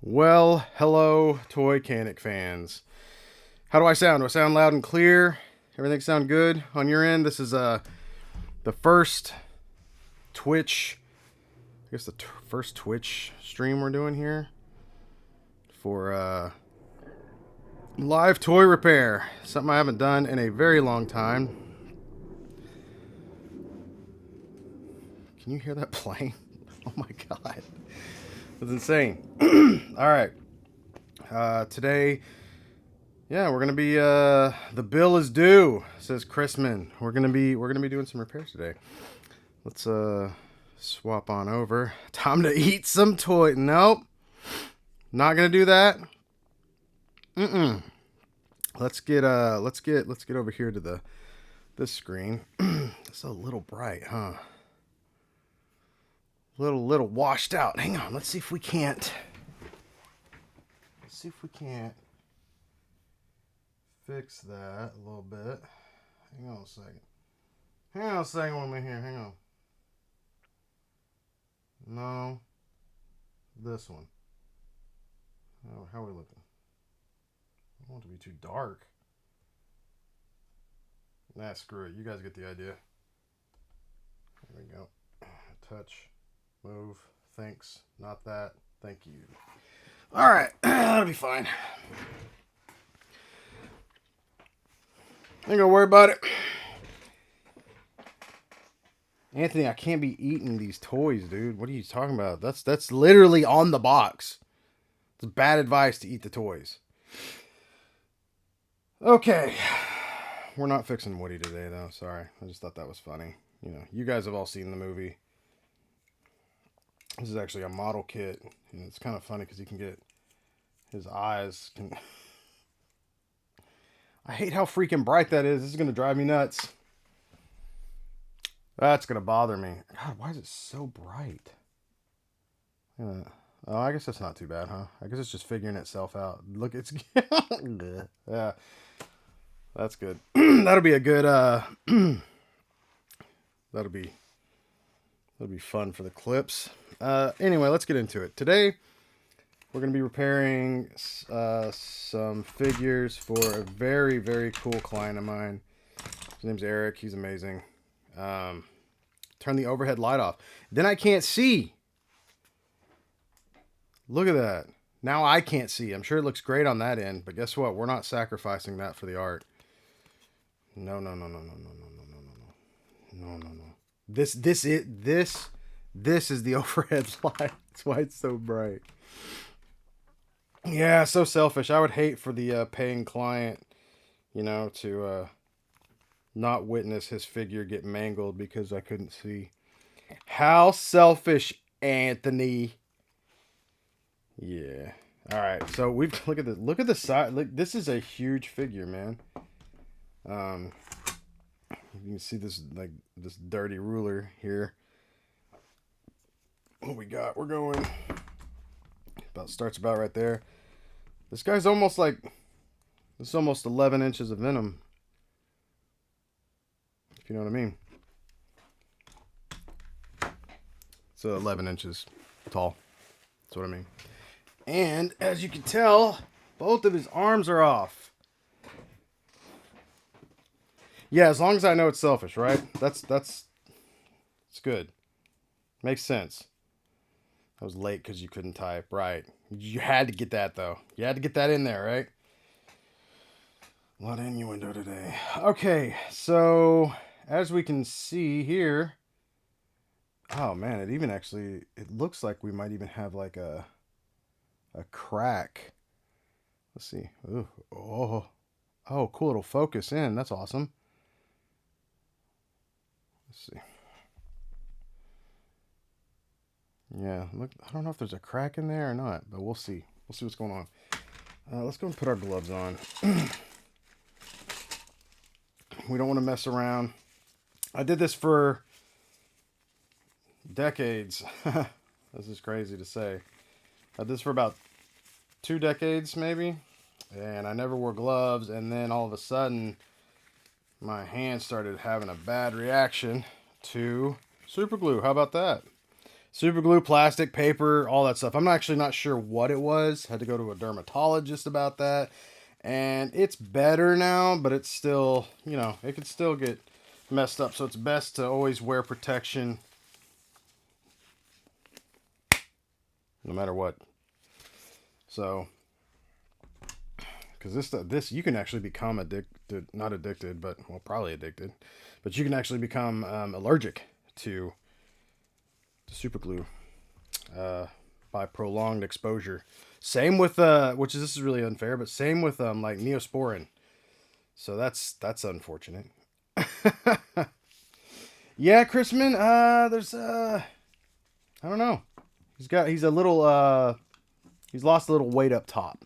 Well, hello, Toy Canic fans. How do I sound? Do I sound loud and clear? Everything sound good on your end? This is the first Twitch, I guess the first Twitch stream we're doing here for live toy repair. Something I haven't done in a very long time. Can you hear that plane? Oh my god, that's insane. All right, today. Yeah, we're gonna be the bill is due, says Chrisman. We're gonna be doing some repairs today. Let's swap on over. Time to eat some toy. Nope. Not gonna do that. Let's get over here to this screen. It's a little bright, huh? Little washed out. Hang on, let's see if we can't. Fix that a little bit. Hang on a second. Hang on a second with me here. Hang on. No. This one. Oh, how are we looking? I don't want it to be too dark. Nah, screw it. You guys get the idea. There we go. Touch. Move. Thanks. Not that. Thank you. Alright. That'll be fine. Ain't gonna worry about it. Anthony, I can't be eating these toys, dude. What are you talking about? That's literally on the box. It's bad advice to eat the toys. Okay. We're not fixing Woody today, though. Sorry. I just thought that was funny. You know, you guys have all seen the movie. This is actually a model kit. And it's kind of funny because you can get his eyes. I hate how freaking bright that is. This is going to drive me nuts. That's going to bother me. God, why is it so bright? Oh, I guess that's not too bad, huh? I guess it's just figuring itself out. Look, it's... yeah. That's good. That'll be a good... That'll be fun for the clips. Anyway, let's get into it. Today, we're going to be repairing some figures for a very, very cool client of mine. His name's Eric. He's amazing. Turn the overhead light off. Then I can't see. Look at that. Now I can't see. I'm sure it looks great on that end, but guess what? We're not sacrificing that for the art. No. This is the overhead light. That's why it's so bright. Yeah, so selfish. I would hate for the paying client, you know, to not witness his figure get mangled because I couldn't see. How selfish, Anthony. Yeah. All right. So we've look at this. Look at the side. Look, this is a huge figure, man. You can see this this dirty ruler here. What we got? We're going starts about right there. This guy's almost like this is almost 11 inches of Venom. If you know what I mean. So 11 inches tall. That's what I mean. And as you can tell, both of his arms are off. Yeah, as long as I know it's selfish, right? That's it's good. Makes sense. I was late because you couldn't type. Right. You had to get that, though. You had to get that in there, right? A lot of innuendo today. Okay, so as we can see here... Oh, man, it even actually... It looks like we might even have like a crack. Let's see. Ooh. Oh, cool. It'll focus in. That's awesome. Let's see. Yeah, look, I don't know if there's a crack in there or not, but we'll see. We'll see what's going on. Let's go and put our gloves on. We don't want to mess around. I did this for decades. This is crazy to say. I did this for about 2 decades, maybe. And I never wore gloves, and then all of a sudden, my hand started having a bad reaction to super glue. How about that? Super glue, plastic, paper, all that stuff. I'm actually not sure what it was. Had to go to a dermatologist about that. And it's better now, but it's still, you know, it could still get messed up. So it's best to always wear protection no matter what. So, because this you can actually become addicted, not addicted, but well, probably addicted, but you can actually become allergic to super glue by prolonged exposure. Same with which is, this is really unfair, but same with like Neosporin. So that's unfortunate. Yeah, Chrisman, there's I don't know. He's a little he's lost a little weight up top,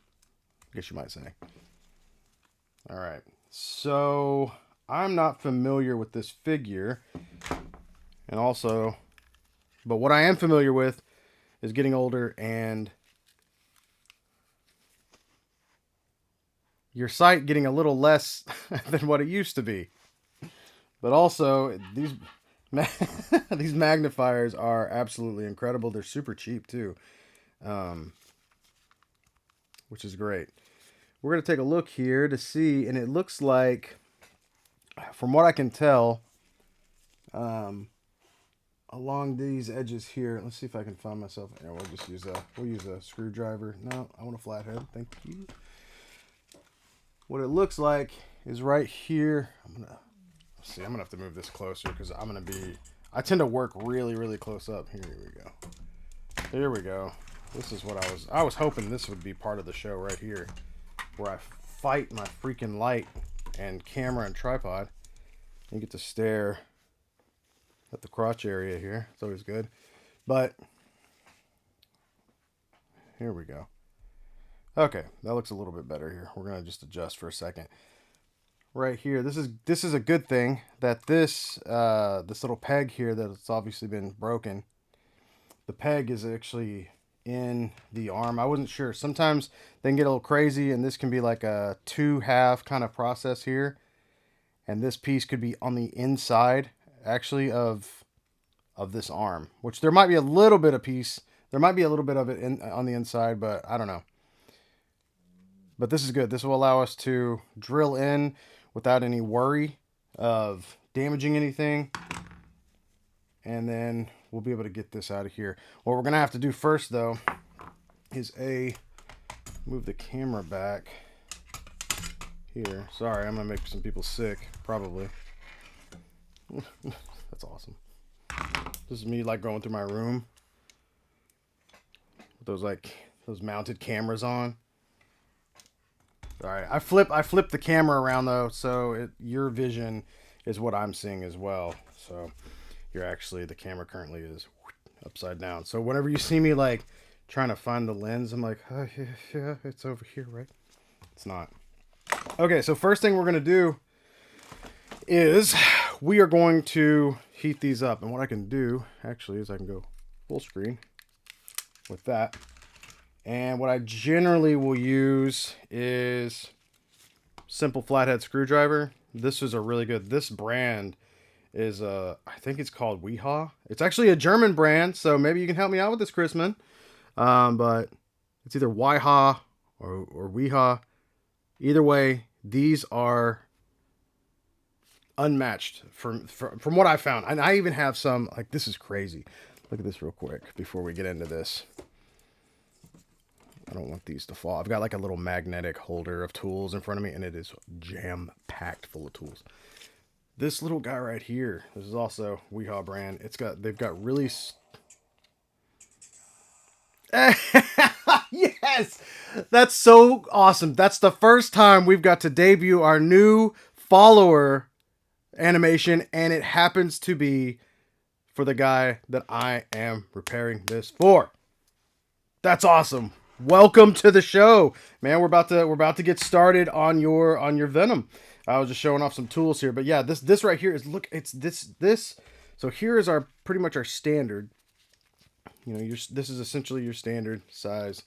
I guess you might say. All right. So, I'm not familiar with this figure. And also, but what I am familiar with is getting older and your sight getting a little less than what it used to be. But also, these these magnifiers are absolutely incredible. They're super cheap too, which is great. We're going to take a look here to see, and it looks like, from what I can tell, along these edges here, let's see if I can find myself. Yeah, we'll just use a screwdriver. No, I want a flathead. Thank you. What it looks like is right here. I'm gonna have to move this closer because I tend to work really, really close up. Here we go. Here we go. This is what I was hoping this would be part of the show right here, where I fight my freaking light and camera and tripod and get to stare at the crotch area here. It's always good. But here we go. Okay, that looks a little bit better here. We're gonna just adjust for a second. Right here, this is a good thing that this little peg here that's obviously been broken. The peg is actually in the arm. I wasn't sure. Sometimes they can get a little crazy, and this can be like a 2/2 kind of process here. And this piece could be on the inside, actually, of this arm, which there might be a little bit of there might be a little bit of it on the inside, but I don't know. But this is good. This will allow us to drill in without any worry of damaging anything. And then we'll be able to get this out of here. What we're going to have to do first, though, is move the camera back here. Sorry, I'm going to make some people sick, probably. That's awesome. This is me, like, going through my room with those mounted cameras on. All right, I flip the camera around though, so your vision is what I'm seeing as well. So the camera currently is upside down. So whenever you see me like trying to find the lens, I'm like, oh, yeah, it's over here, right? It's not. Okay, so first thing we're gonna do is we are going to heat these up, and what I can do actually is I can go full screen with that. And what I generally will use is simple flathead screwdriver. This is a really good, this brand is I think it's called Weha. It's actually a German brand, so maybe you can help me out with this, Chrisman. But it's either Weha or Weha. Either way, these are unmatched from what I found. And I even have some, like, this is crazy. Look at this real quick before we get into this. I don't want these to fall. I've got like a little magnetic holder of tools in front of me, and it is jam-packed full of tools. This little guy right here, this is also Weha brand. They've got really... Yes! That's so awesome. That's the first time we've got to debut our new follower animation, and it happens to be for the guy that I am repairing this for. That's awesome. Welcome to the show, man. We're about to get started on your Venom. I was just showing off some tools here, but yeah, this right here is, look, it's this. So here is pretty much our standard. You know, this is essentially your standard size,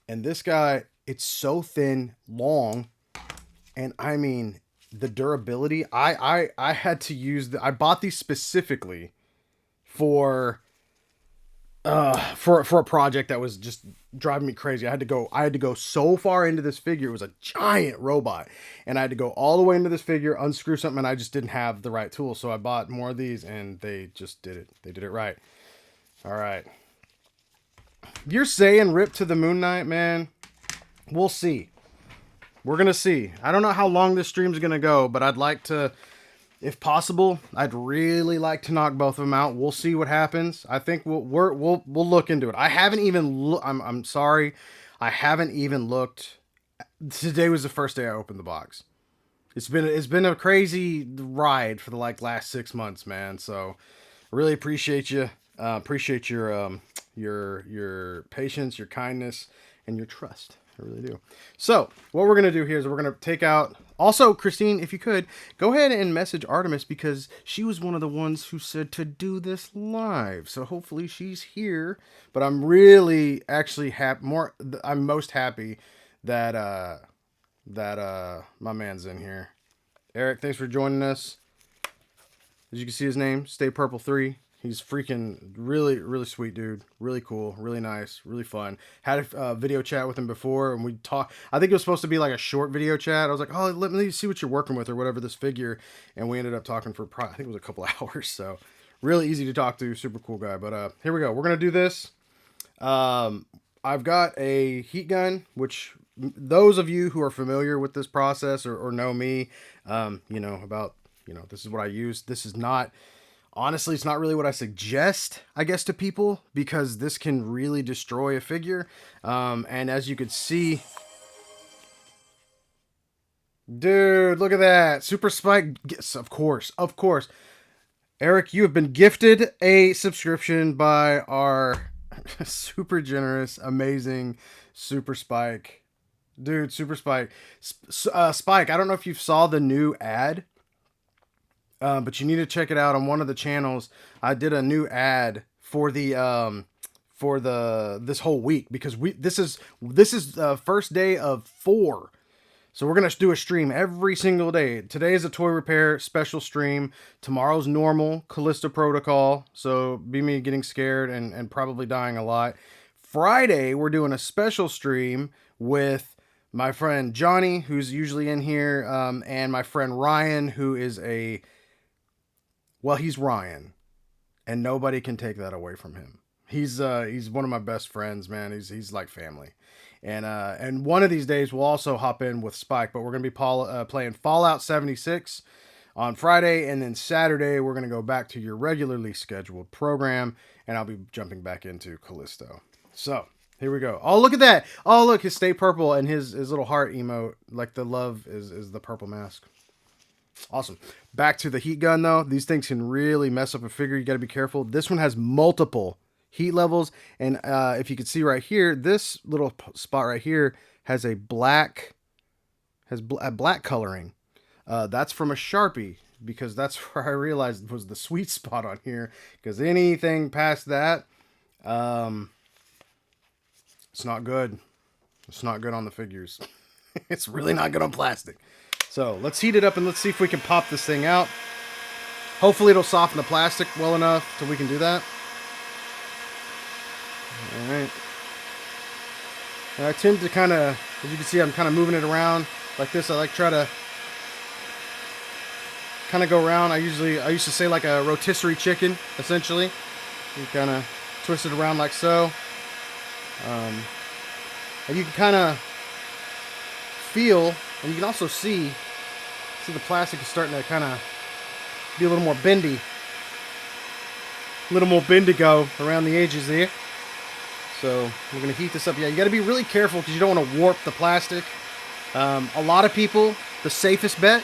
and this guy, it's so thin, long, and I mean the durability. I had to use I bought these specifically for for a project that was just driving me crazy. I had to go so far into this figure. It was a giant robot, and I had to go all the way into this figure, unscrew something, and I just didn't have the right tool. So I bought more of these, and they just did it. They did it right. All right. You're saying rip to the Moon Knight, man. We'll see. We're gonna see. I don't know how long this stream's gonna go, but I'd like to, if possible, I'd really like to knock both of them out. We'll see what happens. I think we'll look into it. I haven't even I'm sorry, I haven't even looked. Today was the first day I opened the box. It's been a crazy ride for the last 6 months, man. So really appreciate you. Appreciate your patience, your kindness, and your trust. I really do. So what we're gonna do here is we're gonna take out. Also, Christine, if you could go ahead and message Artemis because she was one of the ones who said to do this live. So hopefully she's here. But I'm really actually happy. I'm most happy that my man's in here. Eric, thanks for joining us. As you can see his name, Stay Purple 3. He's freaking really, really sweet dude. Really cool, really nice, really fun. Had a video chat with him before, and we talked. I think it was supposed to be like a short video chat. I was like, oh, let me see what you're working with or whatever this figure. And we ended up talking for, I think it was a couple hours. So really easy to talk to, super cool guy. But here we go. We're going to do this. I've got a heat gun, which those of you who are familiar with this process or know me, this is what I use. This is not, honestly, it's not really what I suggest, I guess, to people because this can really destroy a figure. And as you can see, dude, look at that. Super Spike. Yes, of course. Eric, you have been gifted a subscription by our super generous, amazing Super Spike. Dude, Super Spike. Spike, I don't know if you saw the new ad. But you need to check it out on one of the channels. I did a new ad for this whole week because this is the first day of 4. So we're gonna do a stream every single day. Today is a toy repair special stream. Tomorrow's normal Callisto Protocol. So be me getting scared and probably dying a lot. Friday we're doing a special stream with my friend Johnny, who's usually in here, and my friend Ryan, who is he's Ryan, and nobody can take that away from him. He's one of my best friends, man. He's like family, and one of these days we'll also hop in with Spike. But we're gonna be playing Fallout 76 on Friday, and then Saturday we're gonna go back to your regularly scheduled program, and I'll be jumping back into Callisto. So here we go. Oh, look at that! Oh, look, his Stay Purple and his little heart emote, like the love is the purple mask. Awesome. Back to the heat gun though. These things can really mess up a figure. You got to be careful. This one has multiple heat levels, and if you can see right here, this little spot right here has a black coloring. That's from a Sharpie because that's where I realized was the sweet spot on here. Because anything past that, it's not good. It's not good on the figures. It's really not good on plastic. So let's heat it up and let's see if we can pop this thing out. Hopefully it'll soften the plastic well enough so we can do that. All right. And I tend to kind of, as you can see, I'm kind of moving it around like this. I like try to kind of go around. I used to say like a rotisserie chicken, essentially. You kind of twist it around like so. And you can kind of feel, and you can also see the plastic is starting to kind of be a little more bendy. A little more bendigo around the edges there. So we're going to heat this up. Yeah, you got to be really careful because you don't want to warp the plastic. A lot of people, the safest bet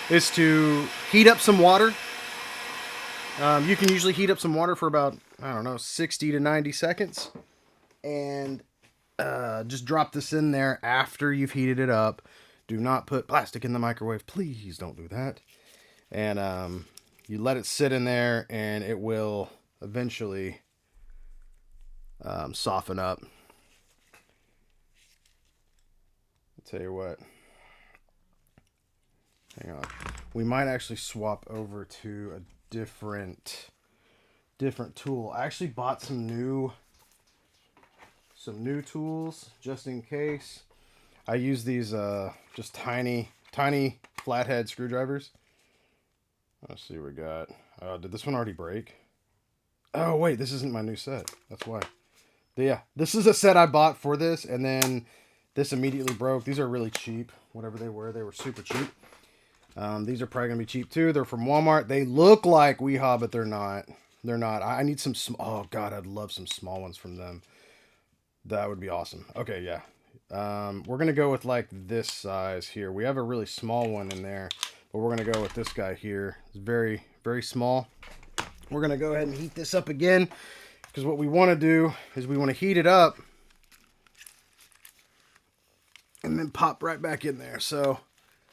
is to heat up some water. You can usually heat up some water for about, 60 to 90 seconds. And just drop this in there after you've heated it up. Do not put plastic in the microwave. Please don't do that. And you let it sit in there and it will eventually soften up. I'll tell you what. Hang on. We might actually swap over to a different different tool. I actually bought some new tools just in case. I use these just tiny flathead screwdrivers. Let's see what we got. Did this one already break? Oh wait, this isn't my new set. That's why. But yeah, this is a set I bought for this, and then this immediately broke. These are really cheap. Whatever they were super cheap. These are probably gonna be cheap too. They're from Walmart. They look like Weehaw, but they're not. They're not. I need some. Oh god, I'd love some small ones from them. That would be awesome. Okay, yeah. We're gonna go with like this size here. We have a really small one in there, but we're gonna go with this guy here. It's very, very small. We're gonna go ahead and heat this up again, because what we want to do is we want to heat it up and then pop right back in there. So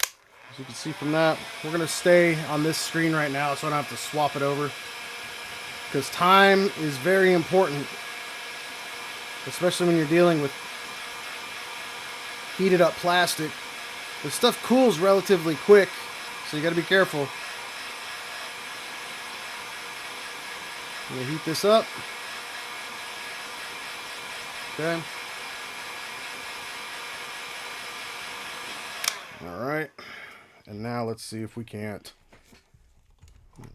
as you can see from that, we're gonna stay on this screen right now so I don't have to swap it over, because time is very important, especially when you're dealing with heated up plastic. This stuff cools relatively quick, so you got to be careful. I'm gonna heat this up. Okay. All right. And now let's see if we can't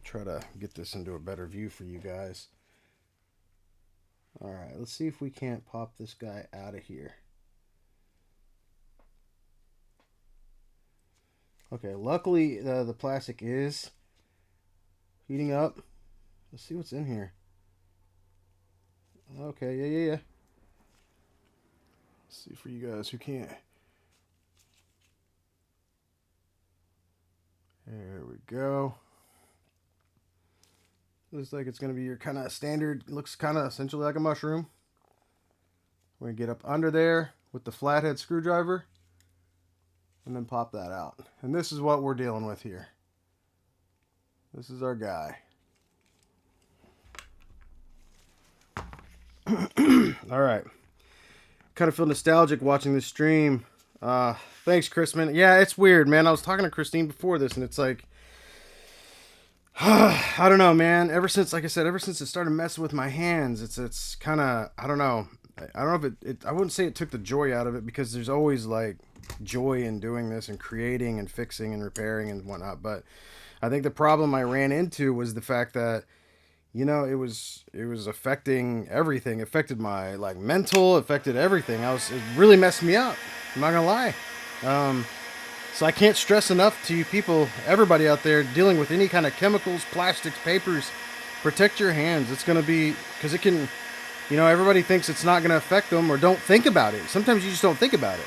try to get this into a better view for you guys. All right. Let's see if we can't pop this guy out of here. Okay, luckily the plastic is heating up. Let's see what's in here. Okay, yeah. Let's see for you guys who can't. There we go. Looks like it's going to be your kind of standard, looks kind of essentially like a mushroom. We're going to get up under there with the flathead screwdriver and then pop that out. And this is what we're dealing with here. This is our guy. All right. Kind of feel nostalgic watching this stream. Thanks, Chrisman. Yeah, it's weird, man. I was talking to Christine before this, and it's like, I don't know, man. Ever since, like I said, ever since it started messing with my hands, it's kind of, I don't know. I don't know if it, I wouldn't say it took the joy out of it, because there's always like joy in doing this and creating and fixing and repairing and whatnot. But I think the problem I ran into was the fact that, you know, it was affecting everything. It affected my like mental, affected everything. It really messed me up. I'm not gonna lie. So I can't stress enough to you people, everybody out there dealing with any kind of chemicals, plastics, papers, protect your hands. It's gonna be, because it can, you know, everybody thinks it's not gonna affect them or don't think about it. Sometimes you just don't think about it.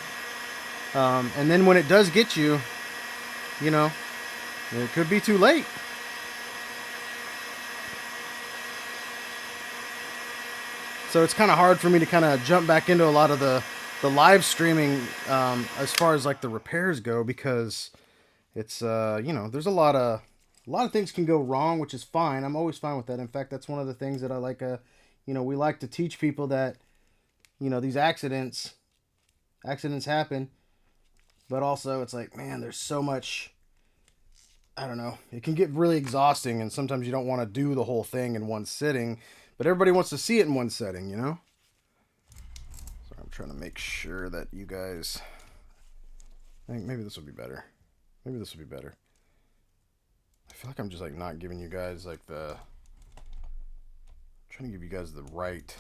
And then when it does get you, you know, it could be too late. So it's kind of hard for me to kind of jump back into a lot of the live streaming as far as like the repairs go, because it's you know, there's a lot of things can go wrong, which is fine. I'm always fine with that. In fact, that's one of the things that I like. You know, we like to teach people that, you know, these accidents happen, but also it's like, man, there's so much. I don't know. It can get really exhausting, and sometimes you don't want to do the whole thing in one sitting. But everybody wants to see it in one setting, you know? So I'm trying to make sure that you guys... I think maybe this will be better. Maybe this will be better. I feel like I'm just like not giving you guys like the... I'm trying to give you guys the right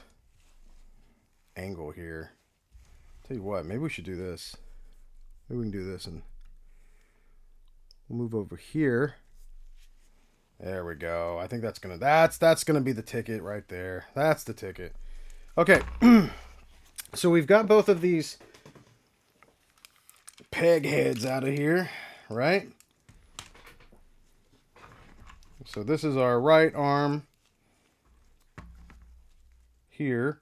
angle here. Tell you what, maybe we should do this. Maybe we can do this and we'll move over here. There we go. I think that's gonna be the ticket right there. That's the ticket. Okay. So we've got both of these peg heads out of here, right? So this is our right arm here.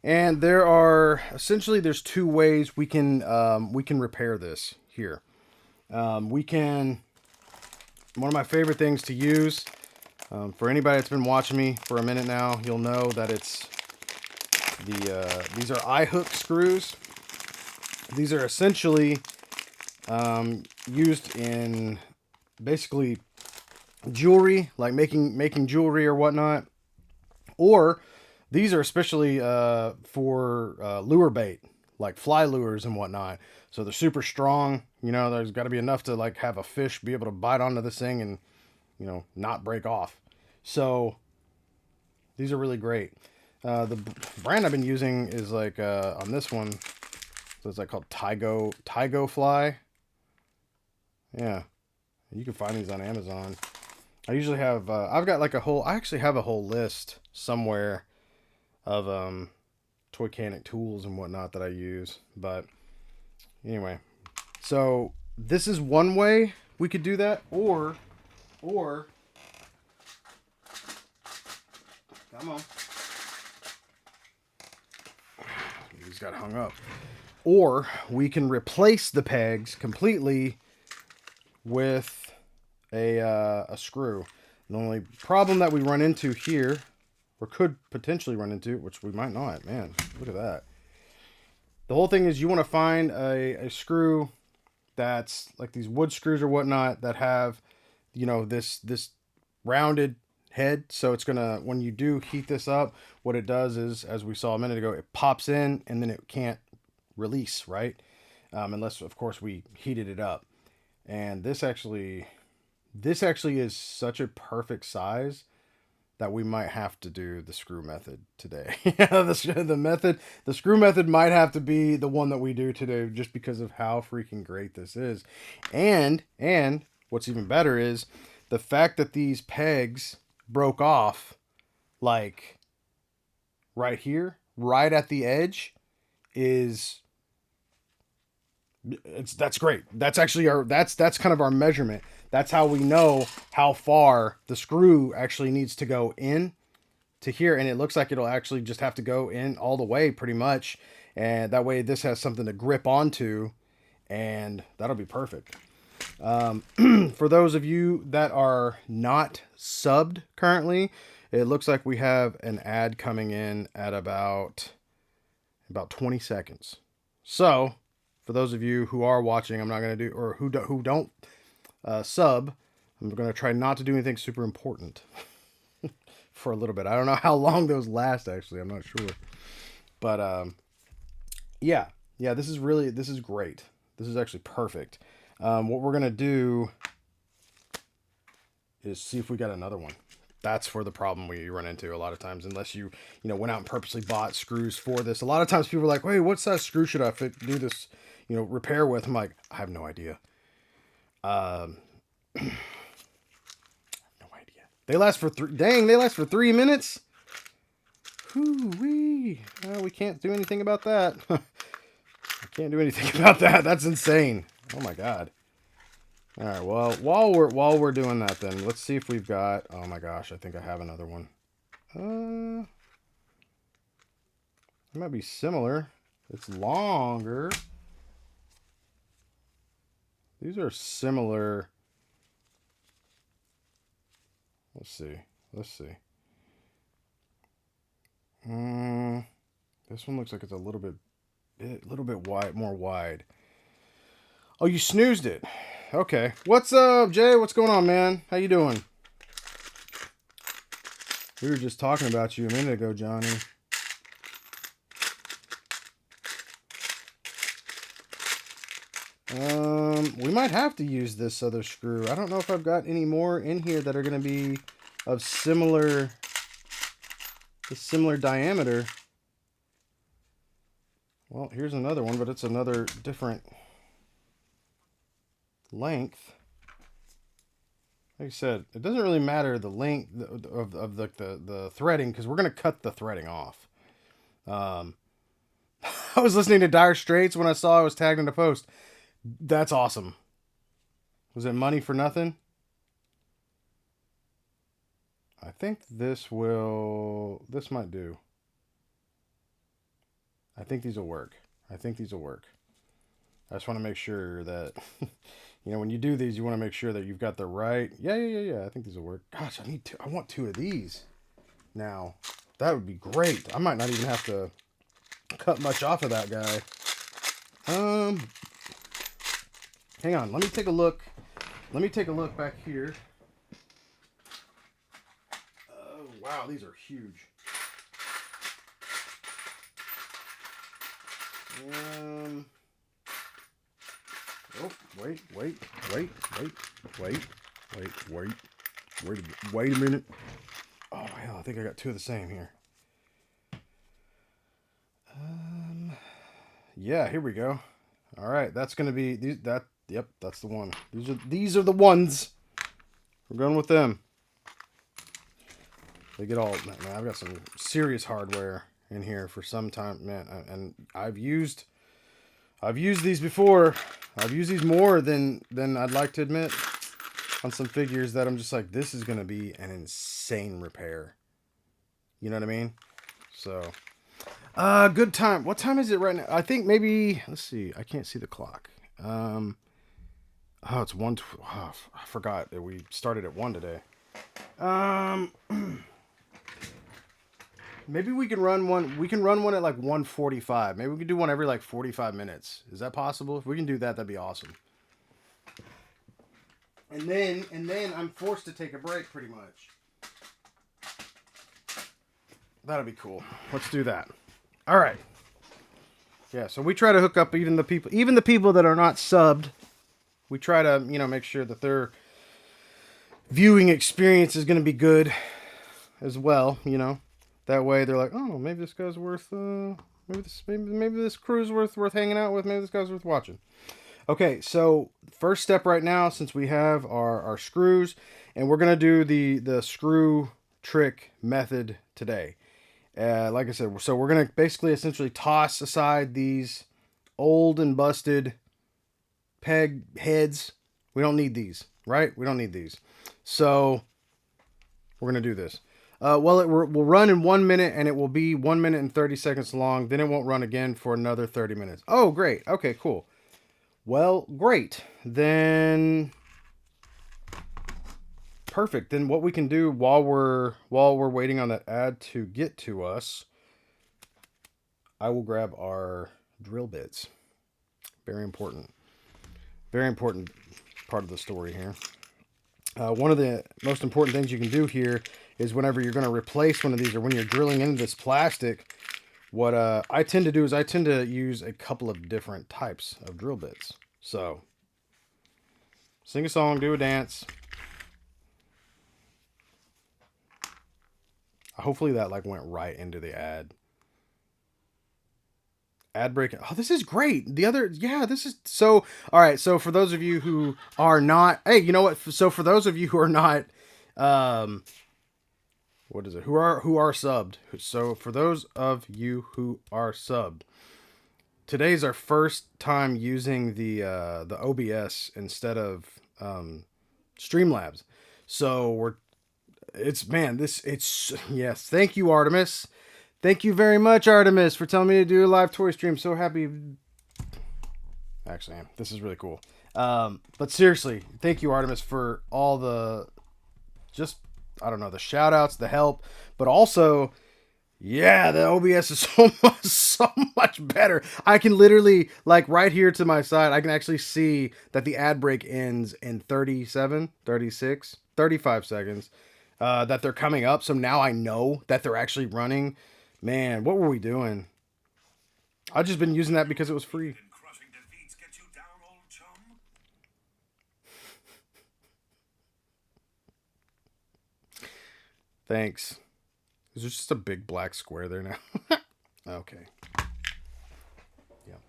And there's two ways we can repair this here. One of my favorite things to use, for anybody that's been watching me for a minute now, you'll know that it's these are eye hook screws. These are essentially used in basically jewelry, like making jewelry or whatnot. Or these are especially for lure bait, like fly lures and whatnot. So they're super strong. You know, there's got to be enough to like have a fish be able to bite onto this thing and, you know, not break off. So these are really great. The brand I've been using is like on this one, so it's like called Tygo Fly. Yeah, you can find these on Amazon. I usually have I've got like I actually have a whole list somewhere of toy canic tools and whatnot that I use. But anyway, so this is one way we could do that, or come on, he's got hung up. Or we can replace the pegs completely with a screw. The only problem that we run into here, or could potentially run into, which we might not, man, look at that. The whole thing is you want to find a screw that's like these wood screws or whatnot that have, you know, this rounded head. So it's gonna, when you do heat this up, what it does is, as we saw a minute ago, it pops in and then it can't release, right? Unless of course we heated it up. And this actually is such a perfect size that we might have to do the screw method today. The screw method might have to be the one that we do today, just because of how freaking great this is. And what's even better is the fact that these pegs broke off, like right here, right at the edge, that's great. That's actually that's kind of our measurement. That's how we know how far the screw actually needs to go in to here. And it looks like it'll actually just have to go in all the way pretty much. And that way this has something to grip onto, and that'll be perfect. For those of you that are not subbed currently, it looks like we have an ad coming in at about 20 seconds. So for those of you who are watching, I'm not going to do, or who don't sub, I'm going to try not to do anything super important for a little bit. I don't know how long those last, actually. I'm not sure. But yeah, this is great. This is actually perfect. What we're going to do is see if we got another one. That's where the problem we run into a lot of times, unless you went out and purposely bought screws for this. A lot of times people are like, "Wait, what size screw should I do this, repair with?" I'm like, I have no idea. No idea. They last for 3 minutes. Hoo-wee. Well, we can't do anything about that. I can't do anything about that. That's insane. Oh my god. All right. Well, while we're doing that, then let's see if we've got. Oh my gosh, I think I have another one. It might be similar. It's longer. These are similar. Let's see. This one looks like it's a little bit wide, more wide. Oh, you snoozed it. Okay. What's up, Jay? What's going on, man? How you doing? We were just talking about you a minute ago, Johnny. We might have to use this other screw. I don't know if I've got any more in here that are going to be of similar diameter. Well, here's another one, but it's another different length. Like I said, it doesn't really matter the length of the threading, because we're going to cut the threading off. I was listening to Dire Straits when I saw I was tagged in a post. That's awesome. Was it money for nothing? I think this might do. I think these will work. I just want to make sure that, when you do these, you want to make sure that you've got the right. Yeah. I think these will work. Gosh, I want 2 of these now. That would be great. I might not even have to cut much off of that guy. Hang on. Let me take a look. Back here. Oh, wow. These are huge. Um. Oh, wait. Wait a minute. Oh hell, I think I got two of the same here. Yeah, here we go. All right, that's gonna be these. Yep, that's the one. These are the ones. We're going with them. They get all. Man, I've got some serious hardware in here for some time, man. And I've used these before. I've used these more than I'd like to admit on some figures that I'm just like, this is gonna be an insane repair. You know what I mean? So, good time. What time is it right now? I think maybe. Let's see. I can't see the clock. Oh, it's 1. Oh, I forgot that we started at 1 today. Maybe we can run one. We can run one at like 1:45. Maybe we can do one every like 45 minutes. Is that possible? If we can do that, that'd be awesome. And then I'm forced to take a break pretty much. That'll be cool. Let's do that. All right. Yeah, so we try to hook up even the people that are not subbed. We try to, make sure that their viewing experience is going to be good as well, That way they're like, "Oh, maybe this guy's worth maybe this crew's worth hanging out with. Maybe this guy's worth watching." Okay, so first step right now, since we have our screws, and we're gonna do the screw trick method today. Like I said, so we're gonna basically essentially toss aside these old and busted peg heads. We don't need these, right? We don't need these. So we're gonna do this. Well, it will run in 1 minute, and it will be 1 minute and 30 seconds long. Then it won't run again for another 30 minutes. Oh, great. Okay, cool. Well, great. Then perfect. Then what we can do while we're waiting on that ad to get to us, I will grab our drill bits. Very important. Very important part of the story here. One of the most important things you can do here is whenever you're going to replace one of these, or when you're drilling into this plastic, what I tend to do is I tend to use a couple of different types of drill bits. So, sing a song, do a dance. Hopefully that went right into the ad. Ad break. Oh, this is great. This is so. All right. So for those of you who are not, hey, you know what? So for those of you who are not, what is it? Who are subbed? So for those of you who are subbed, today's our first time using the OBS instead of Streamlabs. So yes. Thank you, Artemis. Thank you very much, Artemis, for telling me to do a live toy stream. So happy. Actually, this is really cool. But seriously, thank you, Artemis, for all the the shout outs, the help, but also, yeah, the OBS is so much better. I can literally, right here to my side, I can actually see that the ad break ends in 37, 36, 35 seconds, that they're coming up. So now I know that they're actually running. Man, what were we doing? I've just been using that because it was free. Thanks. Is there just a big black square there now? Okay. Yep.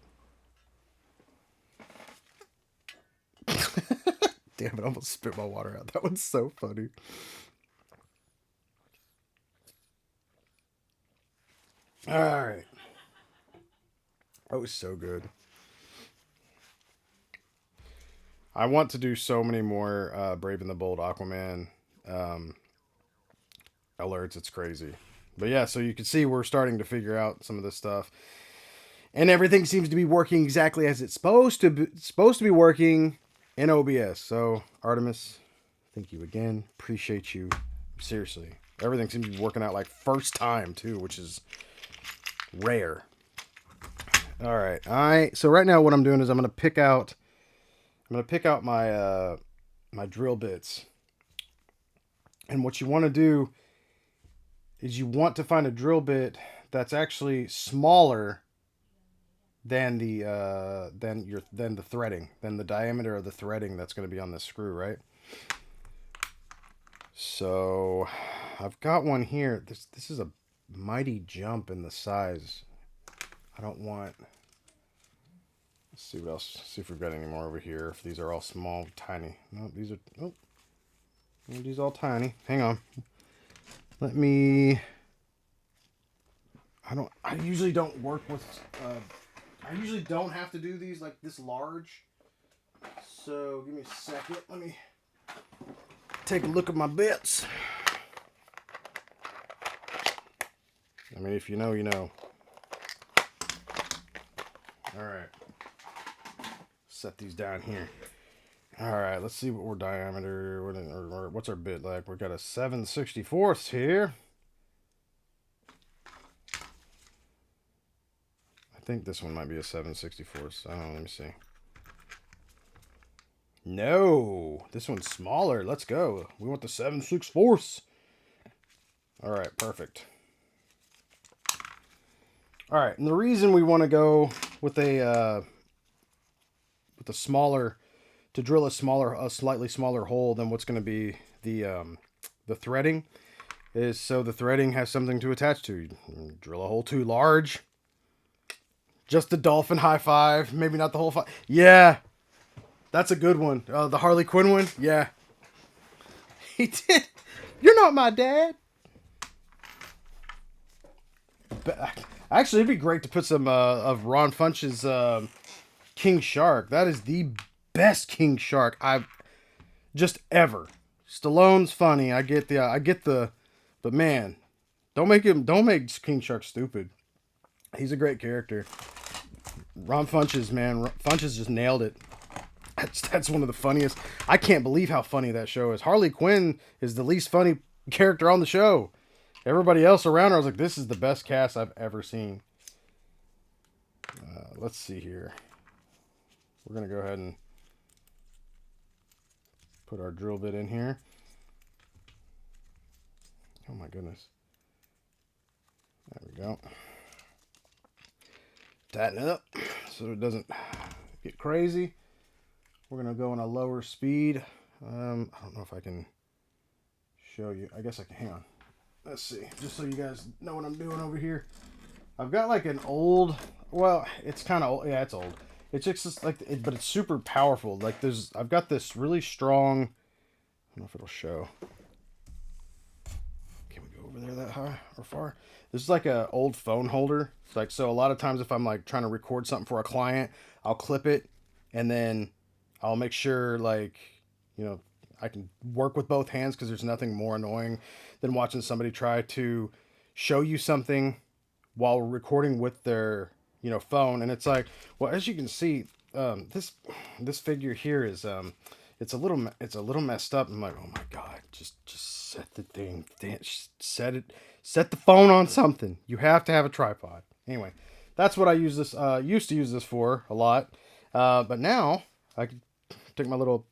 Damn it, I almost spit my water out. That one's so funny. All right. That was so good. I want to do so many more Brave and the Bold Aquaman alerts. It's crazy. But yeah, so you can see we're starting to figure out some of this stuff. And everything seems to be working exactly as it's supposed to be working in OBS. So, Artemis, thank you again. Appreciate you. Seriously. Everything seems to be working out first time too, which is rare. All right. So right now what I'm doing is I'm going to pick out my my drill bits. And what you want to do is you want to find a drill bit that's actually smaller than the threading, than the diameter of the threading that's going to be on this screw, right? So I've got one here. This is a mighty jump in the size. I don't want. Let's see what else. See if we've got any more over here. If these are all small, tiny. No, these are. Oh, these are all tiny. Hang on. Let me. I usually don't work with. I usually don't have to do these like this large. So give me a second. Let me take a look at my bits. I mean, if you know, you know. All right. Set these down here. All right, let's see what we're diameter. Or what's our bit like? We've got a 7/64 here. I think this one might be a 7/64. I don't know. Let me see. No, this one's smaller. Let's go. We want the 7/64. All right, perfect. All right, and the reason we want to go with a smaller, to drill a slightly smaller hole than what's going to be the threading, is so the threading has something to attach to. You drill a hole too large, just the dolphin high five, maybe not the whole five. Yeah, that's a good one. The Harley Quinn one. Yeah, he did. You're not my dad. Actually, it'd be great to put some of Ron Funch's King Shark. That is the best King Shark I've just ever. Stallone's funny. I get the, but man, don't make King Shark stupid. He's a great character. Ron Funches, man, Funches just nailed it. That's one of the funniest. I can't believe how funny that show is. Harley Quinn is the least funny character on the show. Everybody else around her, I was like, this is the best cast I've ever seen. Let's see here. We're going to go ahead and put our drill bit in here. Oh my goodness. There we go. Tighten it up so it doesn't get crazy. We're going to go on a lower speed. I don't know if I can show you. I guess I can. Hang on. Let's see. Just so you guys know what I'm doing over here. I've got like an old, well, it's kind of old. Yeah, it's old. It's just like, but it's super powerful. Like I've got this really strong, I don't know if it'll show. Can we go over there that high or far? This is like a old phone holder. It's like, so a lot of times if I'm like trying to record something for a client, I'll clip it and then I'll make sure like, you know, I can work with both hands because there's nothing more annoying than watching somebody try to show you something while recording with their, you know, phone. And it's like, well, as you can see, this figure here is it's a little messed up. I'm like, oh my god, just set the thing, set the phone on something. You have to have a tripod. Anyway, that's what I used to use this for a lot, but now I can take my little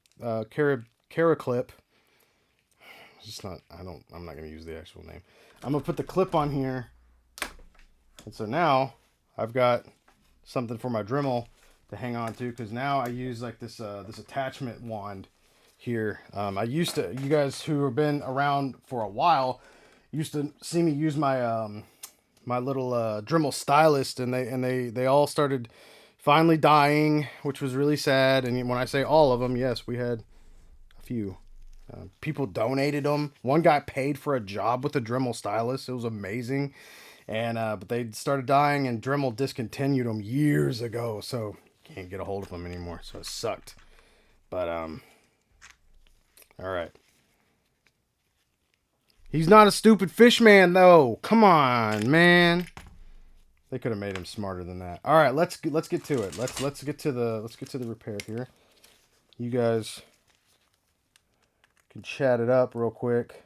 Cara clip. It's not. I'm not gonna use the actual name. I'm gonna put the clip on here, and so now I've got something for my Dremel to hang on to, because now I use like this attachment wand here. I used to. You guys who have been around for a while used to see me use my my little Dremel stylist, and they all started finally dying, which was really sad. And when I say all of them, yes, we had a few. People donated them. One guy paid for a job with a Dremel stylus. It was amazing. And but they started dying, and Dremel discontinued them years ago, so can't get a hold of them anymore. So it sucked. But all right. He's not a stupid fish man, though. Come on, man. They could have made him smarter than that. All right, let's get to it. Let's get to the repair here. You guys can chat it up real quick.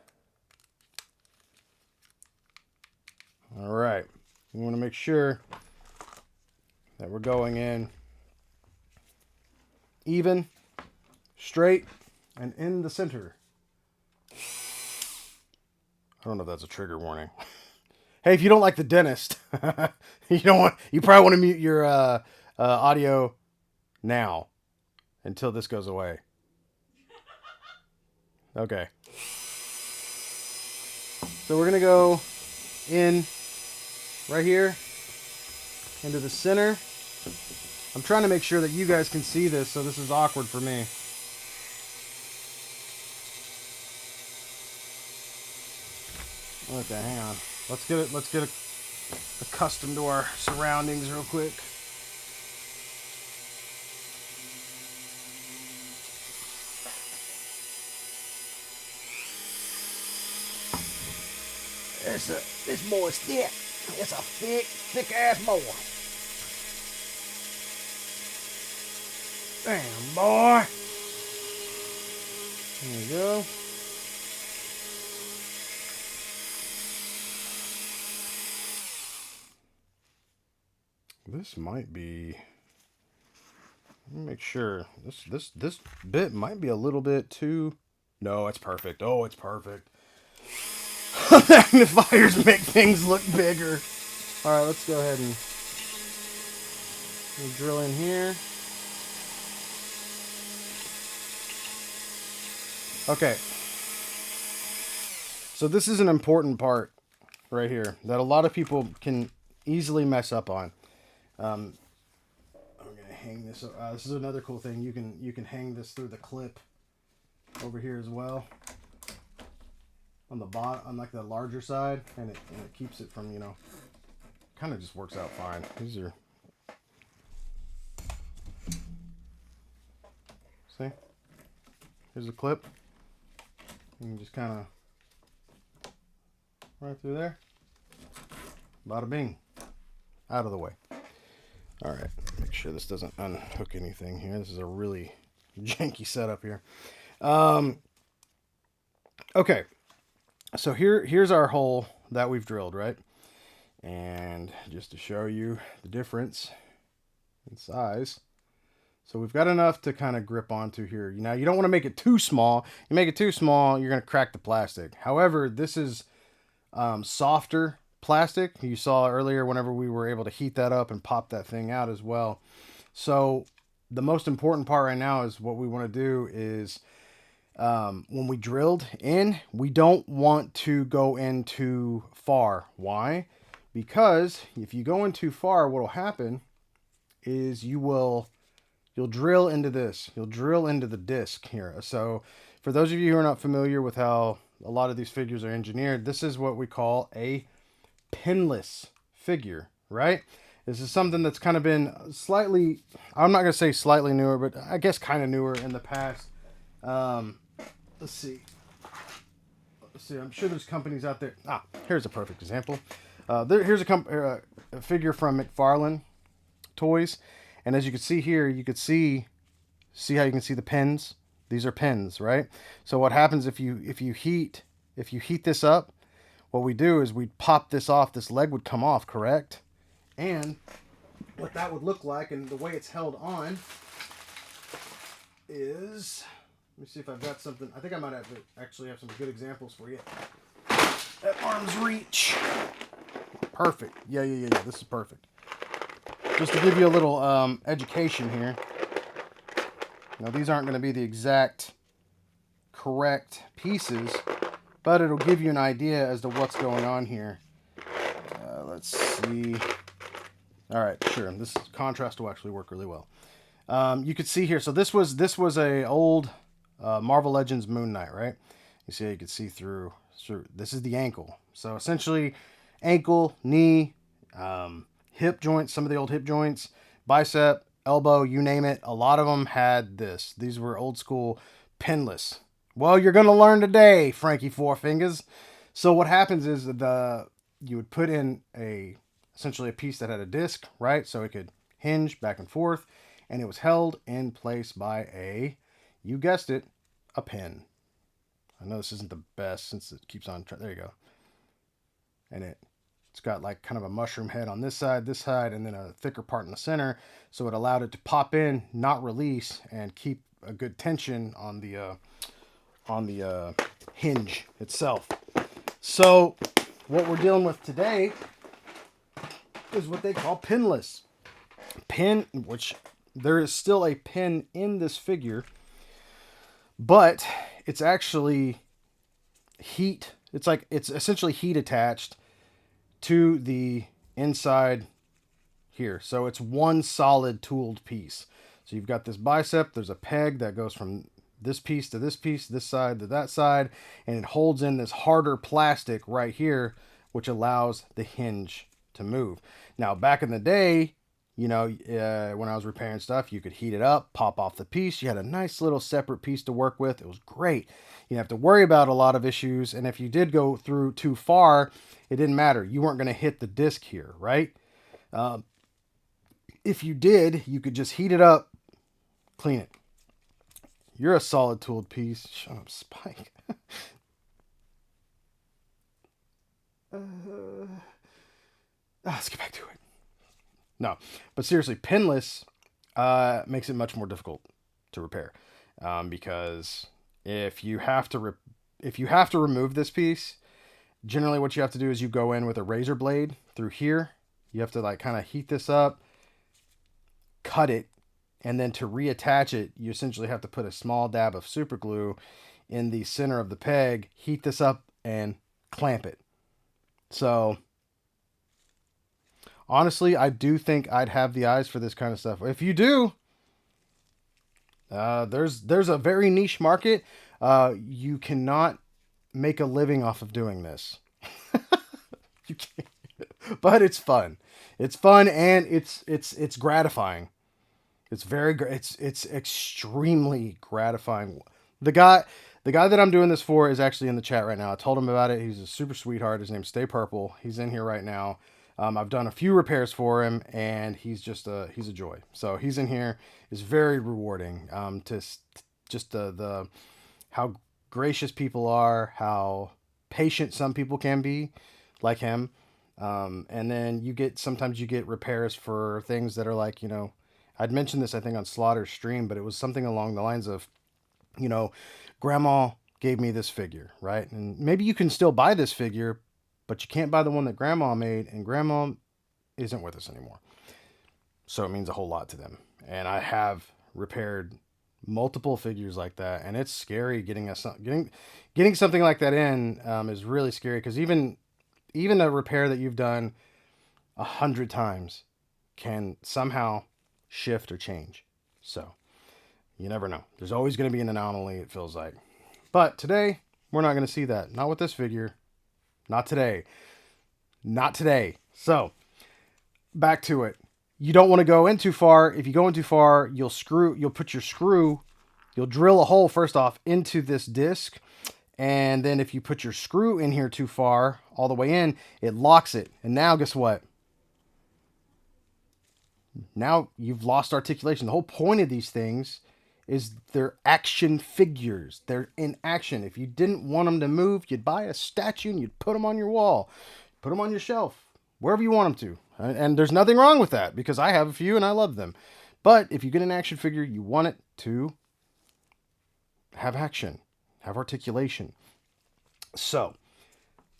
All right, we want to make sure that we're going in even, straight, and in the center. I don't know if that's a trigger warning. Hey, if you don't like the dentist, you probably want to mute your audio now until this goes away. Okay. So we're gonna go in right here into the center. I'm trying to make sure that you guys can see this, so this is awkward for me. Okay, hang on. Let's get accustomed to our surroundings real quick. This boy's thick. It's a thick ass boy. Damn, boy. There we go. This might be. Let me make sure. This bit might be a little bit too. No, it's perfect. Oh, it's perfect. Magnifiers make things look bigger. All right, let's go ahead and drill in here. Okay. So this is an important part right here that a lot of people can easily mess up on. I'm gonna hang this. This is another cool thing. You can hang this through the clip over here as well. On the bottom, on like the larger side, and it keeps it from, kind of just works out fine. These are, see, here's a clip. You can just kind of right through there. Bada bing, out of the way. All right, make sure this doesn't unhook anything here. This is a really janky setup here. Okay. So here's our hole that we've drilled, right? And just to show you the difference in size. So we've got enough to kind of grip onto here. Now, you don't want to make it too small. You make it too small, you're going to crack the plastic. However, this is softer plastic. You saw earlier whenever we were able to heat that up and pop that thing out as well. So the most important part right now is what we want to do is when we drilled in, we don't want to go in too far. Why? Because if you go in too far, what will happen is you'll drill into this. You'll drill into the disc here. So for those of you who are not familiar with how a lot of these figures are engineered, this is what we call a pinless figure, right? This is something that's kind of been slightly, I'm not going to say slightly newer, but I guess kind of newer in the past. Let's see. I'm sure there's companies out there. Here's a perfect example. Here's a figure from McFarlane Toys, and as you can see here, you could see how you can see the pins. These are pins, right? So what happens if you heat this up? What we do is we pop this off. This leg would come off, correct? And what that would look like, and the way it's held on, is. Let me see if I've got something. I think I might actually have some good examples for you. At arm's reach. Perfect. Yeah. This is perfect. Just to give you a little education here. Now, these aren't going to be the exact correct pieces, but it'll give you an idea as to what's going on here. Let's see. All right, sure. This contrast will actually work really well. You could see here. So this was a old Marvel Legends Moon Knight, right? You see how you can see through. So this is the ankle. So essentially, ankle, knee, hip joints, some of the old hip joints, bicep, elbow, you name it. A lot of them had this. These were old school pinless. Well, you're going to learn today, Frankie Four Fingers. So what happens is you would put in essentially a piece that had a disc, right? So it could hinge back and forth, and it was held in place by you guessed it, a pin. I know this isn't the best since it keeps on. There you go. And it's got like kind of a mushroom head on this side, and then a thicker part in the center. So it allowed it to pop in, not release, and keep a good tension on the hinge itself. So what we're dealing with today is what they call pinless. Pin, which there is still a pin in this figure, but it's actually heat. It's essentially heat attached to the inside here. So it's one solid tooled piece. So you've got this bicep, there's a peg that goes from this piece to this piece, this side to that side, and it holds in this harder plastic right here, which allows the hinge to move. Now, back in the day, you know, when I was repairing stuff, you could heat it up, pop off the piece. You had a nice little separate piece to work with. It was great. You didn't have to worry about a lot of issues. And if you did go through too far, it didn't matter. You weren't going to hit the disc here, right? If you did, you could just heat it up, clean it. You're a solid tooled piece. Shut up, Spike. Let's get back to it. No, but seriously, pinless makes it much more difficult to repair because if you have to remove this piece, generally what you have to do is you go in with a razor blade through here. You have to like kind of heat this up, cut it, and then to reattach it, you essentially have to put a small dab of super glue in the center of the peg, heat this up, and clamp it. So honestly, I do think I'd have the eyes for this kind of stuff. If you do, there's a very niche market. You cannot make a living off of doing this. You can't. But it's fun. It's fun and it's gratifying. It's extremely gratifying. The guy that I'm doing this for is actually in the chat right now. I told him about it. He's a super sweetheart. His name's Stay Purple. He's in here right now. I've done a few repairs for him, and he's a joy. So he's in here. It's very rewarding to just the how gracious people are, how patient some people can be, like him. And then sometimes you get repairs for things that are like, you know, I'd mentioned this I think on Slaughter's stream, but it was something along the lines of, you know, Grandma gave me this figure, right? And maybe you can still buy this figure, but you can't buy the one that Grandma made, and Grandma isn't with us anymore. So it means a whole lot to them. And I have repaired multiple figures like that, and it's scary getting something like that in is really scary, because even a repair that you've done 100 times can somehow shift or change. So you never know. There's always going to be an anomaly, it feels like. But today, we're not going to see that. Not with this figure. Not today. Not today. So, back to it. You don't want to go in too far. If you go in too far, you'll drill a hole first off into this disc. And then if you put your screw in here too far, all the way in, it locks it. And now guess what? Now you've lost articulation. The whole point of these things is they're action figures. They're in action. If you didn't want them to move, you'd buy a statue and you'd put them on your wall. Put them on your shelf. Wherever you want them to. And there's nothing wrong with that, because I have a few and I love them. But if you get an action figure, you want it to have action. Have articulation. So,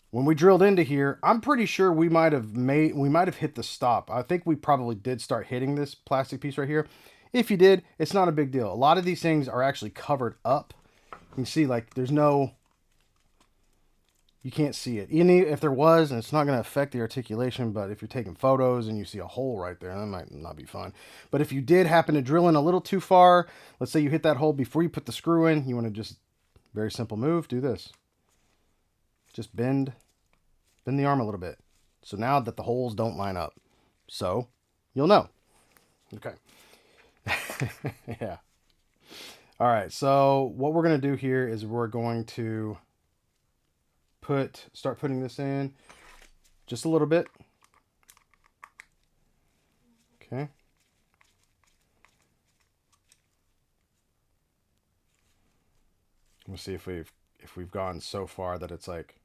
when we drilled into here, I'm pretty sure we might have hit the stop. I think we probably did start hitting this plastic piece right here. If you did, it's not a big deal. A lot of these things are actually covered up. You can see, like, you can't see it. Even if there was, and it's not going to affect the articulation, but if you're taking photos and you see a hole right there, that might not be fun. But if you did happen to drill in a little too far, let's say you hit that hole before you put the screw in, you want to just, very simple move, do this. Just bend the arm a little bit. So now that the holes don't line up. So, you'll know. Okay. Yeah. All right. So what we're going to do here is we're going to start putting this in just a little bit. Okay. We'll see if we've gone so far that it's like,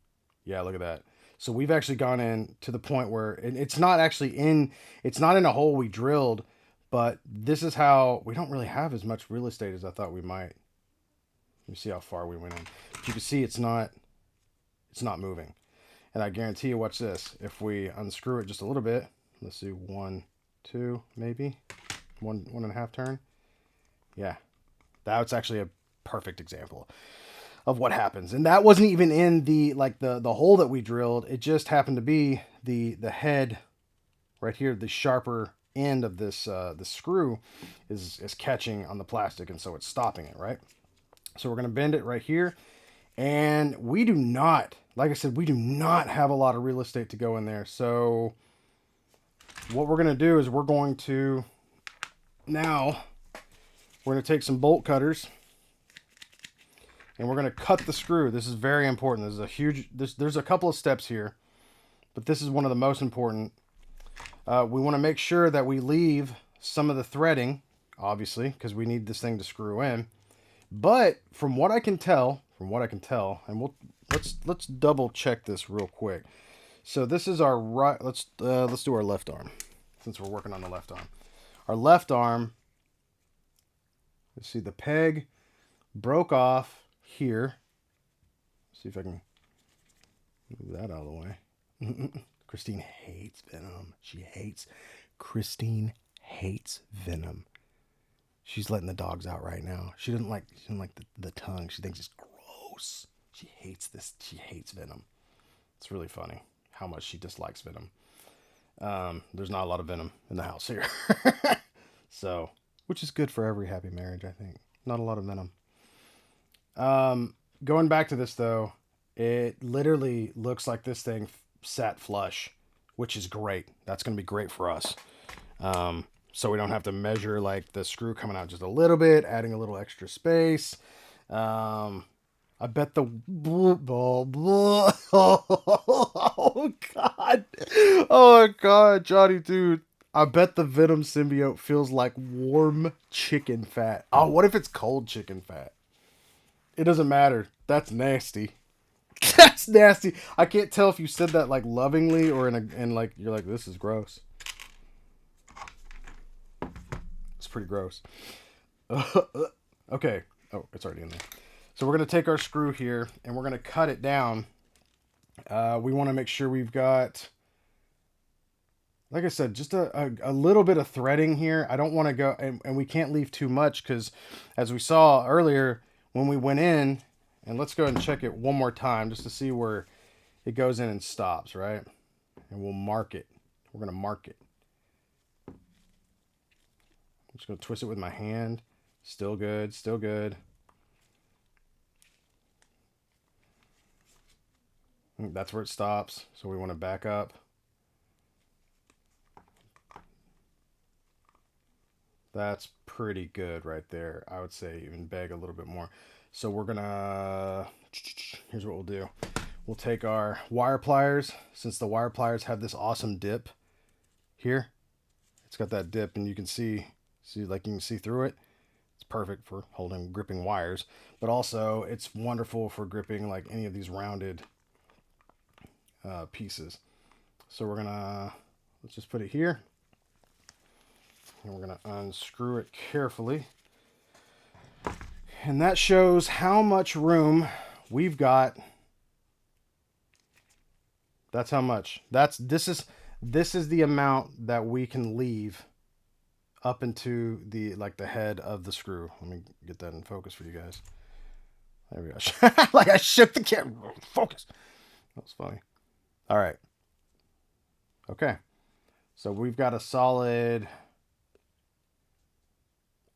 yeah, look at that. So we've actually gone in to the point where it's not in a hole we drilled, but this is how we don't really have as much real estate as I thought we might. Let me see how far we went in. But you can see it's not moving. And I guarantee you, watch this. If we unscrew it just a little bit, let's see, 1, 2, maybe 1.5 turn. Yeah, that's actually a perfect example of what happens. And that wasn't even in the the hole that we drilled. It just happened to be the head right here, the sharper end of this the screw is catching on the plastic, and so it's stopping it, right? So we're going to bend it right here. And we do not, like I said, we do not have a lot of real estate to go in there. So what we're going to do is we're going to take some bolt cutters and we're going to cut the screw. This is very important. This is a huge, there's a couple of steps here, but this is one of the most important. We want to make sure that we leave some of the threading, obviously, because we need this thing to screw in. But from what I can tell, and let's double check this real quick. So this is our right. Let's do our left arm, since we're working on the left arm. Our left arm. Let's see, the peg broke off here. Let's see if I can move that out of the way. Christine hates Venom. Christine hates Venom. She's letting the dogs out right now. She doesn't like the tongue. She thinks it's gross. She hates this. She hates Venom. It's really funny how much she dislikes Venom. There's not a lot of Venom in the house here. So, which is good for every happy marriage, I think. Not a lot of Venom. Going back to this, though, it literally looks like this thing sat flush, which is great. That's going to be great for us. So we don't have to measure like the screw coming out just a little bit, adding a little extra space. I bet the oh god, Johnny dude. I bet the Venom symbiote feels like warm chicken fat. Oh, what if it's cold chicken fat? It doesn't matter. That's nasty. That's nasty. I can't tell if you said that like lovingly or in like you're like, this is gross. It's pretty gross. Okay. Oh, it's already in there. So we're going to take our screw here and we're going to cut it down. We want to make sure we've got, like I said, just a little bit of threading here. I don't want to go, and we can't leave too much because as we saw earlier when we went in, and let's go ahead and check it one more time just to see where it goes in and stops, right? And we'll mark it. We're going to mark it. I'm just going to twist it with my hand. Still good, still good. That's where it stops, so we want to back up. That's pretty good right there. I would say even beg a little bit more. So we're gonna, here's what we'll do. We'll take our wire pliers, since the wire pliers have this awesome dip here. It's got that dip and you can see like you can see through it. It's perfect for holding, gripping wires, but also it's wonderful for gripping like any of these rounded pieces. So we're gonna, let's just put it here. And we're gonna unscrew it carefully. And that shows how much room we've got. That's how much. This is the amount that we can leave up into the the head of the screw. Let me get that in focus for you guys. There we go. Like I shook the camera. Focus. That was funny. All right. Okay. So we've got a solid,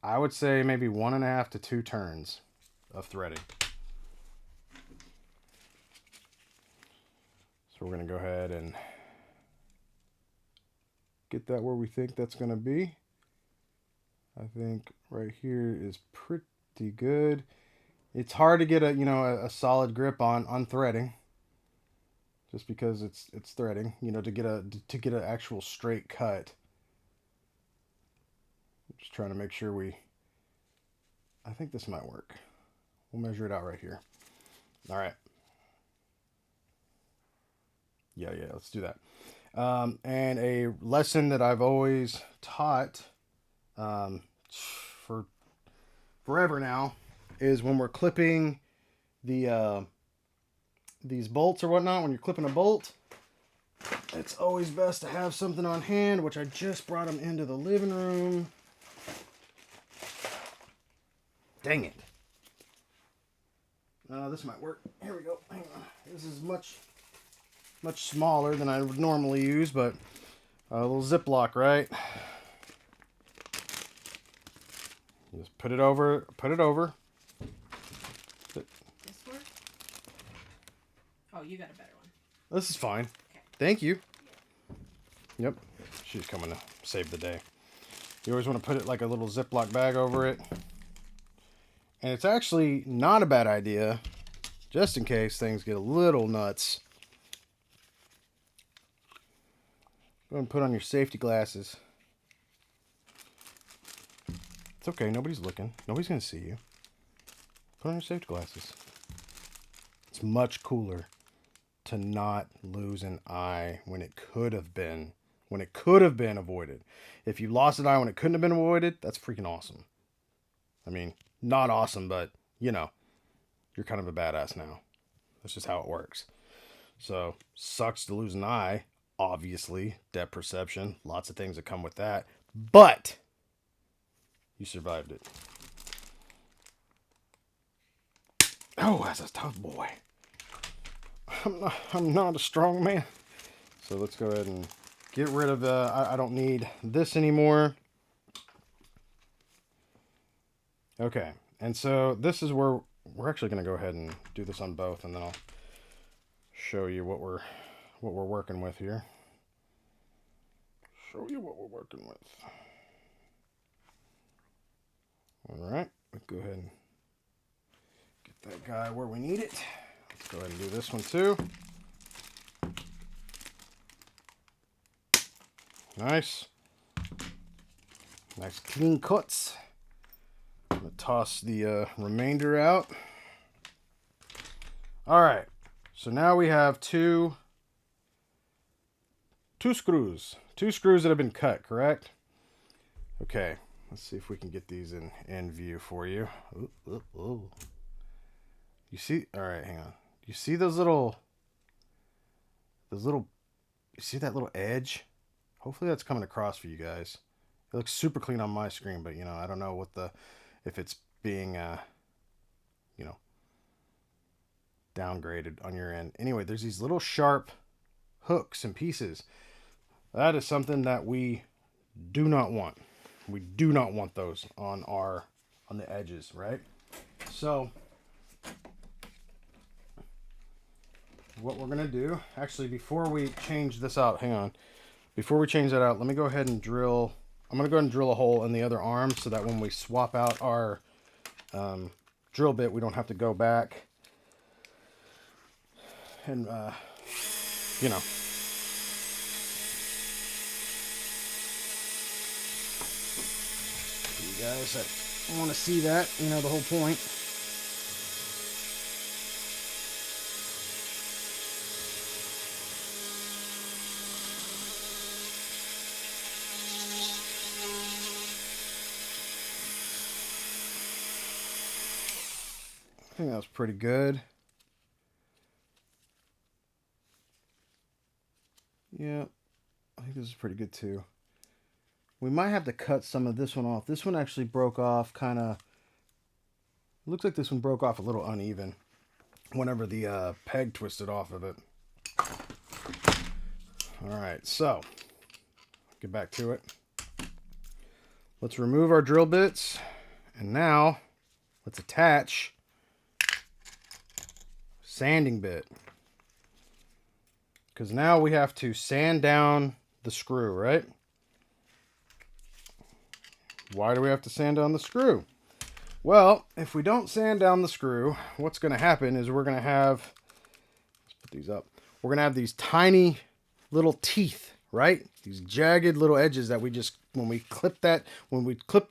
I would say maybe 1.5 to 2 turns of threading. So we're going to go ahead and get that where we think that's going to be. I think right here is pretty good. It's hard to get a solid grip on threading, just because it's threading. To get an actual straight cut. Just trying to make sure I think this might work. We'll measure it out right here. All right. Yeah, let's do that. And a lesson that I've always taught for forever now is when we're clipping the these bolts or whatnot, when you're clipping a bolt, it's always best to have something on hand, which I just brought them into the living room. Dang it. This might work. Here we go. Hang on. This is much smaller than I would normally use, but a little Ziploc, right? Just put it over. This one? Oh, you got a better one. This is fine. Okay. Thank you. Yep. She's coming to save the day. You always want to put it like a little Ziploc bag over it. And it's actually not a bad idea, just in case things get a little nuts. Go ahead and put on your safety glasses. It's okay, nobody's looking. Nobody's going to see you. Put on your safety glasses. It's much cooler to not lose an eye when it could have been. When it could have been avoided. If you lost an eye when it couldn't have been avoided, that's freaking awesome. I mean, not awesome, but, you know, you're kind of a badass now. That's just how it works. So, sucks to lose an eye, obviously. Depth perception, lots of things that come with that. But, you survived it. Oh, that's a tough boy. I'm not a strong man. So, let's go ahead and get rid of I don't need this anymore. Okay, and so this is where we're actually going to go ahead and do this on both, and then I'll show you what we're working with here. Show you what we're working with. All right, go ahead and get that guy where we need it. Let's go ahead and do this one too. Nice clean cuts. I'm gonna toss the remainder out. All right, so now we have two screws that have been cut, correct? Okay, let's see if we can get these in view for you. Ooh. You see? All right, hang on. You see those little? You see that little edge? Hopefully that's coming across for you guys. It looks super clean on my screen, but, you know, I don't know if it's being, you know, downgraded on your end. Anyway, there's these little sharp hooks and pieces. That is something that we do not want. We do not want those on the edges, right? So, what we're going to do, actually, before we change this out, hang on. Before we change that out, let me go ahead and drill. I'm going to go ahead and drill a hole in the other arm so that when we swap out our drill bit, we don't have to go back and, you know. You guys that want to see that, you know, the whole point. I think that was pretty good. Yeah, I think this is pretty good too. We might have to cut some of this one off. This one actually broke off kind of... Looks like this one broke off a little uneven whenever the peg twisted off of it. Alright, so get back to it. Let's remove our drill bits. And now let's attach sanding bit, because now we have to sand down the screw, right? Why do we have to sand down the screw? Well, if we don't sand down the screw, what's going to happen is we're going to have, let's put these up, we're going to have these tiny little teeth, right? These jagged little edges that we just, when we clip the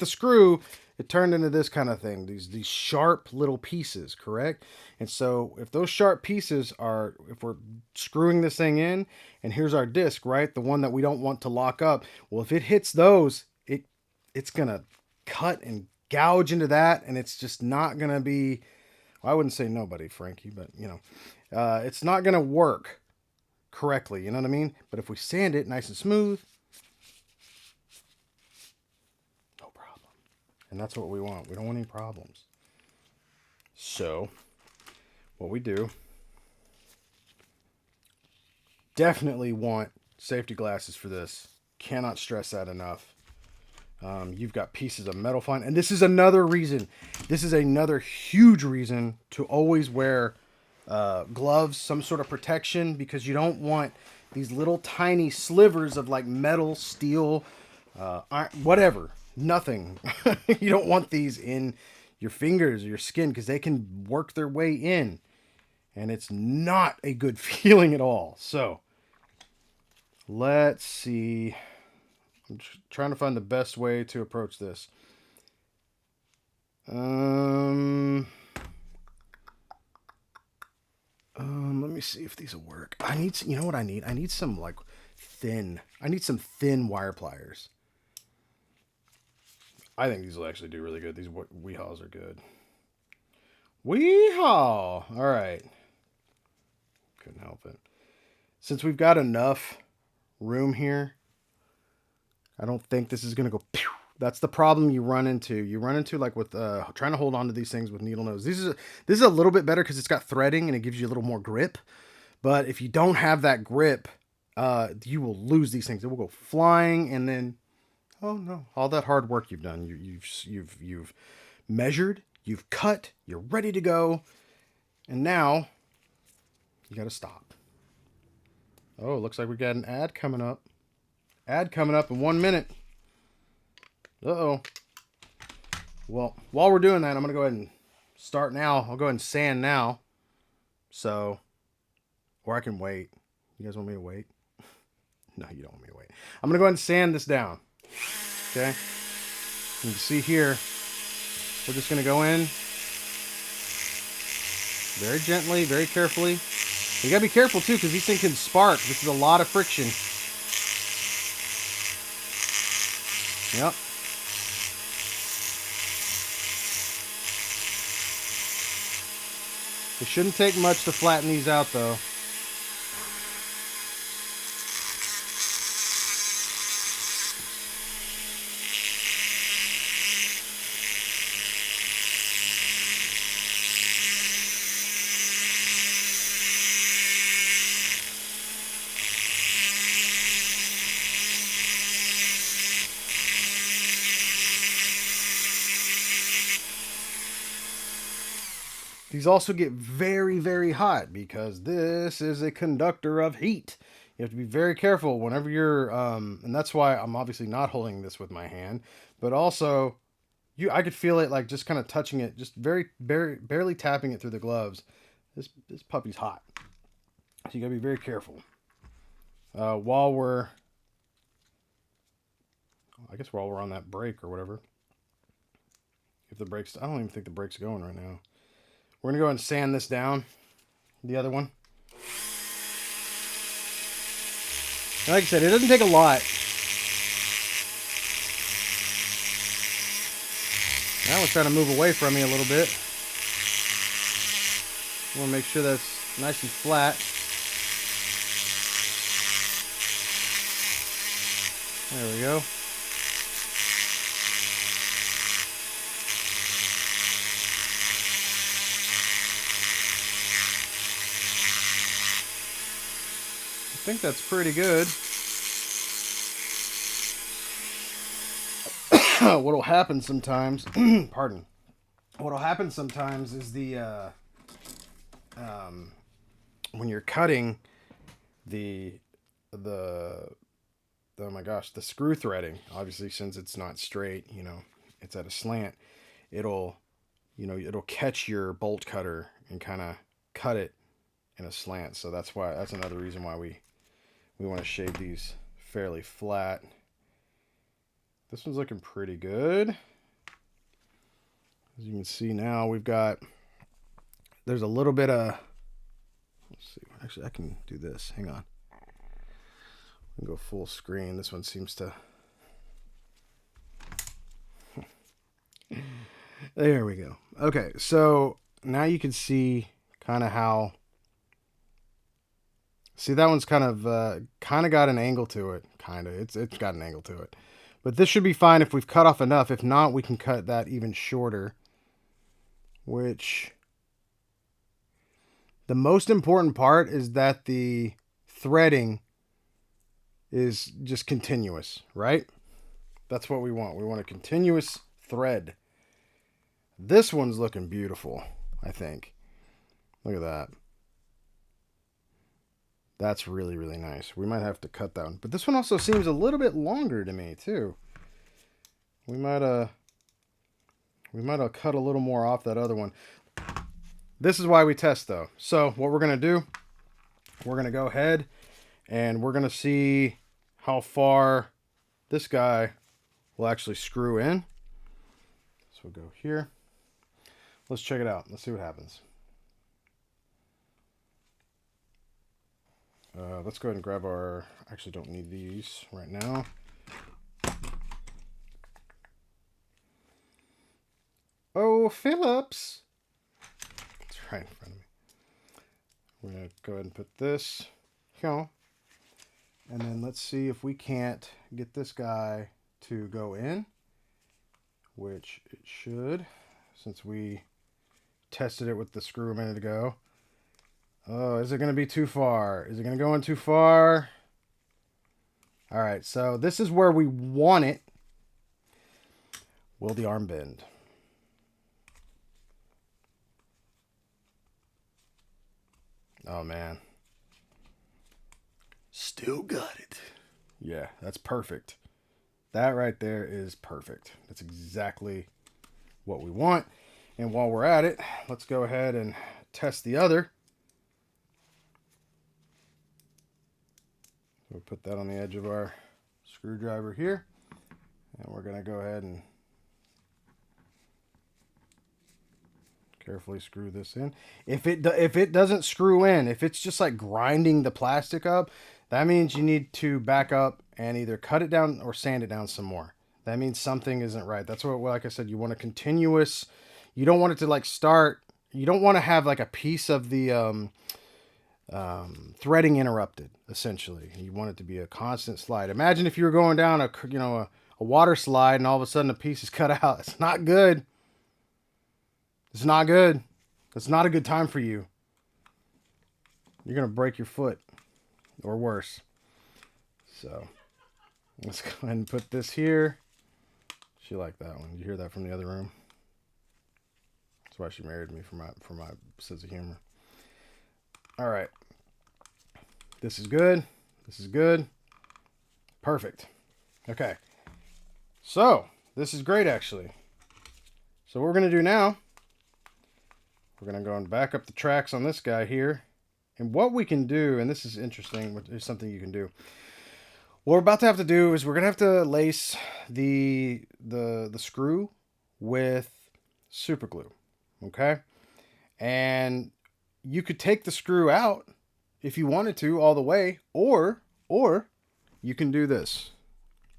screw, it turned into this kind of thing, these sharp little pieces, correct? And so if those sharp pieces are, if we're screwing this thing in, and here's our disc, right? The one that we don't want to lock up. Well, if it hits those, it's going to cut and gouge into that, and it's just not going to be I wouldn't say nobody, Frankie, but you know, it's not gonna work correctly. You know what I mean? But if we sand it nice and smooth, no problem. And that's what we want. We don't want any problems. So, what we do, definitely want safety glasses for this. Cannot stress that enough. You've got pieces of metal fine. And this is another reason. This is another huge reason to always wear gloves, some sort of protection, because you don't want these little tiny slivers of like metal, steel, iron, whatever. Nothing. You don't want these in your fingers or your skin because they can work their way in. And it's not a good feeling at all. So, let's see. I'm trying to find the best way to approach this. Let me see if these will work. I need, you know what I need? I need some like thin. I need some thin wire pliers. I think these will actually do really good. These Weehaws are good. Weehaw! All right. Couldn't help it. Since we've got enough room here, I don't think this is gonna go. Pew! That's the problem you run into. You run into like with trying to hold on to these things with needle nose. This is a little bit better because it's got threading and it gives you a little more grip. But if you don't have that grip, you will lose these things. It will go flying, and then oh no, all that hard work you've done. You've measured, you've cut, you're ready to go, and now you got to stop. Oh, looks like we got an ad coming up. Ad coming up in 1 minute. Uh-oh. Well, while we're doing that, I'm going to go ahead and start now. I'll go ahead and sand now. So, or I can wait. You guys want me to wait? No, you don't want me to wait. I'm going to go ahead and sand this down. Okay? You can see here, we're just going to go in very gently, very carefully. You got to be careful, too, because these things can spark. This is a lot of friction. Yep. It shouldn't take much to flatten these out, though. These also get very, very hot because this is a conductor of heat. You have to be very careful whenever you're, and that's why I'm obviously not holding this with my hand, but also, I could feel it like just kind of touching it, just barely tapping it through the gloves. This puppy's hot, so you gotta be very careful. While we're on that break or whatever. If the brake's, I don't even think the brake's going right now. We're going to go ahead and sand this down, the other one. And like I said, it doesn't take a lot. Now it's trying to move away from me a little bit. I want to make sure that's nice and flat. There we go. I think that's pretty good. What'll happen sometimes, pardon. What'll happen sometimes is when you're cutting the oh my gosh, the screw threading, obviously since it's not straight, it's at a slant, it'll catch your bolt cutter and kind of cut it in a slant. So that's another reason why we want to shave these fairly flat. This one's looking pretty good. As you can see now, there's a little bit of, let's see, actually I can do this, hang on. I can go full screen. This one seems to, there we go. Okay, so now you can see kind of how. See, that one's kind of got an angle to it. Kind of, it's got an angle to it. But this should be fine if we've cut off enough. If not, we can cut that even shorter. Which the most important part is that the threading is just continuous, right? That's what we want. We want a continuous thread. This one's looking beautiful, I think. Look at that. That's really, really nice. We might have to cut that one. But this one also seems a little bit longer to me, too. We might have cut a little more off that other one. This is why we test, though. So what we're going to do, we're going to go ahead and we're going to see how far this guy will actually screw in. So we'll go here. Let's check it out. Let's see what happens. Let's go ahead and grab our... Actually, don't need these right now. Oh, Phillips! It's right in front of me. We're going to go ahead and put this here. And then let's see if we can't get this guy to go in. Which it should, since we tested it with the screw a minute ago. Oh, is it going to be too far? Is it going to go in too far? All right, so this is where we want it. Will the arm bend? Oh, man. Still got it. Yeah, that's perfect. That right there is perfect. That's exactly what we want. And while we're at it, let's go ahead and test the other. We'll put that on the edge of our screwdriver here. And we're going to go ahead and carefully screw this in. If it doesn't screw in, if it's just like grinding the plastic up, that means you need to back up and either cut it down or sand it down some more. That means something isn't right. That's what, like I said, you want a continuous. You don't want it to like start. You don't want to have like a piece of the threading interrupted. Essentially, you want it to be a constant slide. Imagine if you were going down a water slide and all of a sudden a piece is cut out. It's not good. It's not good. It's not a good time for you. You're gonna break your foot, or worse. So let's go ahead and put this here. She liked that one. Did you hear that from the other room? That's why she married me, for my sense of humor. All right. This is good. This is good. Perfect. Okay. So this is great, actually. So what we're gonna do now, we're gonna go and back up the tracks on this guy here. And what we can do, and this is interesting, is something you can do. What we're about to have to do is we're gonna have to lace the screw with super glue. Okay? And you could take the screw out if you wanted to all the way, or you can do this.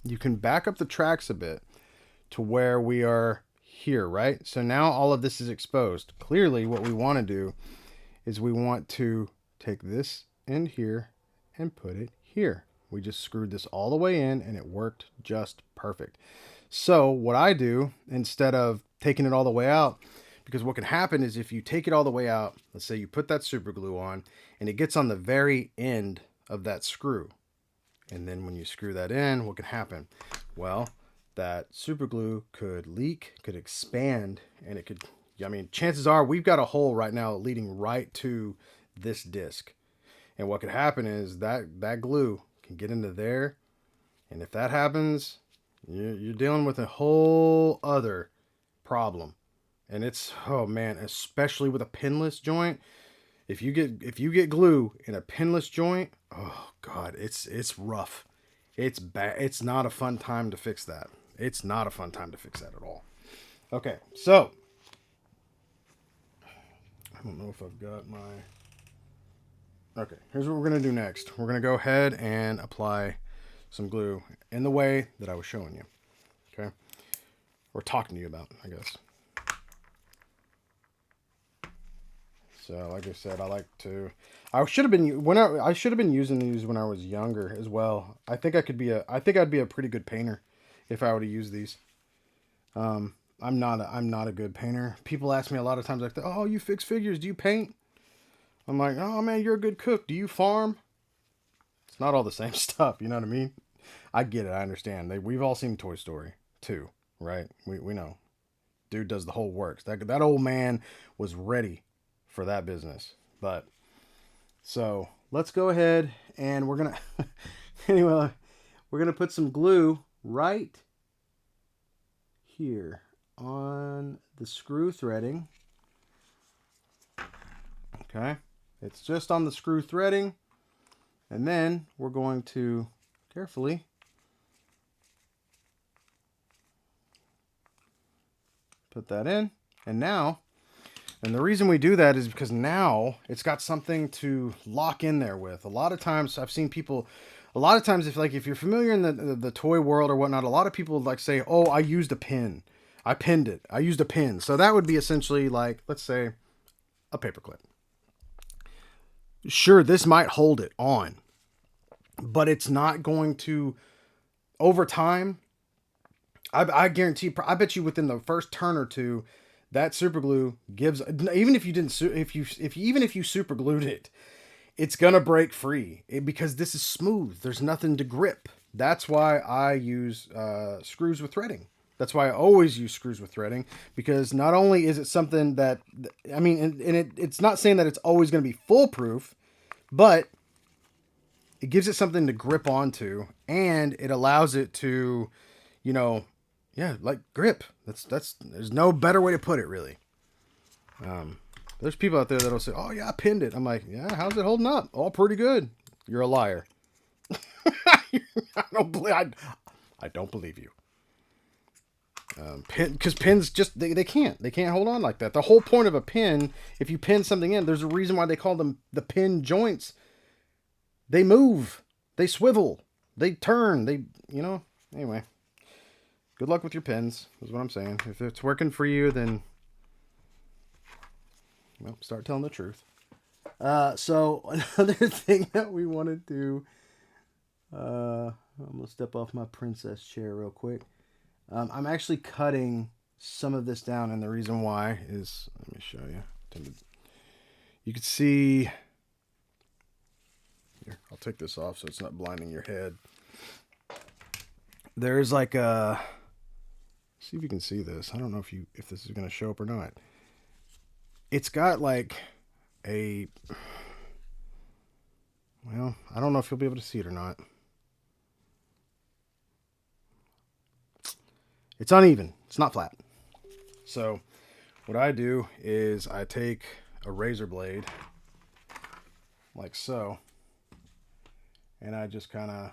You can back up the tracks a bit to where we are here, right? So now all of this is exposed. Clearly what we want to do is we want to take this end here and put it here. We just screwed this all the way in and it worked just perfect. So what I do, instead of taking it all the way out, because what can happen is if you take it all the way out, let's say you put that super glue on and it gets on the very end of that screw. And then when you screw that in, what can happen? Well, that super glue could leak, could expand, and it could, I mean, chances are we've got a hole right now leading right to this disc. And what could happen is that glue can get into there. And if that happens, you're dealing with a whole other problem. And it's, oh man, especially with a pinless joint. If you get glue in a pinless joint, oh god, it's rough. It's bad. It's not a fun time to fix that. It's not a fun time to fix that at all. Okay, so I don't know if I've got my... Okay, here's what we're going to do next. We're going to go ahead and apply some glue in the way that I was showing you. Okay? Or talking to you about, I guess. So, like I said, I should have been I should have been using these when I was younger as well. I think I'd be a pretty good painter if I were to use these. I'm not a good painter. People ask me a lot of times like, "Oh, you fix figures? Do you paint?" I'm like, "Oh man, you're a good cook. Do you farm?" It's not all the same stuff. You know what I mean? I get it. I understand. We've all seen Toy Story 2, right? We know. Dude does the whole works. That old man was ready for that business. But so let's go ahead and we're gonna anyway, we're gonna put some glue right here on the screw threading. Okay. It's just on the screw threading. And then we're going to carefully put that in. And the reason we do that is because now it's got something to lock in there with. A lot of times I've seen people, if you're familiar in the toy world or whatnot, a lot of people like say, "Oh, I used a pin. I pinned it. I used a pin." So that would be essentially like, let's say, a paperclip. Sure, this might hold it on, but it's not going to, over time, I guarantee, I bet you within the first turn or two, that super glue gives, even if you didn't, even if you super glued it, it's gonna break free because this is smooth. There's nothing to grip. That's why I use screws with threading. That's why I always use screws with threading, because not only is it something that, I mean, and it's not saying that it's always going to be foolproof, but it gives it something to grip onto, and it allows it to, you know, yeah, like grip. There's no better way to put it, really. There's people out there that'll say, "Oh yeah, I pinned it." I'm like, "Yeah, how's it holding up?" "All pretty good." You're a liar. I don't believe you. Because pins just they can't hold on like that. The whole point of a pin, if you pin something in, there's a reason why they call them the pin joints. They move, they swivel, they turn, anyway. Good luck with your pins, is what I'm saying. If it's working for you, then, well, start telling the truth. So another thing that we want to do, I'm gonna step off my princess chair real quick. I'm actually cutting some of this down, and the reason why is, let me show you. You can see, here, I'll take this off so it's not blinding your head. There's like a, see if you can see this. I don't know if this is going to show up or not. It's got like a, well, I don't know if you'll be able to see it or not. It's uneven. It's not flat. So what I do is I take a razor blade like so, and I just kind of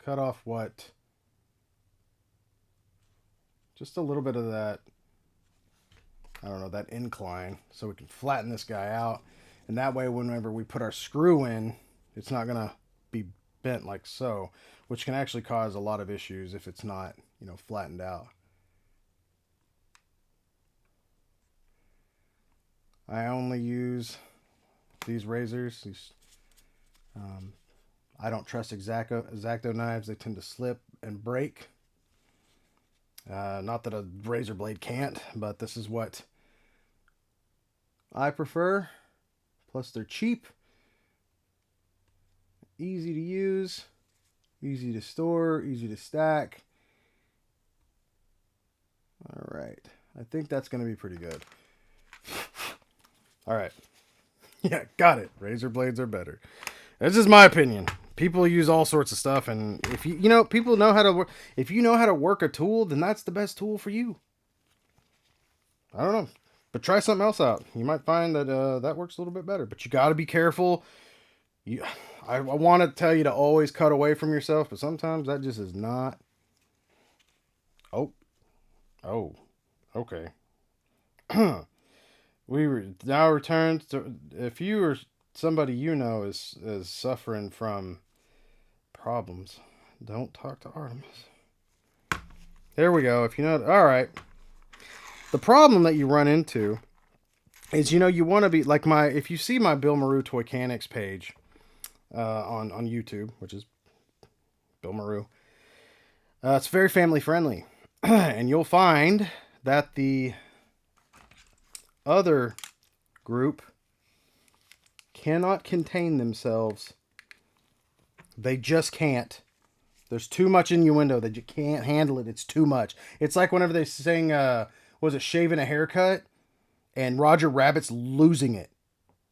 cut off just a little bit of that, I don't know, that incline, so we can flatten this guy out. And that way, whenever we put our screw in, it's not going to be bent like so, which can actually cause a lot of issues if it's not, flattened out. I only use these razors. I don't trust X-Acto knives. They tend to slip and break. Not that a razor blade can't, but this is what I prefer. Plus, they're cheap, easy to use, easy to store, easy to stack. All right. I think that's going to be pretty good. All right. Yeah, got it. Razor blades are better. This is my opinion. People use all sorts of stuff, and if people know how to work. If you know how to work a tool, then that's the best tool for you. I don't know, but try something else out. You might find that that works a little bit better. But you got to be careful. I want to tell you to always cut away from yourself, but sometimes that just is not. Oh, okay. We now return to, if you or somebody is suffering from problems, don't talk to Artemis. There we go. If you know, all right. The problem that you run into is, you know, you want to be like my, if you see my Bill Maru Toycanics page on YouTube, which is Bill Maru, it's very family friendly. And you'll find that the other group cannot contain themselves. They just can't. There's too much innuendo. That you can't handle it. It's too much. It's like whenever they sing, was it Shaving a Haircut? And Roger Rabbit's losing it.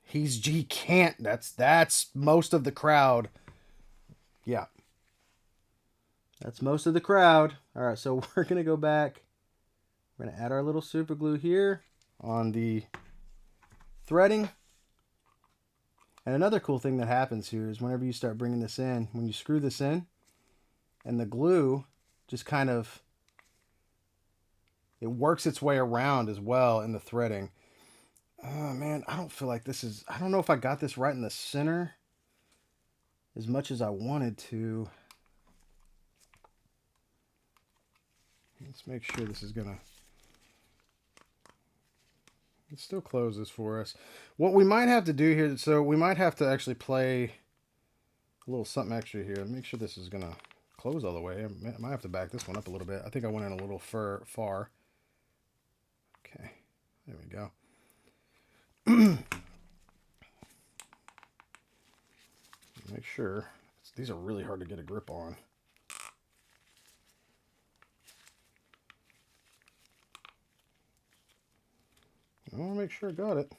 He can't. That's most of the crowd. Yeah. That's most of the crowd. All right, so we're going to go back. We're going to add our little super glue here on the threading. And another cool thing that happens here is whenever you start bringing this in, when you screw this in, and the glue just kind of, it works its way around as well in the threading. Oh man, I don't feel like this is, I don't know if I got this right in the center as much as I wanted to. Let's make sure this is gonna, it still closes for us. What we might have to do here, so we might have to actually play a little something extra here. Make sure this is gonna close all the way. I might have to back this one up a little bit. I think I went in a little far. Okay, there we go. Make sure. These are really hard to get a grip on. I want to make sure I got it.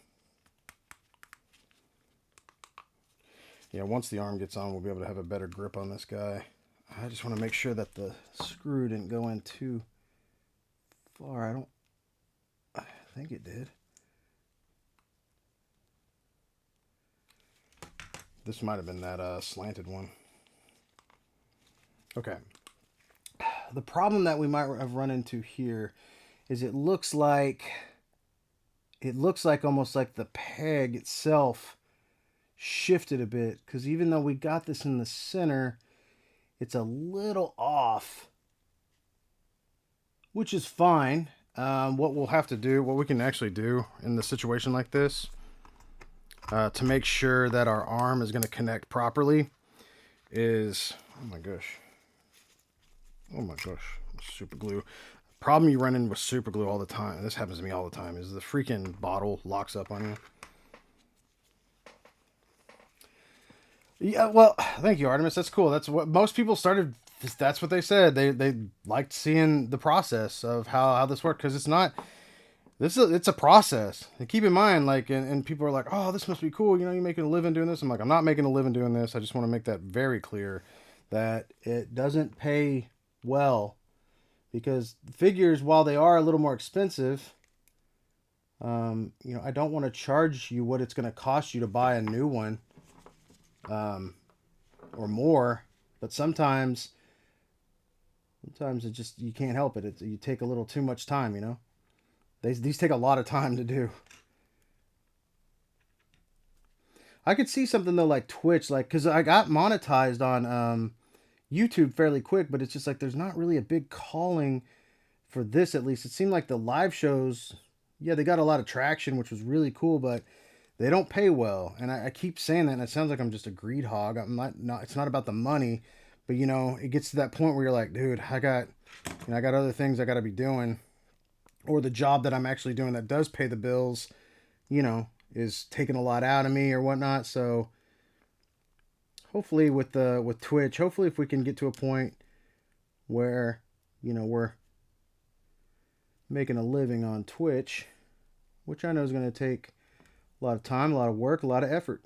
Yeah, once the arm gets on, we'll be able to have a better grip on this guy. I just want to make sure that the screw didn't go in too far. I think it did. This might have been that slanted one. Okay. The problem that we might have run into here is it looks like almost like the peg itself shifted a bit, because even though we got this in the center, it's a little off, which is fine. What we'll have to do, what we can actually do in the situation like this, to make sure that our arm is going to connect properly is, oh my gosh, super glue. Problem you run in with super glue all the time, this happens to me all the time, is the freaking bottle locks up on you. Yeah, well, thank you, Artemis. That's cool. That's what most people started. That's what they said. They liked seeing the process of how this worked, because it's not. It's a process. And keep in mind, like, and people are like, oh, this must be cool. You know, you're making a living doing this. I'm like, I'm not making a living doing this. I just want to make that very clear that it doesn't pay well, because figures, while they are a little more expensive, you know, I don't want to charge you what it's going to cost you to buy a new one, or more. But sometimes it just, you can't help it. You take a little too much time, you know. These take a lot of time to do. I could see something though like Twitch, like, because I got monetized on YouTube fairly quick, but it's just like there's not really a big calling for this. At least it seemed like the live shows, yeah, they got a lot of traction, which was really cool, but they don't pay well. And I keep saying that, and it sounds like I'm just a greed hog. I'm not. It's not about the money, but you know, it gets to that point where you're like, dude, I got other things I got to be doing. Or the job that I'm actually doing that does pay the bills, you know, is taking a lot out of me or whatnot. So hopefully with Twitch, hopefully if we can get to a point where, you know, we're making a living on Twitch, which I know is going to take a lot of time, a lot of work, a lot of effort,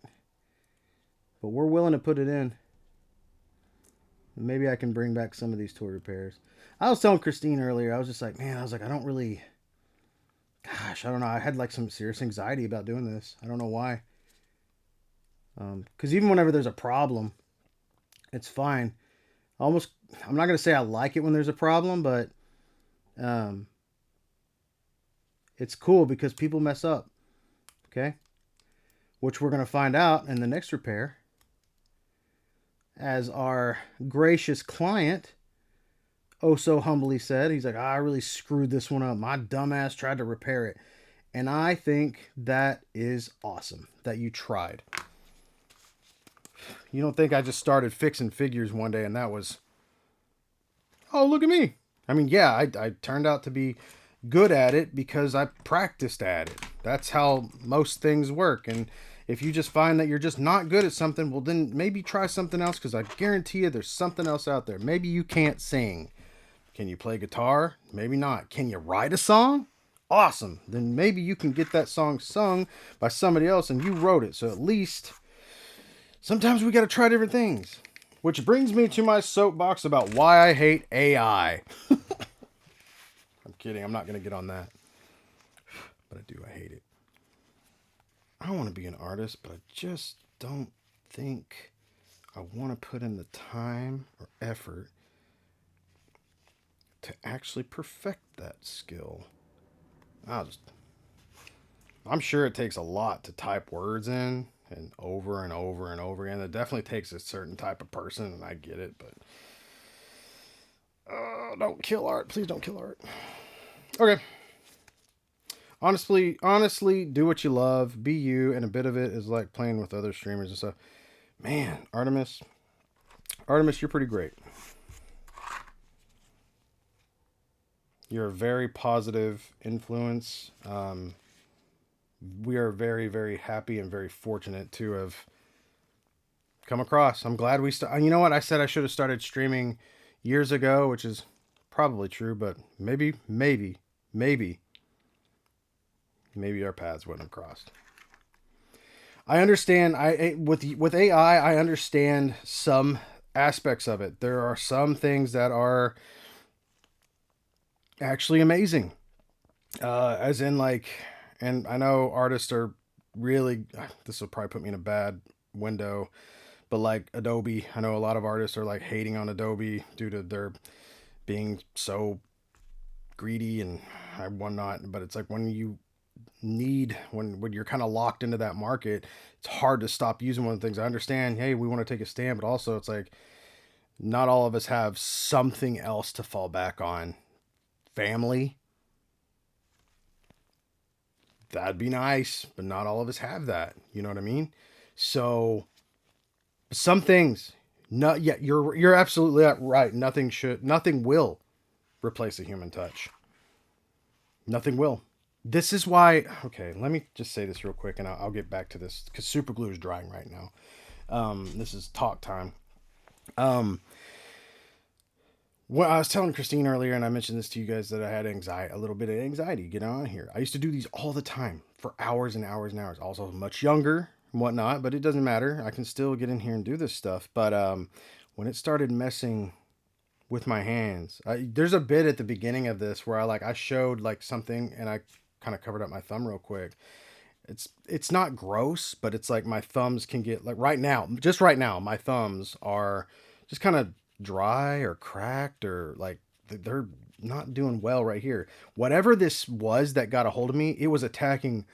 but we're willing to put it in. Maybe I can bring back some of these toy repairs. I was telling Christine earlier, I was just like, man, I don't really, gosh, I don't know. I had like some serious anxiety about doing this. I don't know why. Because even whenever there's a problem, it's fine. I'm not going to say I like it when there's a problem, but it's cool because people mess up. Okay? Which we're going to find out in the next repair, as our gracious client oh so humbly said. He's like, I really screwed this one up. My dumbass tried to repair it, And I think that is awesome that you tried. You don't think I just started fixing figures one day and that was, oh, look at me. I mean, yeah, I turned out to be good at it because I practiced at it. That's how most things work. And if you just find that you're just not good at something, well, then maybe try something else because I guarantee you there's something else out there. Maybe you can't sing. Can you play guitar? Maybe not. Can you write a song? Awesome. Then maybe you can get that song sung by somebody else and you wrote it. So at least sometimes we got to try different things. Which brings me to my soapbox about why I hate AI. I'm kidding. I'm not going to get on that. But I do. I hate it. I want to be an artist, but I just don't think I want to put in the time or effort to actually perfect that skill. I'm sure it takes a lot to type words in and over and over and over again. It definitely takes a certain type of person, and I get it, but don't kill art. Please don't kill art. Okay. Honestly, do what you love, be you, and a bit of it is like playing with other streamers and stuff. Man, Artemis, you're pretty great. You're a very positive influence. We are very, very happy and very fortunate to have come across. I'm glad we You know what? I said I should have started streaming years ago, which is probably true, but maybe our paths wouldn't have crossed. I understand. With AI, I understand some aspects of it. There are some things that are actually amazing, as in like, and I know artists are really. This will probably put me in a bad window, but like Adobe, I know a lot of artists are like hating on Adobe due to their being so greedy and whatnot. But it's like when you're kind of locked into that market, it's hard to stop using one of the things. I understand, hey, we want to take a stand, but also it's like not all of us have something else to fall back on. Family, that'd be nice, but not all of us have that. You know what I mean? So some things, not yet. You're absolutely right. Nothing will replace a human touch. Nothing will. This is why. Okay, let me just say this real quick, and I'll get back to this because super glue is drying right now. This is talk time. Um, Well, I was telling Christine earlier, and I mentioned this to you guys that I had anxiety, a little bit of anxiety getting on here. I used to do these all the time for hours and hours and hours. Also, much younger and whatnot, but it doesn't matter. I can still get in here and do this stuff. But when it started messing with my hands, there's a bit at the beginning of this where I showed like something, and I kind of covered up my thumb real quick. It's not gross, but it's like my thumbs can get like right now, my thumbs are just kind of dry or cracked or like they're not doing well right here. Whatever this was that got a hold of me, it was attacking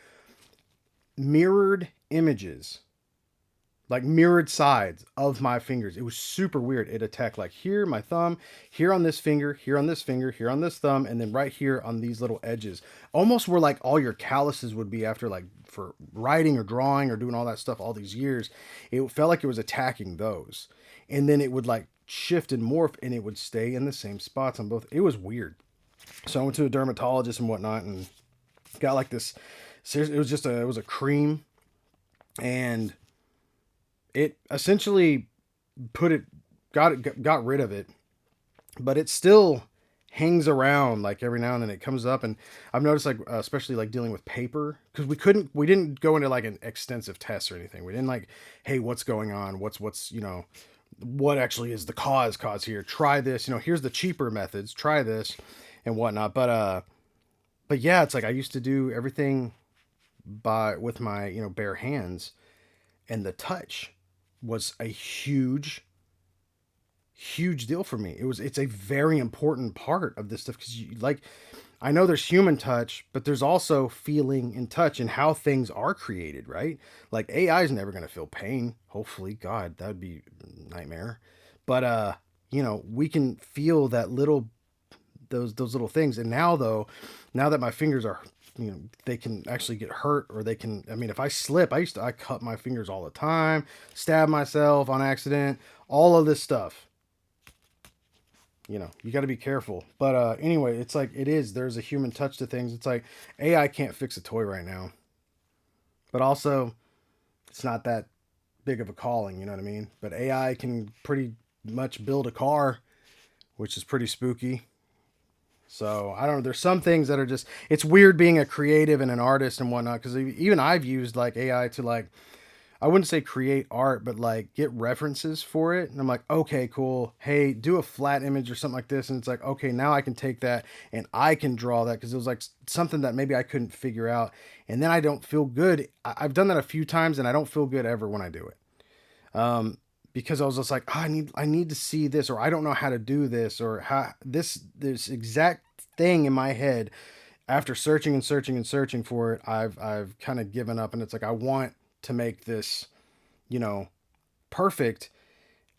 mirrored images, like mirrored sides of my fingers. It was super weird. It attacked like here, my thumb, here on this finger, here on this finger, here on this thumb, and then right here on these little edges. Almost where like all your calluses would be after like for writing or drawing or doing all that stuff all these years. It felt like it was attacking those. And then it would like shift and morph and it would stay in the same spots on both. It was weird. So I went to a dermatologist and whatnot and got like this. It was a cream, and it essentially got rid of it, but it still hangs around like every now and then. It comes up, and I've noticed like especially like dealing with paper, because we didn't go into like an extensive test or anything. We didn't like, hey, what's going on, what's what actually is the cause here, try this, here's the cheaper methods, try this and whatnot. But yeah, it's like I used to do everything with my bare hands, and the touch was a huge deal for me. It's a very important part of this stuff, because like I know there's human touch, but there's also feeling and touch and how things are created, right? Like AI is never going to feel pain. Hopefully, God, that would be a nightmare. But we can feel that those little things. And now though, now that my fingers are they can actually get hurt, or they can, I mean, if I slip, I cut my fingers all the time, stab myself on accident, all of this stuff. You got to be careful. But anyway, it's like there's a human touch to things. It's like AI can't fix a toy right now, but also it's not that big of a calling, you know what I mean? But AI can pretty much build a car, which is pretty spooky. So I don't know. There's some things that are just, it's weird being a creative and an artist and whatnot. Because even I've used like AI to like, I wouldn't say create art, but like get references for it. And I'm like, okay, cool. Hey, do a flat image or something like this. And it's like, okay, now I can take that and I can draw that, because it was like something that maybe I couldn't figure out. And then I don't feel good. I've done that a few times and I don't feel good ever when I do it. Because I was just like, oh, I need to see this, or I don't know how to do this, or how this exact thing in my head. After searching and searching and searching for it, I've kind of given up, and it's like I want to make this, perfect.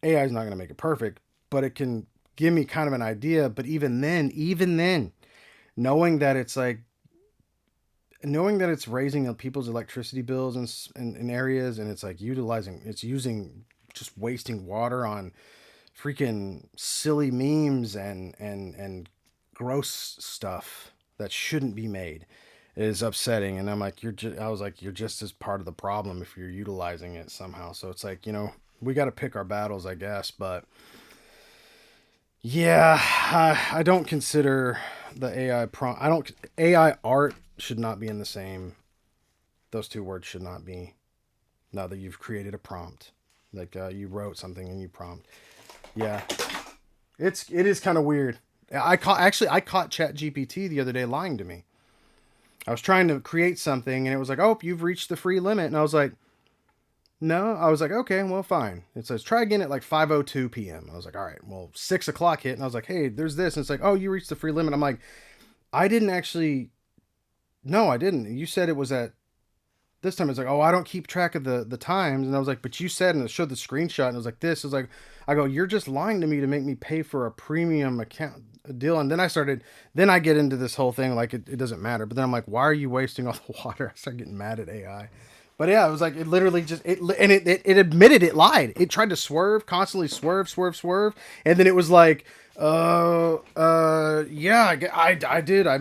AI is not going to make it perfect, but it can give me kind of an idea. But even then, knowing that it's like, knowing that it's raising people's electricity bills in areas, and it's like it's using, just wasting water on freaking silly memes and gross stuff that shouldn't be made, is upsetting. And I'm like, I was like, you're just as part of the problem if you're utilizing it somehow. So it's like, we got to pick our battles, I guess. But yeah, I don't consider the AI prompt. AI art should not be in the same. Those two words should not be. Now that you've created a prompt, like you wrote something and you prompt. Yeah, it is kind of weird. I caught ChatGPT the other day lying to me. I was trying to create something and it was like, oh, you've reached the free limit. And I was like, no. I was like, okay, well, fine. It says try again at like 5:02 p.m. I was like, all right, well, 6 o'clock hit. And I was like, hey, there's this. And it's like, oh, you reached the free limit. I'm like, I didn't actually. No, I didn't. You said it was at this time. It's like, oh, I don't keep track of the times. And I was like, but you said, and it showed the screenshot. And it was like, this. It was like, I go, you're just lying to me to make me pay for a premium account deal. And then I get into this whole thing like it doesn't matter. But then I'm like, why are you wasting all the water? I start getting mad at AI. But yeah, it was like, it literally just, it admitted it lied. It tried to constantly swerve. And then it was like, yeah, I did. I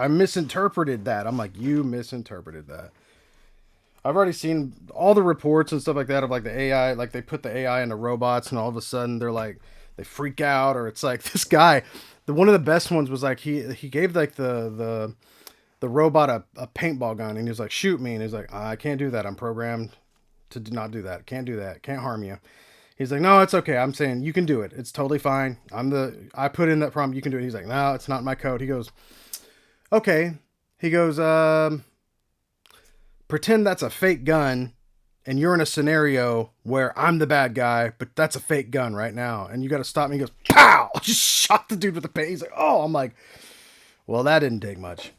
misinterpreted that. I'm like, you misinterpreted that. I've already seen all the reports and stuff like that of like the AI, like they put the AI into robots and all of a sudden they're like, they freak out, or it's like this guy, one of the best ones was like, he gave like the robot a paintball gun and he was like, shoot me. And he's like, I can't do that. I'm programmed to not do that. Can't do that. Can't harm you. He's like, no, it's okay. I'm saying you can do it. It's totally fine. I put in that prompt. You can do it. He's like, no, it's not my code. He goes, okay. He goes, pretend that's a fake gun and you're in a scenario where I'm the bad guy, but that's a fake gun right now. And you got to stop me. He goes, pow! Just shot the dude with the paint. He's like, oh, I'm like, well, that didn't take much.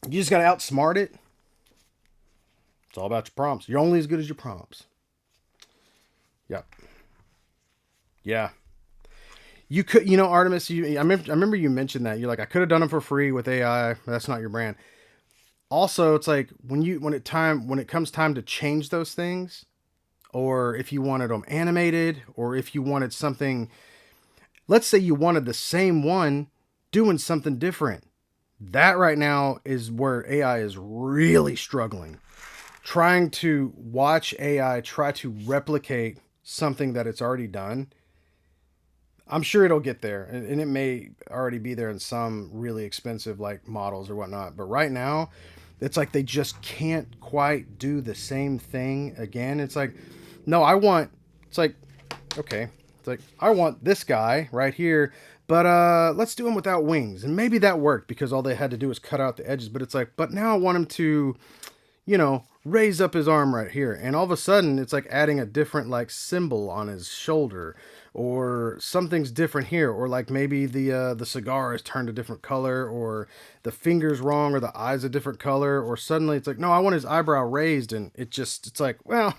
You just got to outsmart it. It's all about your prompts. You're only as good as your prompts. Yep. Yeah. You could, Artemis, I remember you mentioned that. You're like, I could have done them for free with AI. But that's not your brand. Also, it's like when it comes time to change those things, or if you wanted them animated, or if you wanted something, let's say you wanted the same one doing something different. That right now is where AI is really struggling. Trying to watch AI try to replicate something that it's already done. I'm sure it'll get there, and it may already be there in some really expensive like models or whatnot. But right now, it's like they just can't quite do the same thing again. It's like, no, it's like, okay. It's like, I want this guy right here, but let's do him without wings. And maybe that worked because all they had to do was cut out the edges. But it's like, but now I want him to, raise up his arm right here. And all of a sudden, it's like adding a different like symbol on his shoulder, or something's different here, or like maybe the cigar is turned a different color, or the finger's wrong, or the eye's a different color, or suddenly it's like, no, I want his eyebrow raised. And it's like, well,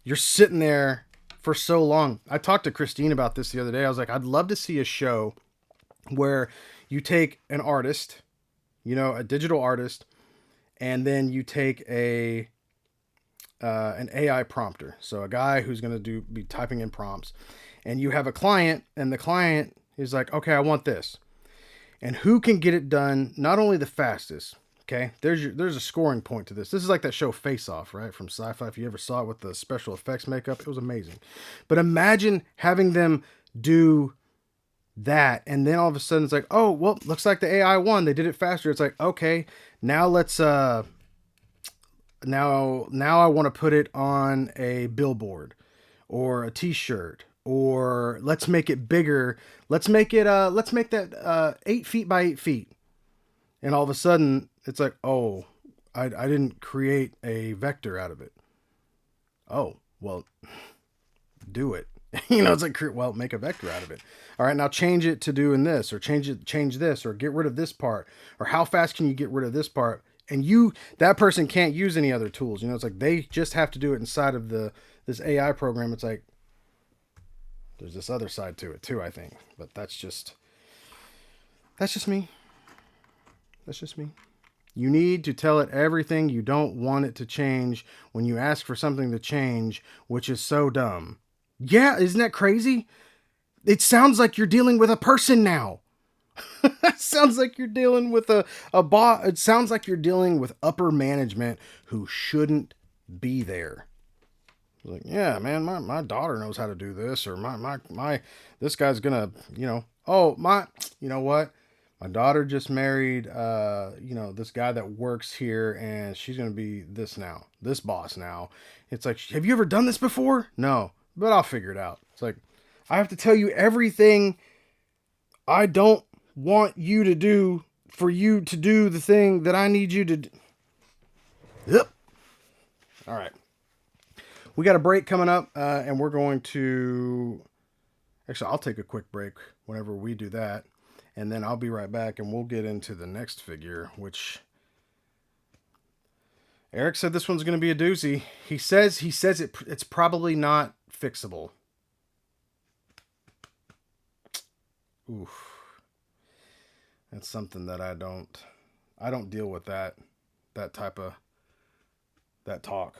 you're sitting there for so long. I talked to Christine about this the other day. I was like, I'd love to see a show where you take an artist, a digital artist, and then you take an AI prompter, so a guy who's going to be typing in prompts, and you have a client, and the client is like, okay, I want this, and who can get it done not only the fastest. Okay, there's a scoring point to this. This is like that show Face Off, right, from Sci-Fi. If you ever saw it with the special effects makeup, it was amazing. But imagine having them do that, and then all of a sudden it's like, oh well, looks like the AI won. They did it faster. It's like, okay, now let's now I want to put it on a billboard or a t-shirt, or let's make it bigger. Let's make that 8 feet by 8 feet. And all of a sudden it's like, oh, I didn't create a vector out of it. Oh, well, do it. It's like, well, make a vector out of it. All right, now change it to doing this, or change this, or get rid of this part, or how fast can you get rid of this part? And that person can't use any other tools. It's like they just have to do it inside of this AI program. It's like there's this other side to it too, I think. But that's just me. That's just me. You need to tell it everything you don't want it to change when you ask for something to change, which is so dumb. Yeah, isn't that crazy? It sounds like you're dealing with a person now. It sounds like you're dealing with a bot. It sounds like you're dealing with upper management who shouldn't be there. Like, yeah, man, my daughter knows how to do this, or my this guy's gonna, oh, you know what? My daughter just married, this guy that works here, and she's gonna be this boss now. It's like, have you ever done this before? No, but I'll figure it out. It's like, I have to tell you everything I don't want you to do for you to do the thing that I need you to do. Yep. All right. We got a break coming up, and we're going to... Actually, I'll take a quick break whenever we do that, and then I'll be right back, and we'll get into the next figure, which... Eric said this one's going to be a doozy. He says it's probably not fixable. Oof. That's something that I don't deal with that type of talk,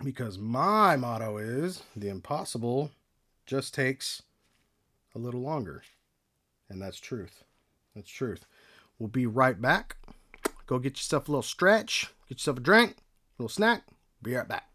because my motto is the impossible just takes a little longer, and that's truth. That's truth. We'll be right back. Go get yourself a little stretch, get yourself a drink, a little snack. Be right back.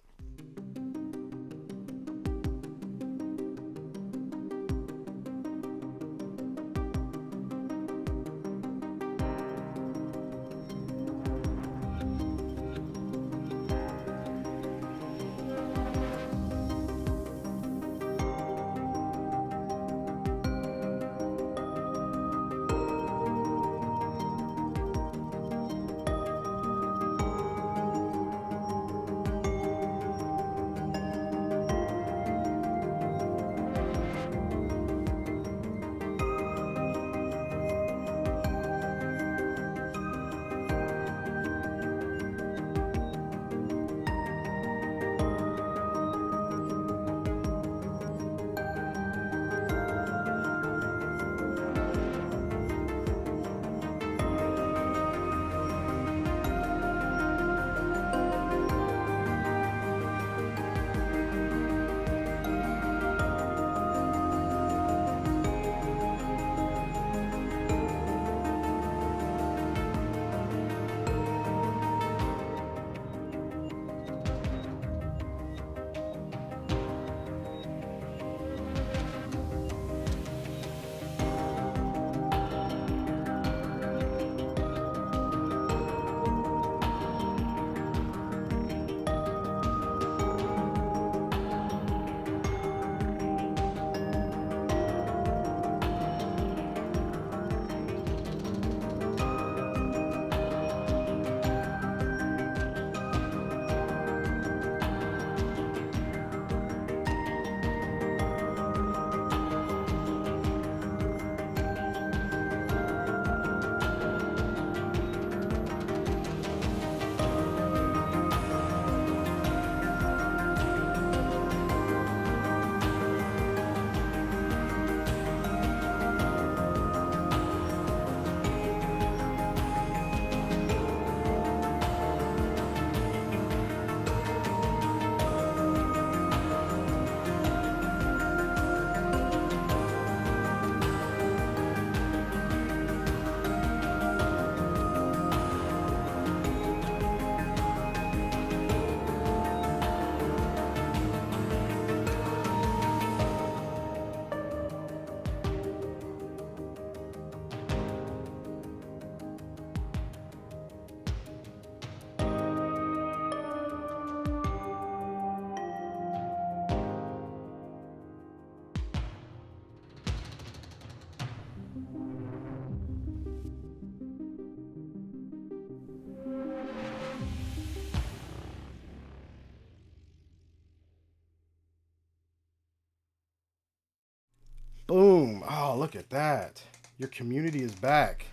Oh, look at that. Your community is back.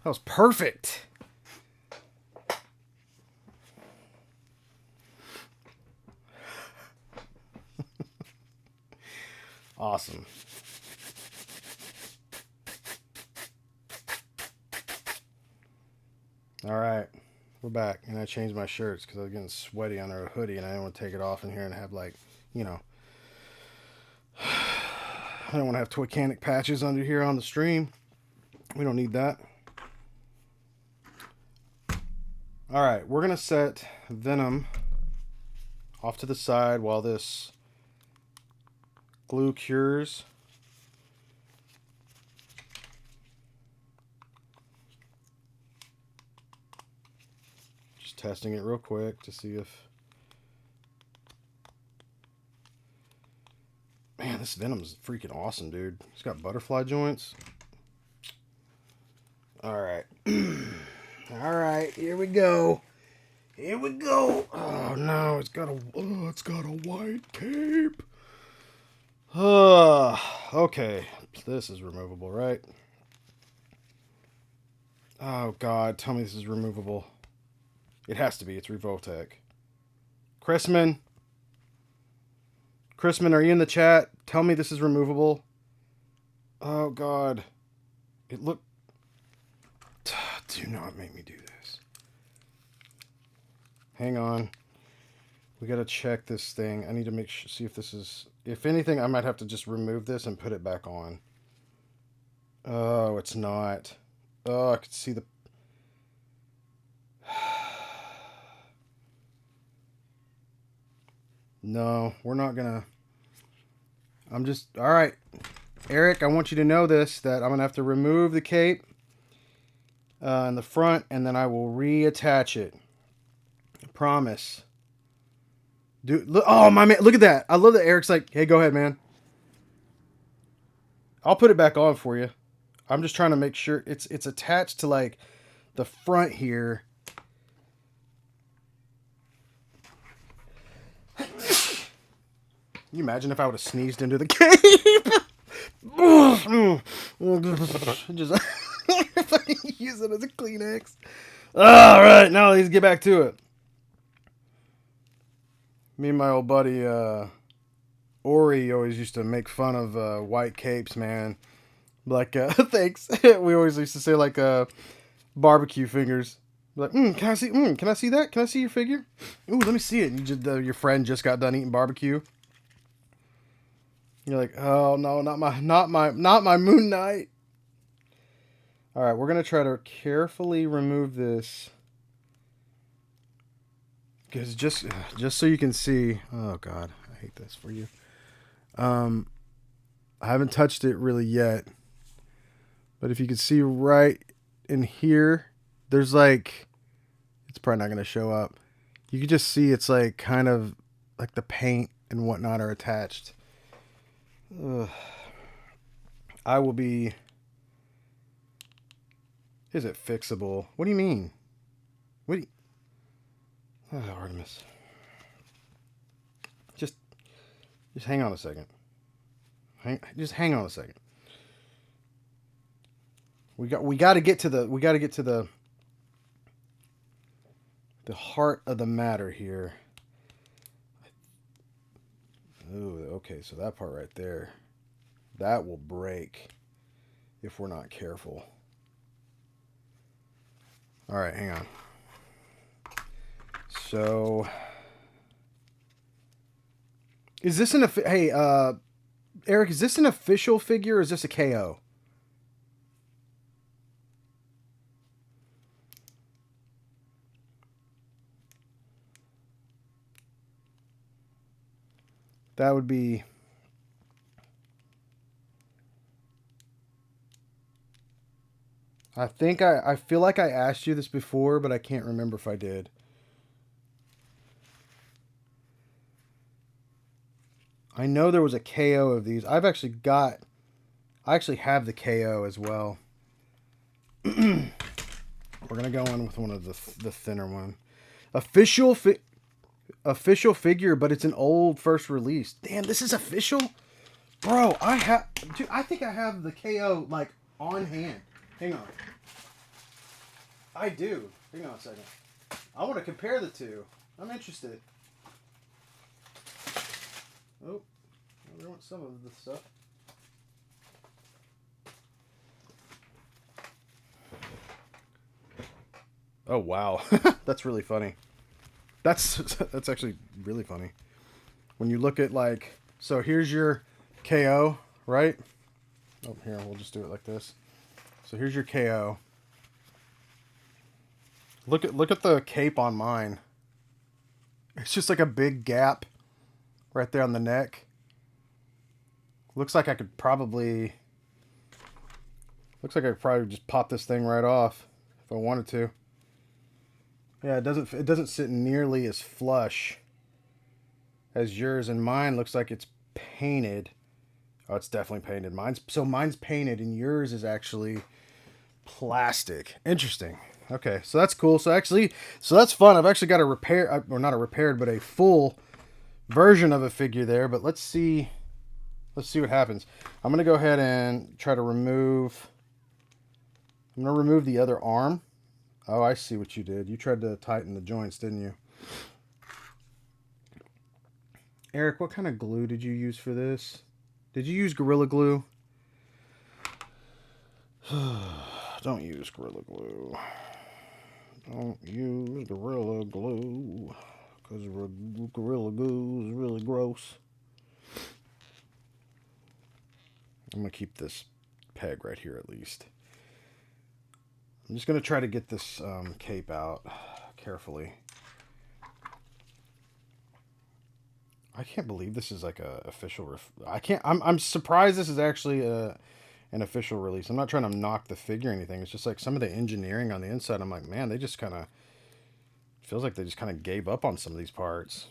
That was perfect. Awesome. All right. We're back. And I changed my shirts because I was getting sweaty under a hoodie and I didn't want to take it off in here and have, like, you know, I don't want to have Toycanic patches under here on the stream. We don't need that. All right, we're going to set Venom off to the side while this glue cures. Just testing it real quick to see if... Man, this Venom's freaking awesome, dude. It's got butterfly joints. All right. All right, here we go. Here we go. Oh no, it's got a white cape. Okay. This is removable, right? Oh god, tell me this is removable. It has to be. It's Revoltech. Chrisman, are you in the chat? Tell me this is removable. Oh god. It looked... Do not make me do this. Hang on. We gotta check this thing. I need to see if this is... If anything, I might have to just remove this and put it back on. Oh, it's not. Oh, I could see the... No, we're not gonna... I'm just... Alright. Eric, I want you to know this, that I'm gonna have to remove the cape in the front, and then I will reattach it. I promise. Dude, look, oh my man, look at that. I love that Eric's like, hey, go ahead, man. I'll put it back on for you. I'm just trying to make sure it's attached to like the front here. Can you imagine if I would have sneezed into the cape? Just use it as a Kleenex. All right, now let's get back to it. Me and my old buddy Ori always used to make fun of white capes, man. Like, thanks. We always used to say like barbecue fingers. Like, can I see? Can I see that? Can I see your figure? Ooh, let me see it. And you just, your friend just got done eating barbecue. You're like, oh no, not my Moon Knight. All right, we're gonna try to carefully remove this, because just so you can see. Oh God, I hate this for you. I haven't touched it really yet, but if you can see right in here, there's like, it's probably not gonna show up. You can just see it's like kind of like the paint and whatnot are attached. Ugh. I will be... Is it fixable? What do you mean? What do you... Oh, Artemis. Just hang on a second. Just hang on a second. We got to get to the heart of the matter here. Ooh, okay, so that part right there, that will break if we're not careful. All right, hang on. So, is this an hey, Eric, is this an official figure or is this a KO? That would be... I think I feel like I asked you this before, but I can't remember if I did. I know there was a KO of these. I actually have the KO as well. We're going to go in with one of the thinner one. Official figure, but it's an old first release. Damn, this is official? Bro, I have... Dude, I think I have the KO, like, on hand. Hang on. I do. Hang on a second. I want to compare the two. I'm interested. Oh. I want some of the stuff. Oh, wow. That's really funny. That's actually really funny. When you look at, like... So, here's your KO, right? Oh, here, we'll just do it like this. So, here's your KO. Look at the cape on mine. It's just like a big gap right there on the neck. Looks like I could probably... Looks like I could probably just pop this thing right off if I wanted to. Yeah, it doesn't sit nearly as flush as yours, and mine looks like it's painted. Oh, it's definitely painted. Mine's painted, and yours is actually plastic. Interesting. Okay, so that's cool. So that's fun. I've actually got a repair, or not a repaired, but a full version of a figure there. But let's see what happens. I'm gonna go ahead and try to remove. I'm gonna remove the other arm. Oh, I see what you did. You tried to tighten the joints, didn't you? Eric, what kind of glue did you use for this? Did you use Gorilla Glue? Don't use Gorilla Glue. Don't use Gorilla Glue. Because Gorilla Glue is really gross. I'm going to keep this peg right here at least. I'm just going to try to get this cape out carefully. I can't believe this is like a official... I'm surprised this is actually an official release. I'm not trying to knock the figure or anything. It's just like some of the engineering on the inside. I'm like, man, they just kind of... Feels like they just kind of gave up on some of these parts.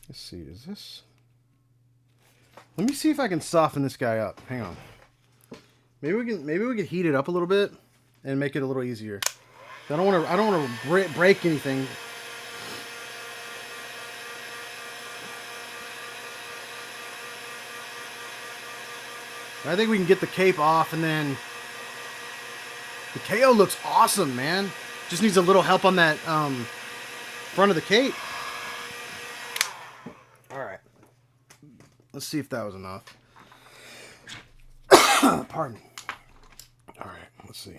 Let's see, is this... Let me see if I can soften this guy up. Hang on. Maybe we can heat it up a little bit and make it a little easier. I don't want to break anything. I think we can get the cape off, and then the KO looks awesome, man. Just needs a little help on that front of the cape. All right. Let's see if that was enough. Pardon me. All right, let's see.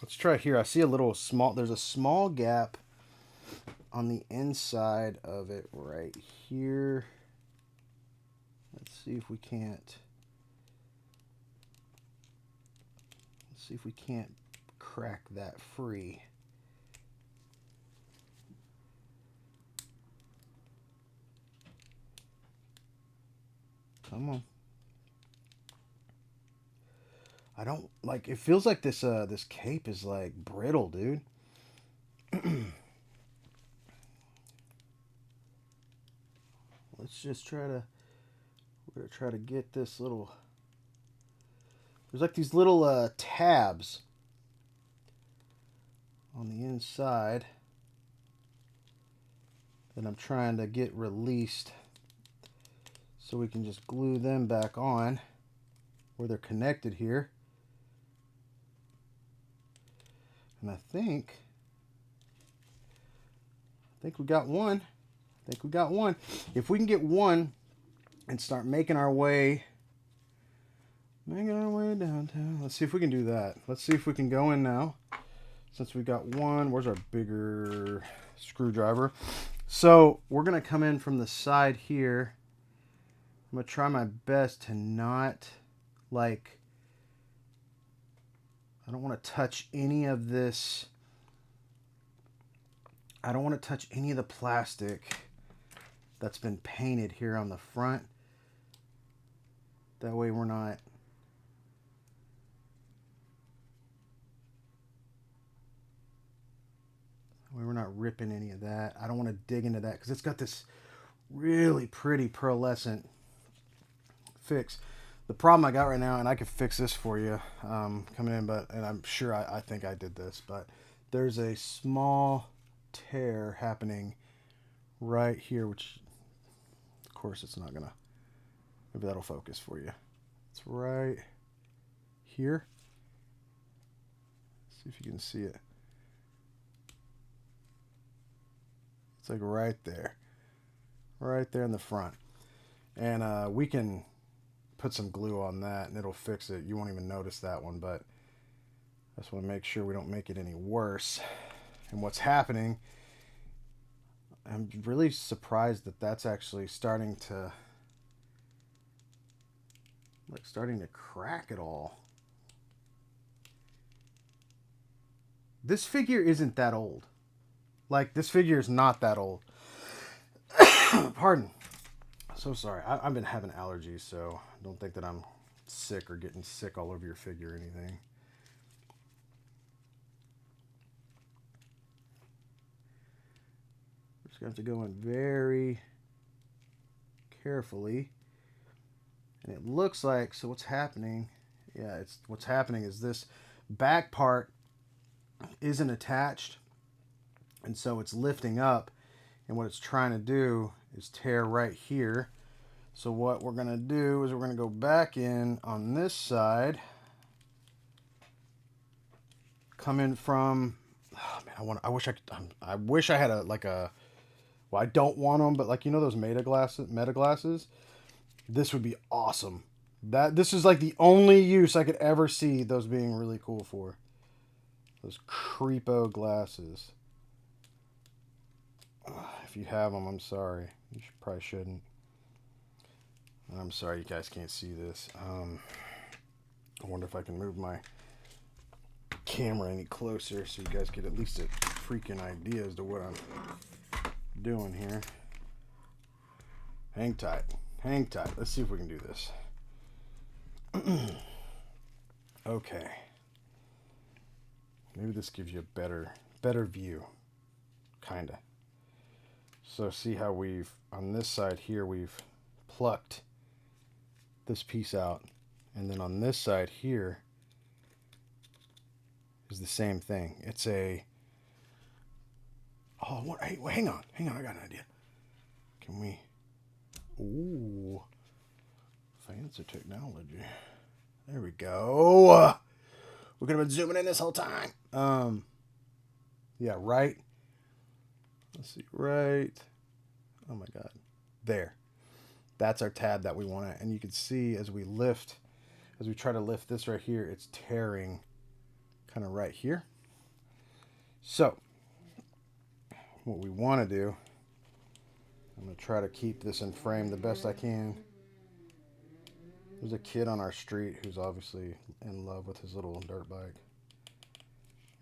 Let's try here. I see a little small... There's a small gap on the inside of it right here. Let's see if we can't... See if we can't crack that free. Come on. I don't like... It feels like this this cape is like brittle, dude. Let's just try to... We're gonna try to get this little... There's like these little tabs on the inside that I'm trying to get released so we can just glue them back on where they're connected here. And I think we got one. If we can get one and start making our way downtown. Let's see if we can do that. Let's see if we can go in now. Since we got one, where's our bigger screwdriver? So we're going to come in from the side here. I'm going to try my best to not, like, I don't want to touch any of this. I don't want to touch any of the plastic that's been painted here on the front. That way we're not... We're not ripping any of that. I don't want to dig into that because it's got this really pretty pearlescent fix. The problem I got right now, and I could fix this for you coming in, and I'm sure I think I did this, but there's a small tear happening right here, which course, it's not gonna. Maybe that'll focus for you. It's right here. Let's see if you can see it. It's like right there in the front. And we can put some glue on that and it'll fix it. You won't even notice that one, but I just want to make sure we don't make it any worse. And what's happening, I'm really surprised that that's actually starting to crack it all. This figure isn't that old. Like, this figure is not that old. Pardon. So sorry. I've been having allergies, so don't think that I'm sick or getting sick all over your figure or anything. Just going to have to go in very carefully. And it looks like, so what's happening, what's happening is this back part isn't attached. And so it's lifting up. And what it's trying to do is tear right here. So what we're going to do is we're going to go back in on this side. Come in from, oh man, I wish I had well, I don't want them, but like, you know, those meta glasses, this would be awesome. This is like the only use I could ever see those being really cool for. Those creepo glasses. If you have them, I'm sorry. You probably shouldn't. I'm sorry you guys can't see this. I wonder if I can move my camera any closer so you guys get at least a freaking idea as to what I'm doing here. Hang tight. Hang tight. Let's see if we can do this. Okay. Maybe this gives you a better view. Kinda. So see how we've, on this side here, we've plucked this piece out. And then on this side here is the same thing. It's a, oh, what, hey, hang on, I got an idea. Can we, ooh, fancy technology. There we go. We could have been zooming in this whole time. Yeah, right. Let's see, right. Oh my God. There. That's our tab that we want to, and you can see as we try to lift this right here, it's tearing kind of right here. So, what we want to do, I'm going to try to keep this in frame the best I can. There's a kid on our street who's obviously in love with his little dirt bike.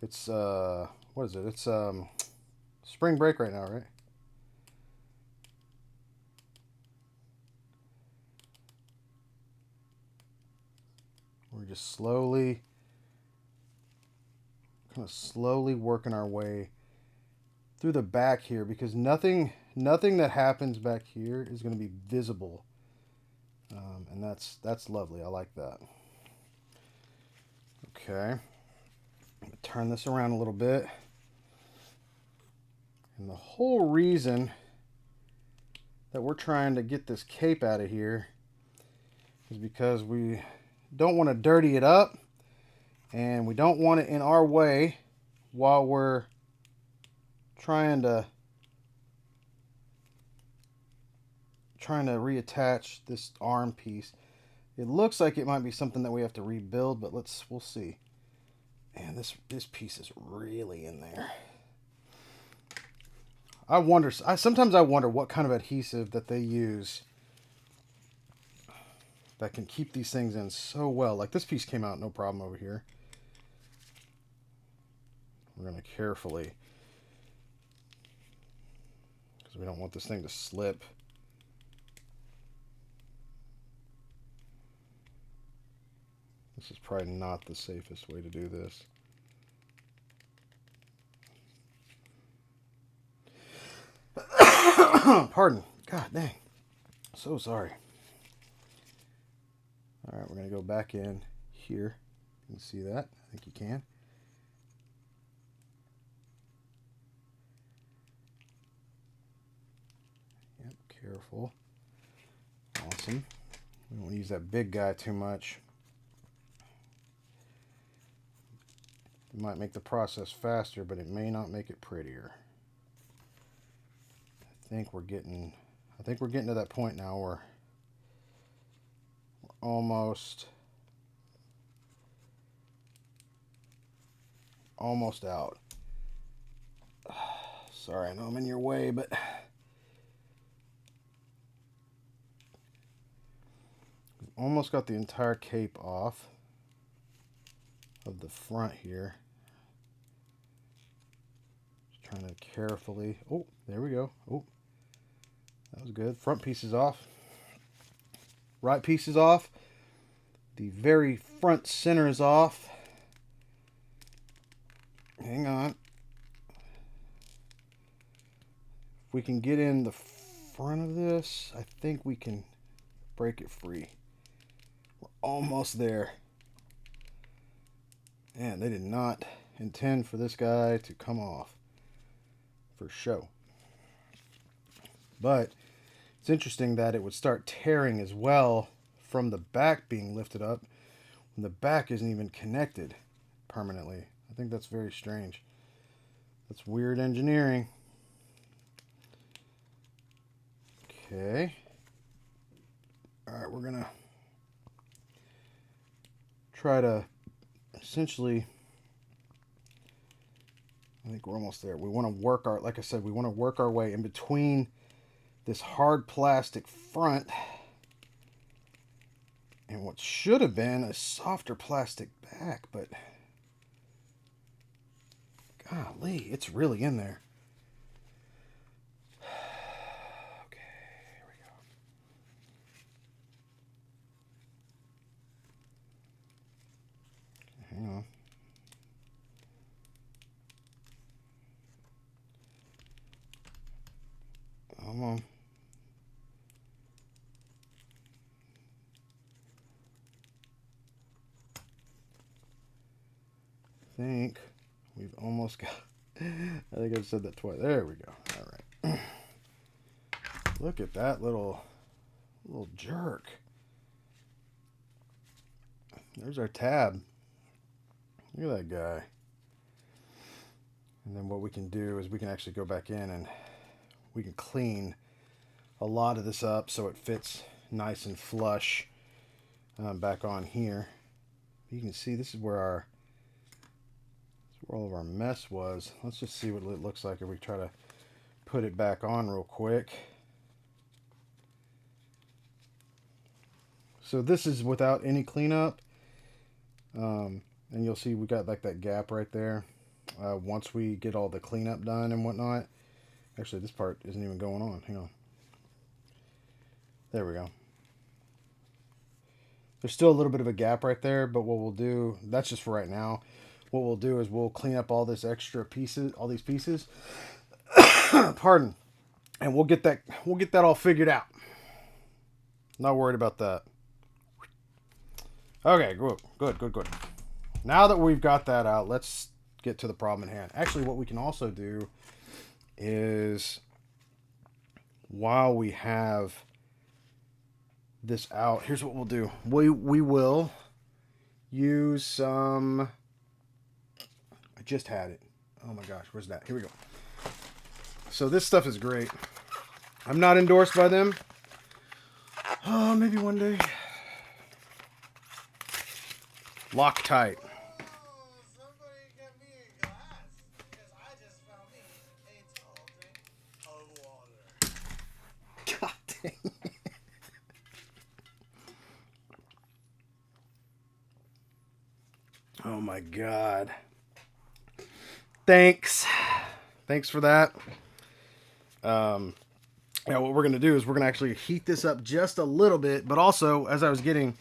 It's, what is it? It's, spring break right now, right? We're just slowly working our way through the back here because nothing that happens back here is going to be visible. And that's lovely. I like that. Okay. I'm going to turn this around a little bit. And the whole reason that we're trying to get this cape out of here is because we don't want to dirty it up and we don't want it in our way while we're trying to reattach this arm piece. It looks like it might be something that we have to rebuild, but we'll see. And this piece is really in there. Sometimes I wonder what kind of adhesive that they use that can keep these things in so well. Like this piece came out no problem over here. We're going to carefully, because we don't want this thing to slip. This is probably not the safest way to do this. Pardon. God dang. So sorry. All right, we're going to go back in here. You can see that. I think you can. Yep, careful. system. We don't use that big guy too much. It might make the process faster, but it may not make it prettier. I think we're getting to that point now where we're almost out. Sorry, I know I'm in your way, but we've almost got the entire cape off of the front here. Just trying to carefully. Oh, there we go. Oh, that was good. Front piece is off. Right piece is off. The very front center is off. Hang on. If we can get in the front of this, I think we can break it free. We're almost there. Man, they did not intend for this guy to come off for show. But it's interesting that it would start tearing as well from the back being lifted up when the back isn't even connected permanently. I think that's very strange. That's weird engineering. Okay. Alright, we're going to try to essentially, I think we're almost there. We want to work our, like I said, we want to work our way in between this hard plastic front and what should have been a softer plastic back, but golly, it's really in there. Okay, here we go. Hang on. Come on. I think we've almost got. I think I've said that twice. There we go. All right. Look at that little jerk. There's our tab. Look at that guy. And then what we can do is we can actually go back in and we can clean a lot of this up so it fits nice and flush back on here. You can see this is where all of our mess was. Let's just see what it looks like if we try to put it back on real quick. So this is without any cleanup. And you'll see we got like that gap right there. Once we get all the cleanup done and whatnot. Actually, this part isn't even going on. Hang on. There we go. There's still a little bit of a gap right there, but what we'll do, that's just for right now. What we'll do is we'll clean up all this extra pieces, all these pieces. Pardon. And we'll get that all figured out. Not worried about that. Okay, good. Now that we've got that out, let's get to the problem at hand. Actually, what we can also do is, while we have this out, here's what we'll do. We will use some, I just had it. Oh my gosh, where's that? Here we go. So this stuff is great. I'm not endorsed by them. Oh, maybe one day. Loctite. God dang. Oh my God. Thanks for that. Yeah, what we're going to do is we're going to actually heat this up just a little bit, but also, as I was getting,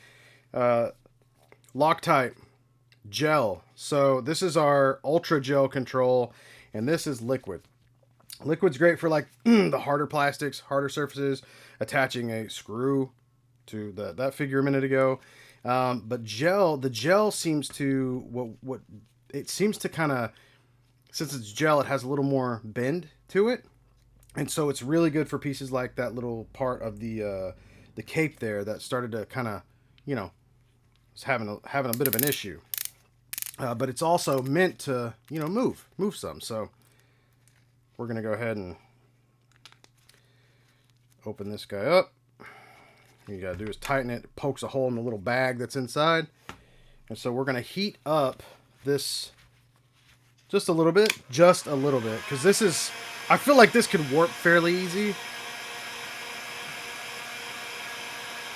Loctite gel. So this is our ultra gel control, and this is liquid. Liquid's great for like the harder plastics, harder surfaces, attaching a screw to that figure a minute ago. But the gel seems to, what it seems to kind of, since it's gel, it has a little more bend to it. And so it's really good for pieces like that little part of the the cape there that started to kind of, you know, was having a bit of an issue. But it's also meant to, you know, move some. So we're gonna go ahead and open this guy up. All you gotta do is tighten it. It pokes a hole in the little bag that's inside. And so we're gonna heat up this just a little bit, because this is, I feel like this could warp fairly easy.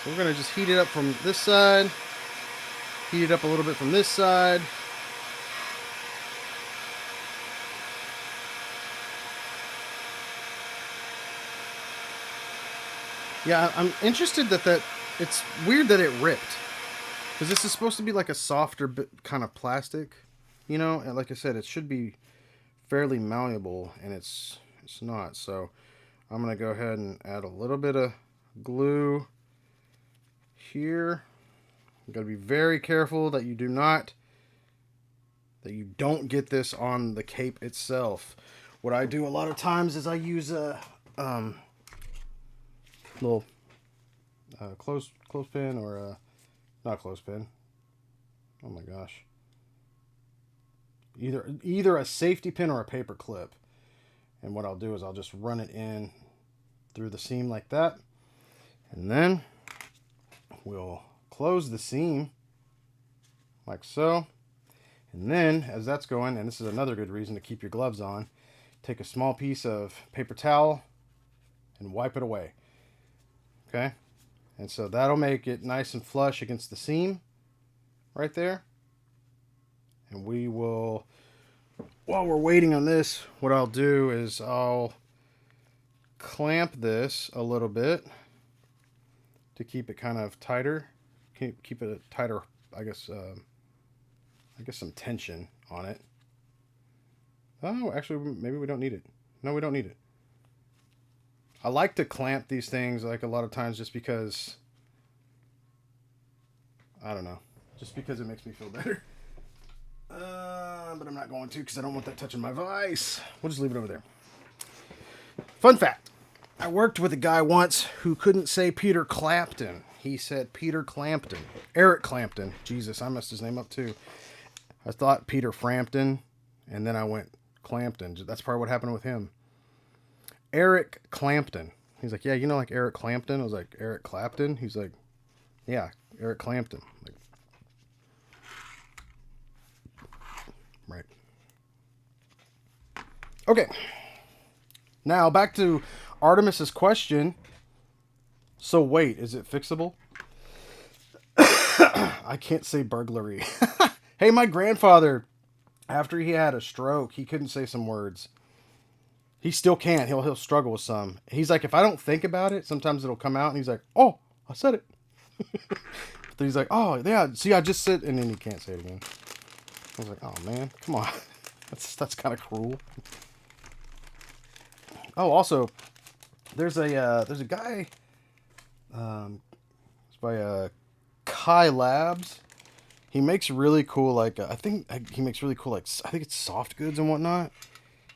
So we're gonna just heat it up from this side, heat it up a little bit from this side. Yeah, I'm interested that it's weird that it ripped, because this is supposed to be like a softer bit kind of plastic, you know, and like I said, it should be fairly malleable, and it's not. So I'm gonna go ahead and add a little bit of glue here. You gotta be very careful that you don't get this on the cape itself. What I do a lot of times is I use a little clothespin, or not clothespin. Oh my gosh. Either a safety pin or a paper clip. And what I'll do is I'll just run it in through the seam like that. And then we'll close the seam like so. And then as that's going, and this is another good reason to keep your gloves on, take a small piece of paper towel and wipe it away. Okay? And so that'll make it nice and flush against the seam right there. And we will, while we're waiting on this, what I'll do is I'll clamp this a little bit to keep it kind of tighter. Keep it tighter, I guess some tension on it. Oh, actually, maybe we don't need it. No, we don't need it. I like to clamp these things like a lot of times just because, I don't know, just because it makes me feel better. But I'm not going to, because I don't want that touching my vise. We'll just leave it over there. Fun fact. I worked with a guy once who couldn't say Peter Clapton. He said Peter Clampton. Eric Clapton. Jesus, I messed his name up too. I thought Peter Frampton, and then I went Clampton. That's probably what happened with him. Eric Clapton. He's like, yeah, you know, like Eric Clapton? I was like, Eric Clapton? He's like, yeah, Eric Clapton. Like, right. Okay. Now, back to Artemis's question. So, wait, is it fixable? I can't say burglary. Hey, my grandfather, after he had a stroke, he couldn't say some words. He still can't. He'll struggle with some. He's like, if I don't think about it, sometimes it'll come out, and he's like, oh, I said it. Then he's like, oh, yeah, see, I just said, and then he can't say it again. I was like, oh, man, come on. That's kind of cruel. Oh, also, there's a guy, it's by Kai Labs. He makes really cool, like, I think it's soft goods and whatnot.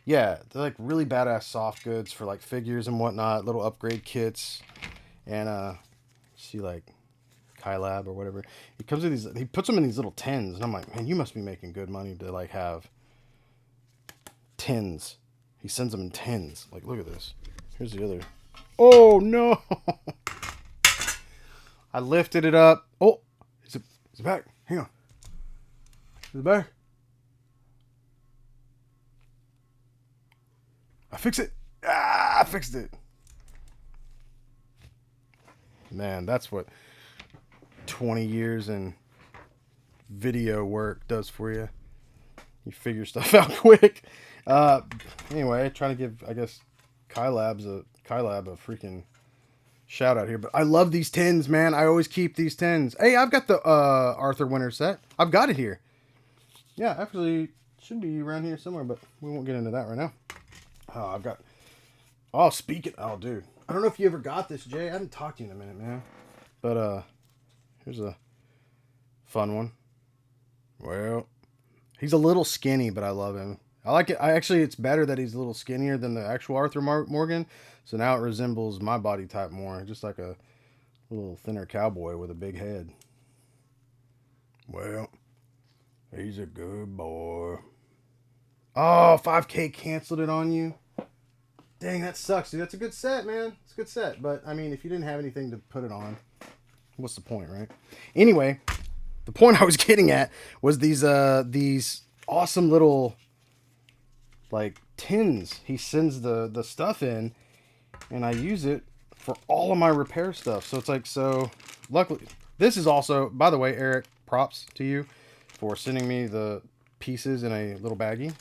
Yeah, they're like really badass soft goods for like figures and whatnot, little upgrade kits. And see, like Kai Lab or whatever. He comes with these, he puts them in these little tins, and I'm like, man, you must be making good money to like have tins. He sends them in tins. Like, look at this. Here's the other. Oh no! I lifted it up. Oh, is it back? Hang on. Is it back? I fixed it. I fixed it. Man, that's what 20 years in video work does for you. You figure stuff out quick. Anyway, trying to give, I guess, Kai Lab a freaking shout out here. But I love these tins, man. I always keep these tins. Hey, I've got the Arthur Winter set. I've got it here. Yeah, actually, should be around here somewhere, but we won't get into that right now. I've got... Oh, speaking... Oh, dude. I don't know if you ever got this, Jay. I haven't talked to you in a minute, man. But, here's a fun one. Well, he's a little skinny, but I love him. I like it. It's better that he's a little skinnier than the actual Arthur Morgan. So now it resembles my body type more. Just like a A little thinner cowboy with a big head. Well, he's a good boy. Oh, 5K canceled it on you. Dang, that sucks, dude. That's a good set, man. It's a good set. But, I mean, if you didn't have anything to put it on, what's the point, right? Anyway, the point I was getting at was these awesome little, like, tins. He sends the stuff in, and I use it for all of my repair stuff. So it's like, so, luckily, this is also, by the way, Eric, props to you for sending me the pieces in a little baggie.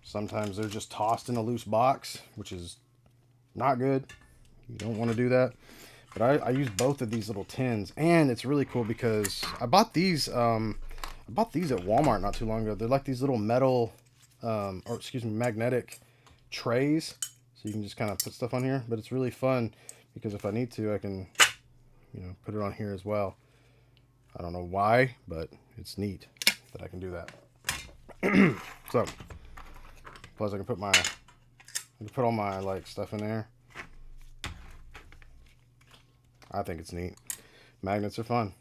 Sometimes they're just tossed in a loose box, which is not good. You don't want to do that. But I use both of these little tins, and it's really cool because I bought these. I bought these at Walmart not too long ago. They're like these little metal, magnetic trays, so you can just kind of put stuff on here. But it's really fun because if I need to, I can, put it on here as well. I don't know why, but it's neat that I can do that. So. Plus, I can put all my like stuff in there. I think it's neat. Magnets are fun.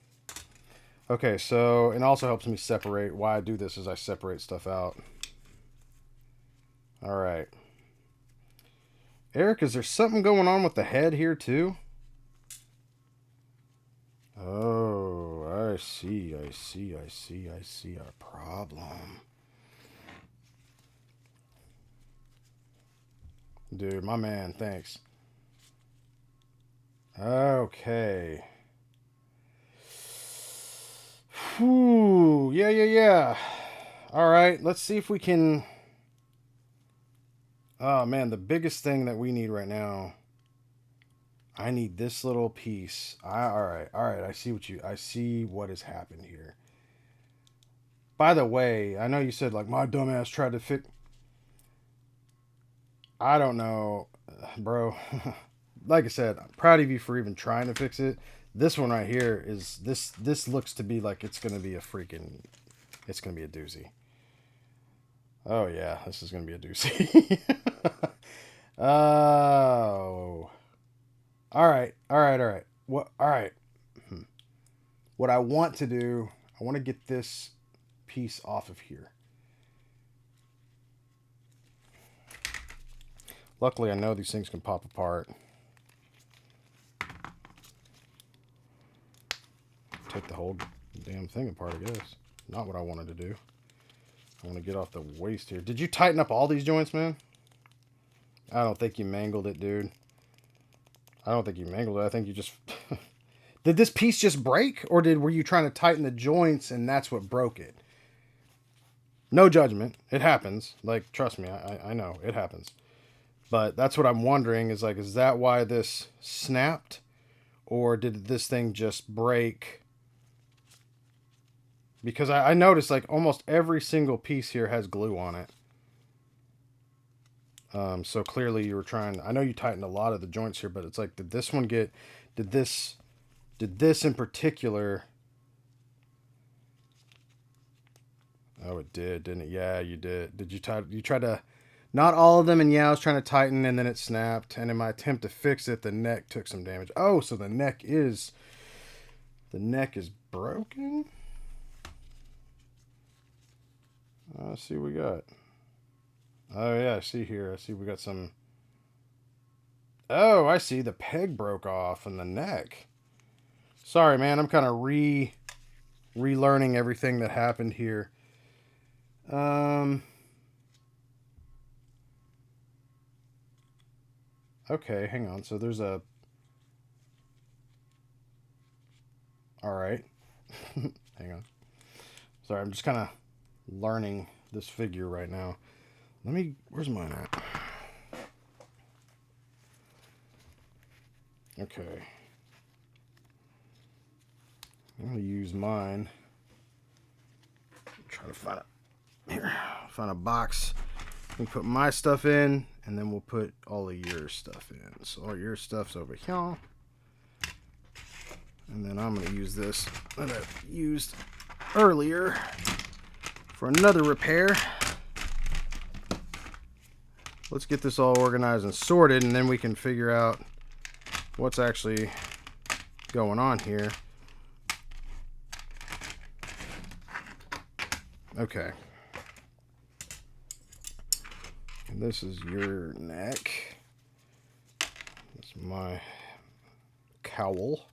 Okay, so it also helps me separate. Why I do this is I separate stuff out. All right, Eric, is there something going on with the head here too? Oh, I see our problem. Dude, my man, thanks. Okay. Whew, yeah. All right, let's see if we can... Oh, man, the biggest thing that we need right now... I need this little piece. All right, I see what has happened here. By the way, I know you said, like, my dumbass tried to fix... I don't know, bro. Like I said, I'm proud of you for even trying to fix it. This one right here is this looks to be like it's gonna be a doozy. Oh yeah, this is gonna be a doozy. Oh. All right. What I want to do, I want to get this piece off of here. Luckily, I know these things can pop apart. Take the whole damn thing apart, I guess. Not what I wanted to do. I want to get off the waist here. Did you tighten up all these joints, man? I don't think you mangled it, dude. I don't think you mangled it. I think you just... Did this piece just break? Or were you trying to tighten the joints and that's what broke it? No judgment. It happens. Like, trust me, I know. It happens. But that's what I'm wondering is like, is that why this snapped? Or did this thing just break? Because I noticed like almost every single piece here has glue on it. So clearly you were trying, I know you tightened a lot of the joints here, but it's like, did this in particular? Oh, it did, didn't it? Yeah, you did. Did you try to... Not all of them, and yeah, I was trying to tighten, and then it snapped. And in my attempt to fix it, the neck took some damage. Oh, so the neck is broken? Let's see what we got. Oh, yeah, I see here. I see we got some... Oh, I see. The peg broke off in the neck. Sorry, man. I'm kind of relearning everything that happened here. Okay, hang on. So there's a... Alright. Hang on. Sorry, I'm just kind of learning this figure right now. Where's mine at? Okay. I'm going to use mine. Try to find a box. We put my stuff in, and then we'll put all of your stuff in. So all your stuff's over here. And then I'm going to use this that I used earlier for another repair. Let's get this all organized and sorted, and then we can figure out what's actually going on here. Okay. And this is your neck. This is my cowl.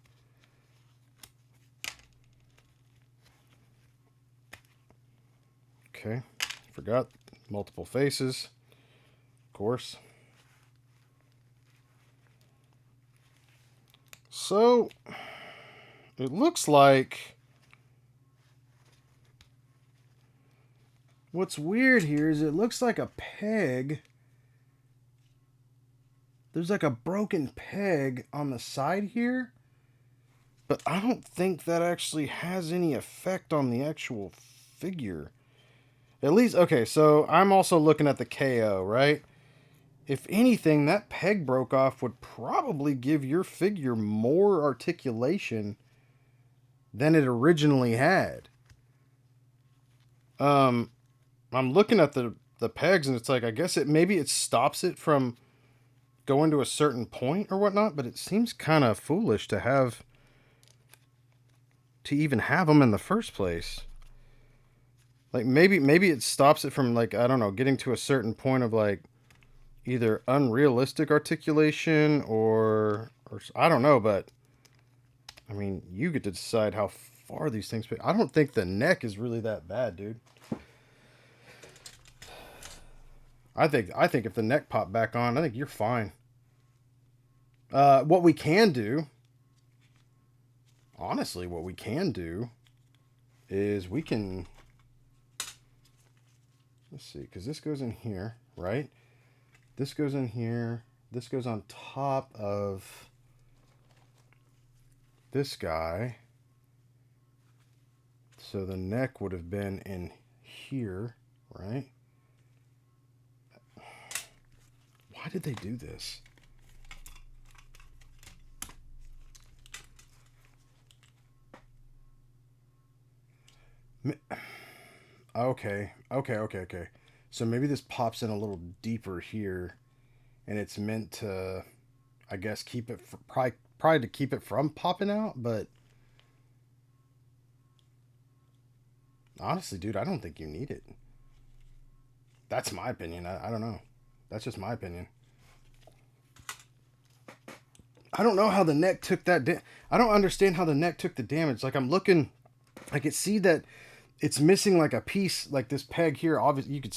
Okay. Forgot multiple faces. Of course. So, it looks like what's weird here is it looks like a peg. There's like a broken peg on the side here. But I don't think that actually has any effect on the actual figure. At least, okay, so I'm also looking at the KO, right? If anything, that peg broke off would probably give your figure more articulation than it originally had. I'm looking at the pegs and it's like, I guess maybe it stops it from going to a certain point or whatnot, but it seems kind of foolish to even have them in the first place. Like maybe it stops it from, like, I don't know, getting to a certain point of like either unrealistic articulation or I don't know, but I mean, you get to decide how far these things I don't think the neck is really that bad, dude. I think if the neck popped back on, I think you're fine. What we can do, honestly, is we can, let's see, because this goes in here, right? This goes in here. This goes on top of this guy. So the neck would have been in here, right? Why did they do this? Okay. So maybe this pops in a little deeper here, and it's meant to, I guess, keep it probably to keep it from popping out. But honestly, dude, I don't think you need it. That's my opinion. I don't know. That's just my opinion. I don't know how the neck took that. I don't understand how the neck took the damage. Like, I'm looking, I can see that it's missing like a piece, like this peg here. Obviously, you could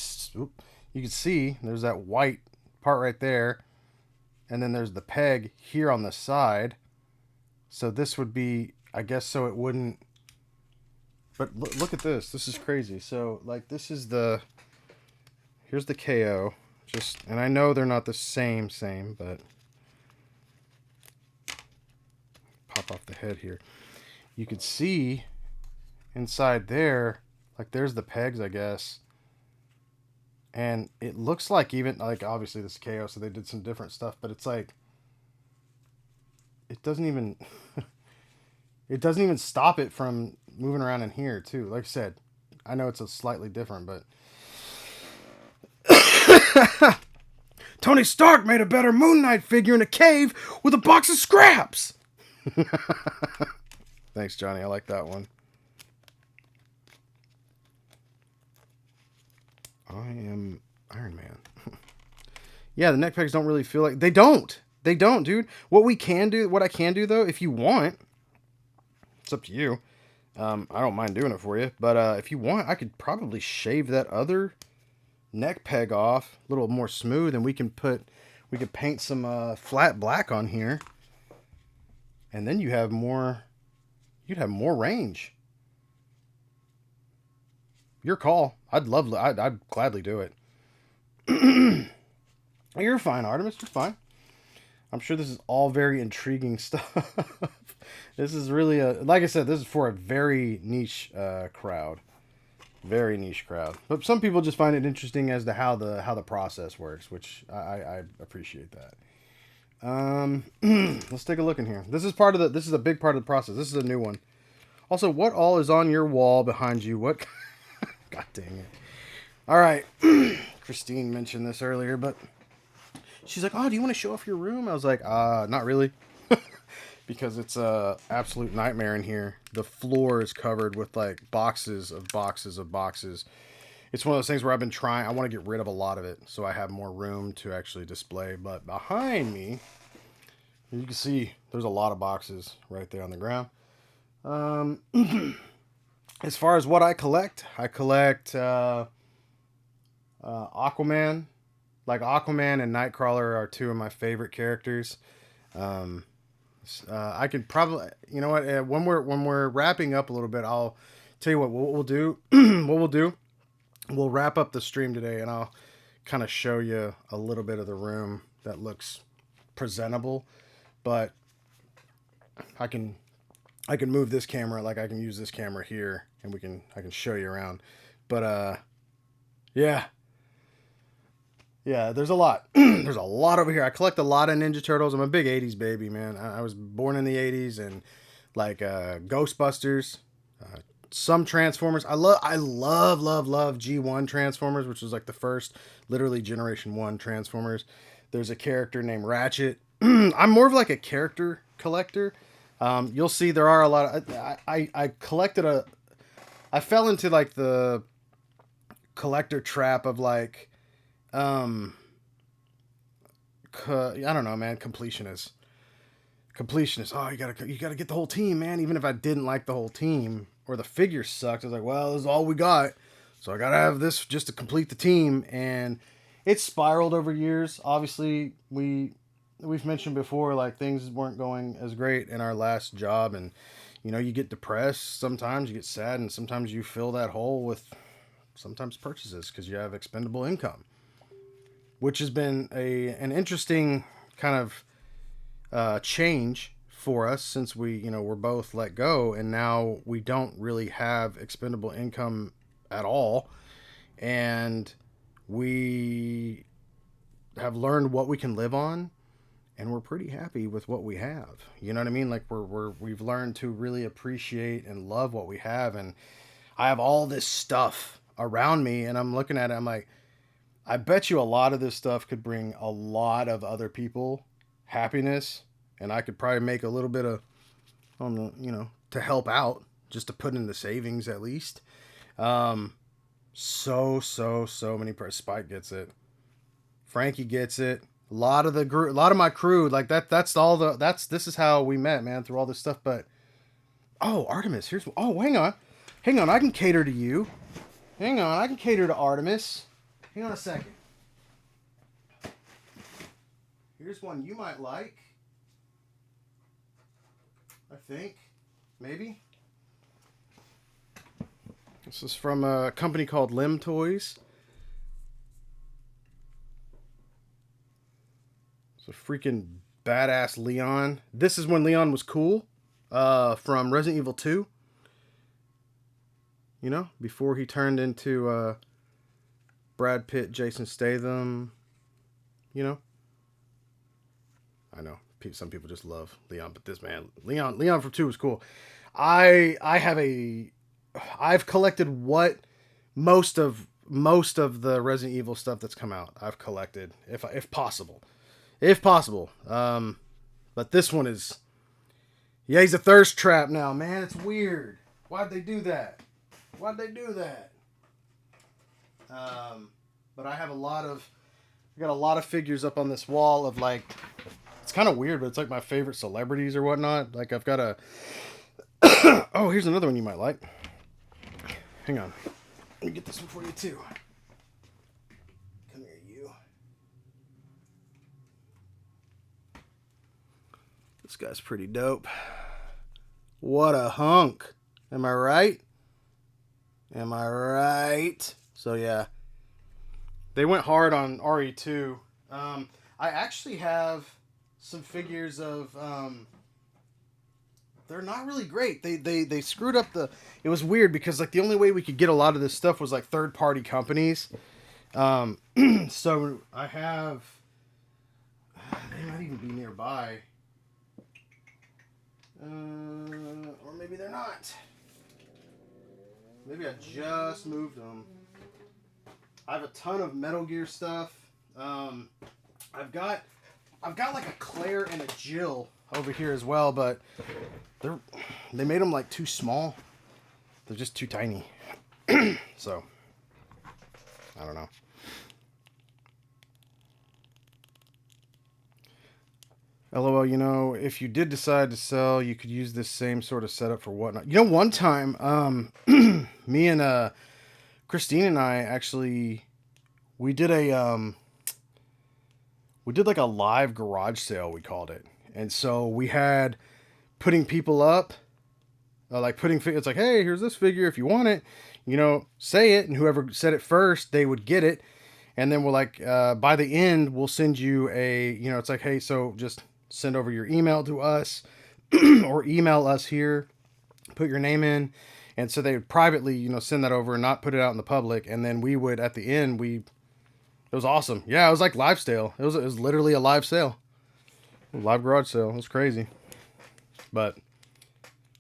see there's that white part right there, and then there's the peg here on the side. So this would be, I guess, so it wouldn't. But look at this. This is crazy. So like this is here's the KO. And I know they're not the same, but pop off the head here. You could see inside there, like there's the pegs, I guess. And it looks like, even like, obviously this is KO, so they did some different stuff, but it's like it doesn't even stop it from moving around in here too. Like I said, I know it's a slightly different, but Tony Stark made a better Moon Knight figure in a cave with a box of scraps. Thanks, Johnny. I like that one. I am Iron Man. Yeah, the neck pegs don't really feel like... They don't, dude. What I can do, though, if you want... It's up to you. I don't mind doing it for you. But if you want, I could probably shave that other neck peg off a little more smooth, and we could paint some flat black on here, and then you'd have more range. Your call. I'd gladly do it. You're fine, Artemis. You're fine. I'm sure this is all very intriguing stuff. This is really like I said, this is for a very niche crowd. Very niche crowd. But some people just find it interesting as to how the process works, which I appreciate that. Let's take a look in here. This is a big part of the process. This is a new one. Also, what all is on your wall behind you? What? God dang it. All right. Christine mentioned this earlier, but she's like, "Oh, do you want to show off your room?" I was like, not really. because it's a absolute nightmare in here. The floor is covered with like boxes of boxes of boxes. It's one of those things where I've been trying. I want to get rid of a lot of it so I have more room to actually display. But behind me, you can see there's a lot of boxes right there on the ground. As far as what I collect Aquaman. Like Aquaman and Nightcrawler are two of my favorite characters. Um, I could probably, you know what? When we're wrapping up a little bit, I'll tell you what we'll do. What we'll do, we'll wrap up the stream today, and I'll kind of show you a little bit of the room that looks presentable. But I can move this camera, like I can use this camera here, and I can show you around. But yeah. Yeah, there's a lot. There's a lot over here. I collect a lot of Ninja Turtles. I'm a big 80s baby, man. I was born in the 80s, and like Ghostbusters, some Transformers. I love G1 Transformers, which was like the first, literally Generation 1 Transformers. There's a character named Ratchet. I'm more of like a character collector. You'll see there are a lot of. I collected a. I fell into like the collector trap of like. I don't know, man. Completionist. Oh, you gotta get the whole team, man. Even if I didn't like the whole team or the figure sucked, I was like, well, this is all we got, so I gotta have this just to complete the team. And it's spiraled over years. Obviously, we've mentioned before, like things weren't going as great in our last job, and you get depressed. Sometimes you get sad, and sometimes you fill that hole with sometimes purchases because you have expendable income, which has been an interesting kind of change for us since we're both let go, and now we don't really have expendable income at all, and we have learned what we can live on, and we're pretty happy with what we have. You know what I mean? Like we've learned to really appreciate and love what we have, and I have all this stuff around me, and I'm looking at it, I'm like, I bet you a lot of this stuff could bring a lot of other people happiness, and I could probably make a little bit of, to help out, just to put in the savings at least. So many. Spike gets it. Frankie gets it. A lot of my crew, like that. This is how we met, man, through all this stuff. But Artemis, hang on. I can cater to you. Hang on, I can cater to Artemis. Hang on a second. Here's one you might like. I think. Maybe. This is from a company called Lim Toys. It's a freaking badass Leon. This is when Leon was cool. From Resident Evil 2. Before he turned into Brad Pitt, Jason Statham. I know some people just love Leon, but this man, Leon from 2 was cool. I've collected most of the Resident Evil stuff that's come out. I've collected, if possible. But this one is, he's a thirst trap now, man. It's weird. Why'd they do that? But I got a lot of figures up on this wall of like, it's kind of weird, but it's like my favorite celebrities or whatnot. Like I've got a, oh, here's another one you might like. Hang on. Let me get this one for you too. Come here, you. This guy's pretty dope. What a hunk. Am I right? So yeah, they went hard on RE2. I actually have some figures of. They're not really great. They screwed up the. It was weird because like the only way we could get a lot of this stuff was like third party companies. So I have. They might even be nearby. Or maybe they're not. Maybe I just moved them. I have a ton of Metal Gear stuff. I've got like a Claire and a Jill over here as well, but they made them like too small. They're just too tiny. So I don't know. LOL, you know, if you did decide to sell, you could use this same sort of setup for whatnot. You know, one time, me and Christine and I actually we did like a live garage sale, we called it. And so we had putting people up, like putting it's like, hey, here's this figure if you want it, you know, say it, and whoever said it first, they would get it. And then we're like, by the end, we'll send you a, you know, it's like, hey, so just send over your email to us or email us here, put your name in. And so they would privately, you know, send that over and not put it out in the public. And then we would, at the end, it was awesome. Yeah, it was like live sale. It was literally a live sale. A live garage sale. It was crazy. But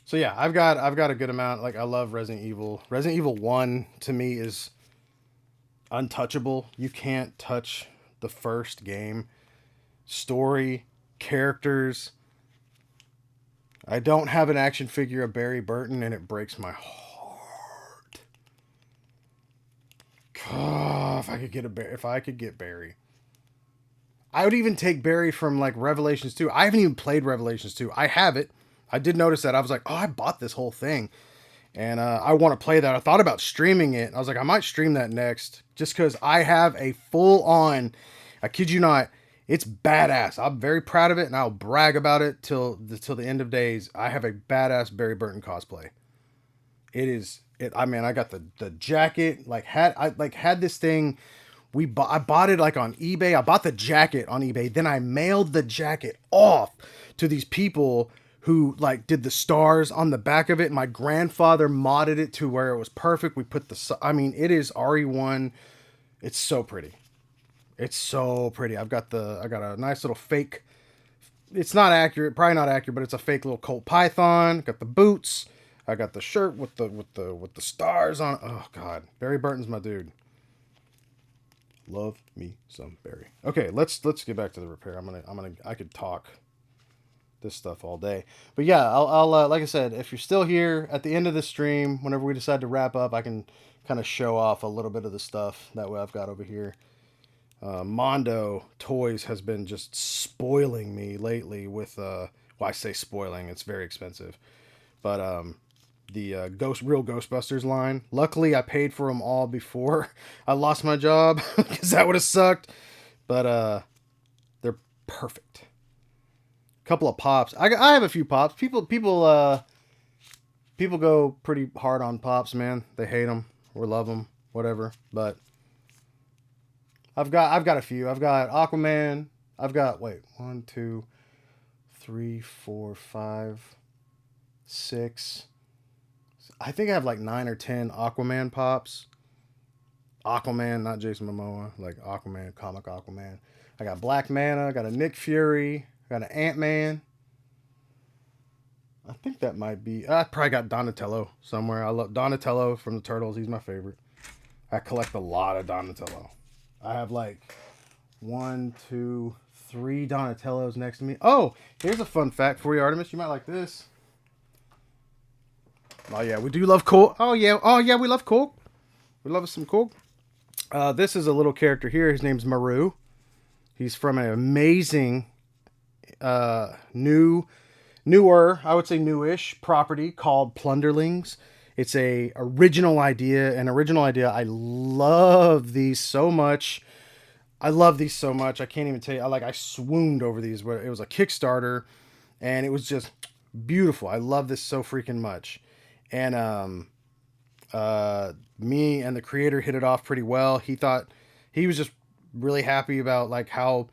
so yeah, I've got a good amount. Like I love Resident Evil. Resident Evil 1 to me is untouchable. You can't touch the first game. Story, characters. I don't have an action figure of Barry Burton and it breaks my heart. God, if I could get Barry. I would even take Barry from like Revelations 2. I haven't even played Revelations 2. I have it. I did notice that. I was like, oh, I bought this whole thing. And I want to play that. I thought about streaming it. I was like, I might stream that next. Just because I have a full on, I kid you not, it's badass. I'm very proud of it and I'll brag about it till the end of days. I have a badass Barry Burton cosplay. I mean, I got the jacket, had this thing. I bought it like on eBay. I bought the jacket on eBay. Then I mailed the jacket off to these people who like did the stars on the back of it. My grandfather modded it to where it was perfect. We put it is RE1. It's so pretty. It's so pretty. I got a nice little fake. It's not accurate, probably not accurate, but it's a fake little Colt Python. Got the boots. I got the shirt with the stars on. Oh God, Barry Burton's my dude. Love me some Barry. Okay, let's get back to the repair. I could talk this stuff all day, but yeah, I'll like I said, if you're still here at the end of the stream, whenever we decide to wrap up, I can kind of show off a little bit of the stuff that way I've got over here. Mondo Toys has been just spoiling me lately with well, I say spoiling, it's very expensive, but the real Ghostbusters line. Luckily, I paid for them all before I lost my job because that would have sucked. But they're perfect. Couple of pops. I have a few pops. People go pretty hard on pops, man. They hate them or love them, whatever. But I've got a few. I've got Aquaman. I've got 1, 2, 3, 4, 5, 6. I think I have like 9 or 10 Aquaman pops. Aquaman, not Jason Momoa, like Aquaman, comic Aquaman. I got Black Manta, I got a Nick Fury, I got an Ant-Man. I think that might be, I probably got Donatello somewhere. I love Donatello from the Turtles. He's my favorite. I collect a lot of Donatello. I have like 1, 2, 3 Donatellos next to me. Oh, here's a fun fact for you, Artemis. You might like this. Oh yeah, we do love Colt. Oh yeah, we love Colt. We love some Colt. This is a little character here. His name's Maru. He's from an amazing, newer, I would say newish property called Plunderlings. It's an original idea. I love these so much. I can't even tell you. I swooned over these. It was a Kickstarter, and it was just beautiful. I love this so freaking much. And me and the creator hit it off pretty well. He was just really happy about like how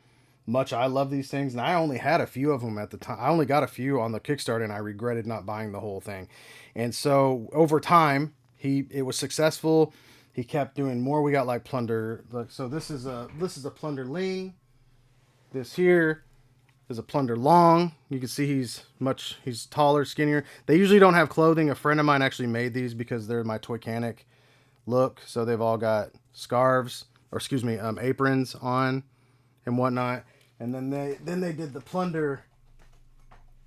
much I love these things, and I only had a few of them at the time. I only got a few on the Kickstarter, and I regretted not buying the whole thing. And so over time, it was successful. He kept doing more. We got like Plunder. So this is a Plunderling. This here is a Plunder Long. You can see he's taller, skinnier. They usually don't have clothing. A friend of mine actually made these because they're my Toycanic look. So they've all got scarves, or aprons on and whatnot. And then they did the Plunder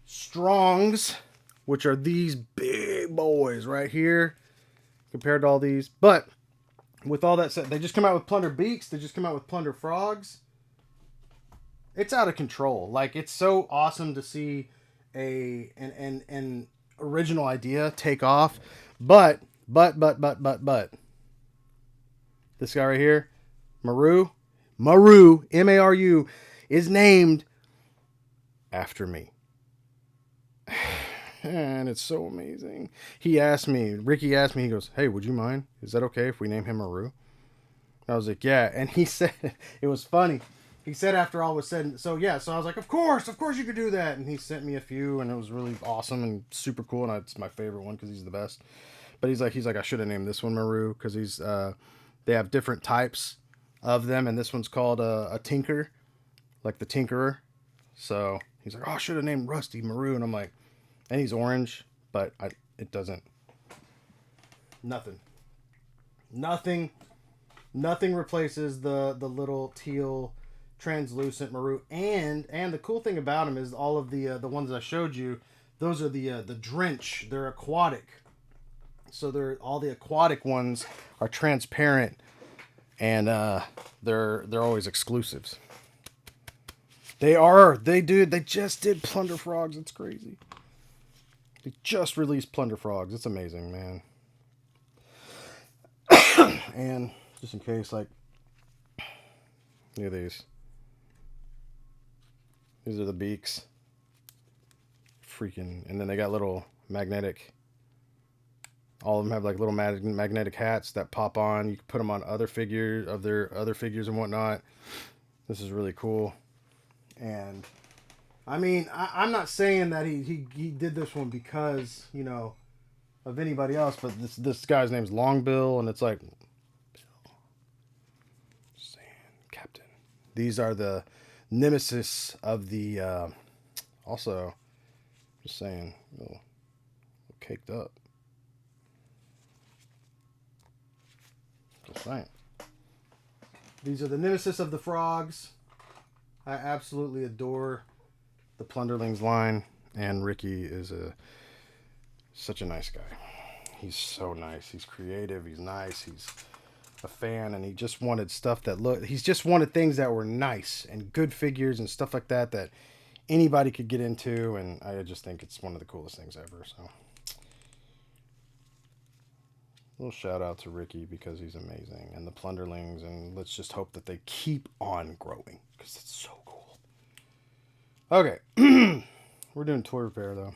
Strongs, which are these big boys right here compared to all these. But with all that said, they just come out with plunder beaks. They just come out with plunder frogs. It's out of control. Like, it's so awesome to see an original idea take off. But this guy right here, Maru, Maru, is named after me. And it's so amazing. Ricky asked me, he goes, "Hey, would you mind? Is that okay if we name him Maru?" I was like, "Yeah." And he said, it was funny. He said after all was said, so I was like, of course you could do that. And he sent me a few, and it was really awesome and super cool. And it's my favorite one because he's the best. But he's like, I should have named this one Maru because they have different types of them, and this one's called a Tinker, like the Tinkerer. So he's like, oh, I should have named Rusty Maru, and I'm like, and he's orange, but it doesn't. Nothing replaces the little teal translucent Maru, and the cool thing about him is all of the ones I showed you. Those are the drench. They're aquatic, so all the aquatic ones are transparent, and they're always exclusives. They just did plunder frogs. It's crazy. They just released plunder frogs. It's amazing, man. And just in case, like, look at these. These are the beaks. Freaking, and then they got little magnetic. All of them have like little magnetic hats that pop on. You can put them on other figures of their other figures and whatnot. This is really cool. And I mean, I'm not saying that he did this one because, you know, of anybody else, but this guy's name's Longbill, and it's like, just saying, Captain. These are the nemesis of the. Also, just saying, a little caked up. Just saying. These are the nemesis of the frogs. I absolutely adore the Plunderlings line, and Ricky is such a nice guy. He's so nice. He's creative. He's nice. He's a fan, and he just wanted stuff that he's just wanted things that were nice and good figures and stuff like that anybody could get into, and I just think it's one of the coolest things ever. So, a little shout out to Ricky because he's amazing, and the Plunderlings, and let's just hope that they keep on growing because it's so cool. Okay, we're doing toy repair though.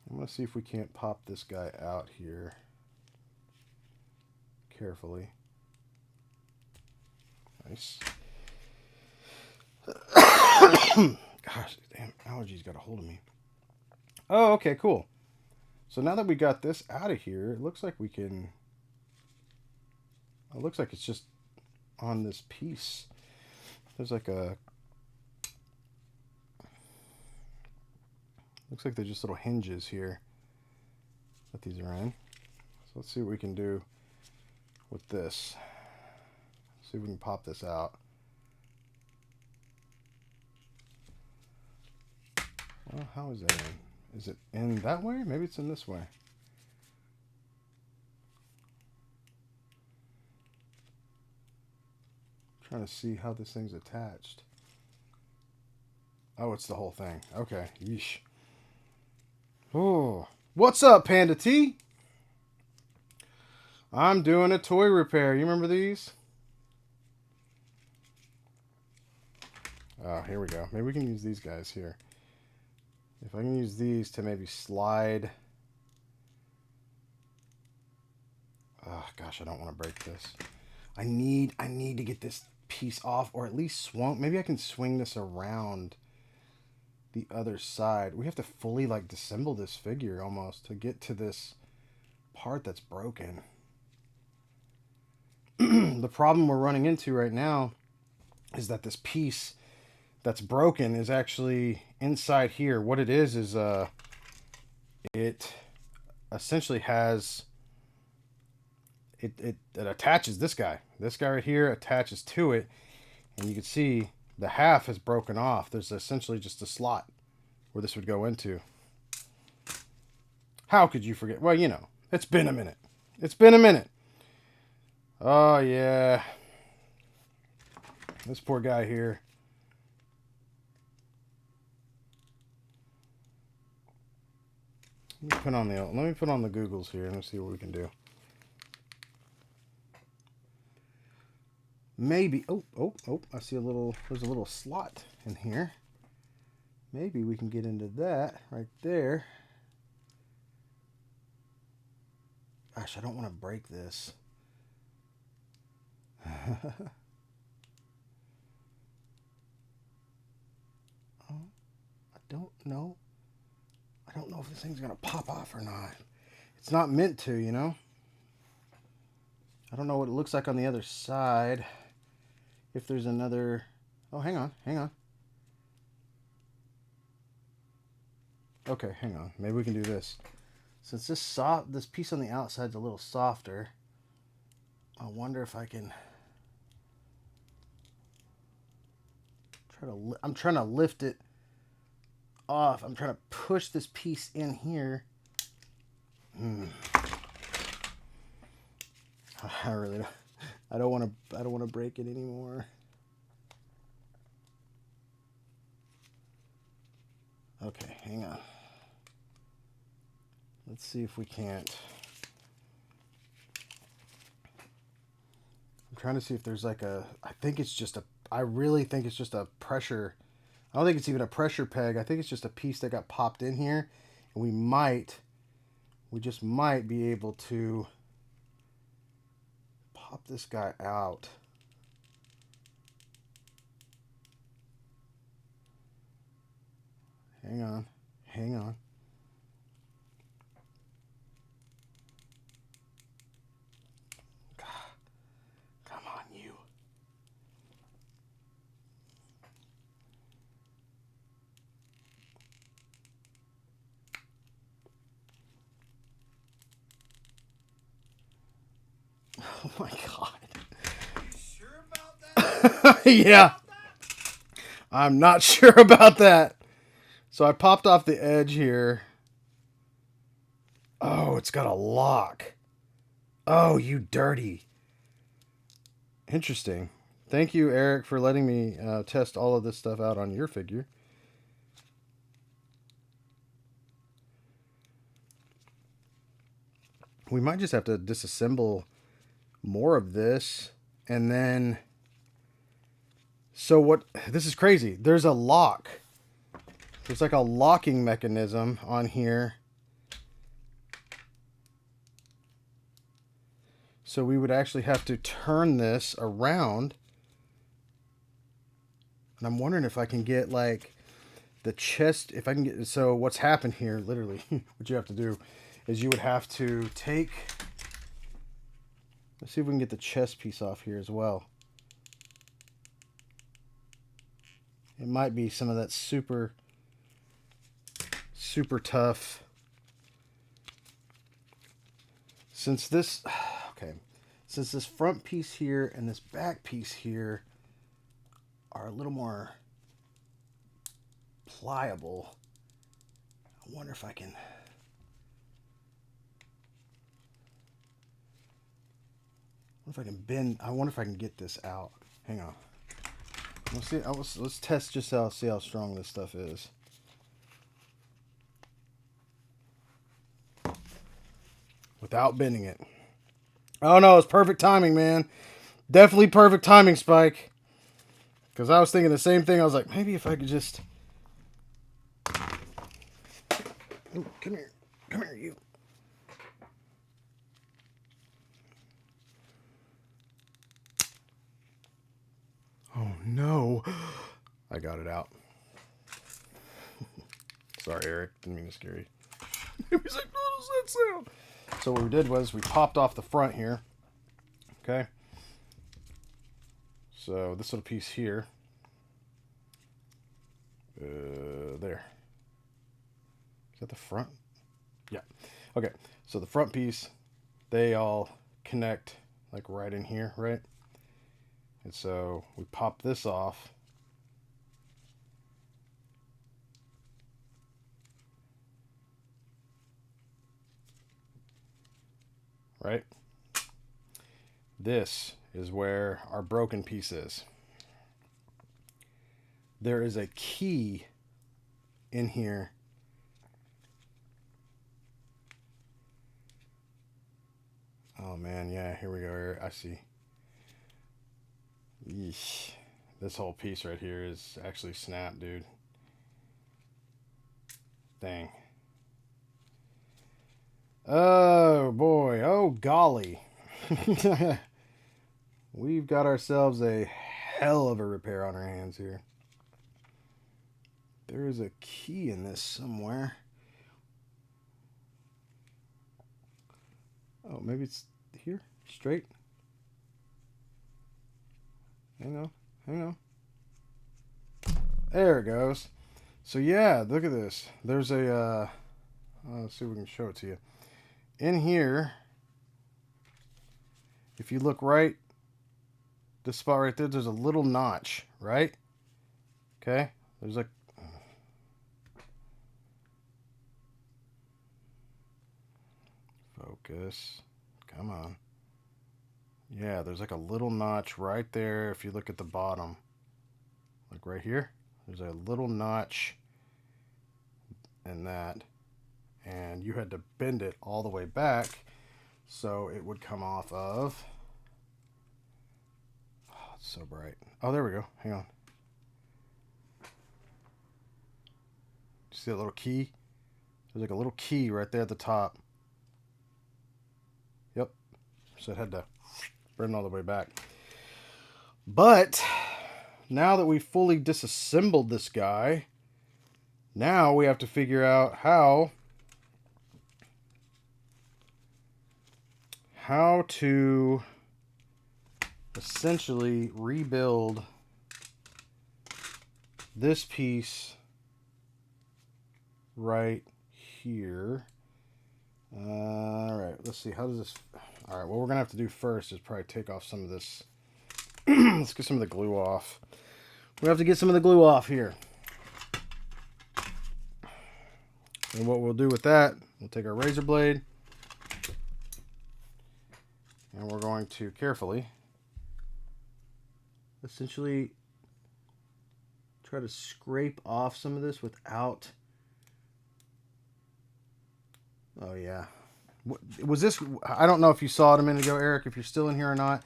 I'm gonna see if we can't pop this guy out here carefully. Nice. Gosh, damn, allergies got a hold of me. Oh, okay, cool. So now that we got this out of here, it looks like we can. It looks like it's just on this piece. There's like a. Looks like they're just little hinges here that these are in. So let's see what we can do with this. See if we can pop this out. Well, how is that in? Is it in that way? Maybe it's in this way. I'm trying to see how this thing's attached. Oh, it's the whole thing. Okay. Yeesh. Oh, what's up, Panda T? I'm doing a toy repair. You remember these? Oh, here we go. Maybe we can use these guys here. If I can use these to maybe slide. Oh gosh, I don't want to break this. I need to get this piece off, or at least swung. Maybe I can swing this around the other side. We have to fully like disassemble this figure almost to get to this part that's broken. The problem we're running into right now is that this piece that's broken is actually inside here. What it is it essentially has it attaches this guy. This guy right here attaches to it, and you can see the half is broken off. There's essentially just a slot where this would go into. How could you forget? Well, you know, it's been a minute. It's been a minute. Oh, yeah. This poor guy here. Let me put on the Googles here and let's see what we can do. Maybe. Oh! I see there's a little slot in here. Maybe we can get into that right there. Gosh, I don't want to break this. Oh, I don't know. I don't know if this thing's going to pop off or not. It's not meant to, you know? I don't know what it looks like on the other side. If there's another... Oh, hang on. Okay, hang on. Maybe we can do this. Since this piece on the outside is a little softer, I wonder if I can I'm trying to lift it off. I'm trying to push this piece in here. I really don't. I don't want to break it anymore. Okay, hang on. Let's see if we can't. I'm trying to see if there's like a... I really think it's just a pressure... I don't think it's even a pressure peg. I think it's just a piece that got popped in here. And we just might be able to pop this guy out. Hang on. Come on, you. Oh my God. Are you sure about that? Yeah. I'm not sure about that. So I popped off the edge here. Oh, it's got a lock. Oh, you dirty. Interesting. Thank you, Eric, for letting me test all of this stuff out on your figure. We might just have to disassemble more of this. And then... So what... This is crazy. There's a lock. There's like a locking mechanism on here. So we would actually have to turn this around. And I'm wondering if I can get like the chest, if I can get, so what's happened here, literally, what you have to do is you would have to take, let's see if we can get the chest piece off here as well. It might be some of that super tough. Since this front piece here and this back piece here are a little more pliable, I wonder if I can... bend. I wonder if I can get this out. Hang on. Let's test just see how strong this stuff is. Without bending it. Oh no, it's perfect timing, man. Definitely perfect timing, Spike. Because I was thinking the same thing. I was like, maybe if I could just... Ooh, come here, you. Oh no. I got it out. Sorry, Eric. Didn't mean to scare you. He was like, what does that sound? So what we did was we popped off the front here. Okay. So this little piece here. There. Is that the front? Yeah. Okay. So the front piece, they all connect like right in here, right? And so we pop this off. right? This is where our broken piece is. There is a key in here. Oh man, yeah, here we go. I see. Yeesh. This whole piece right here is actually snapped, dude. Dang. Oh boy. Oh golly. We've got ourselves a hell of a repair on our hands here. There is a key in this somewhere. Oh, maybe it's here? Straight? Hang on. Hang on. There it goes. So yeah, look at this. There's a, let's see if we can show it to you. In here, if you look right, this spot right there, there's a little notch, right? Okay? There's like... Focus. Come on. Yeah, there's like a little notch right there if you look at the bottom. Like right here. There's a little notch in that. And you had to bend it all the way back so it would come off of... Oh, it's so bright. Oh, there we go. Hang on. See that little key? There's like a little key right there at the top. Yep. So it had to bend all the way back. But now that we fully disassembled this guy, now we have to figure out how to essentially rebuild this piece right here. All right, let's see. How does this... All right, what we're going to have to do first is probably take off some of this. Let's get some of the glue off. We have to get some of the glue off here. And what we'll do with that, we'll take our razor blade and we're going to carefully essentially try to scrape off some of this without... Oh yeah. Was this... I don't know if you saw it a minute ago, Eric, if you're still in here or not.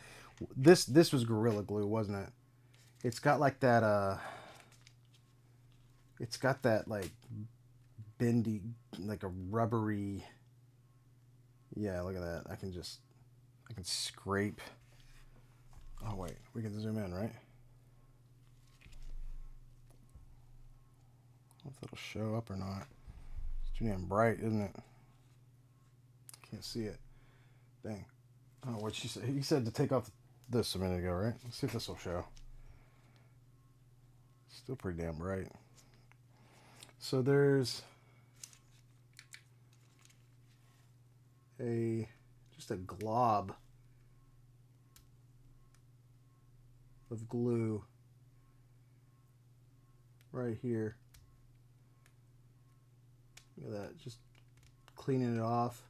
This was Gorilla Glue, wasn't it? It's got like that it's got that like bendy, like a rubbery... Yeah, look at that. I can scrape. Oh wait, we can zoom in, right? I don't know if it'll show up or not. It's too damn bright, isn't it? Can't see it. Dang. Oh, what she said? He said to take off this a minute ago, right? Let's see if this will show. Still pretty damn bright. So there's just a glob of glue right here. Look at that, just cleaning it off.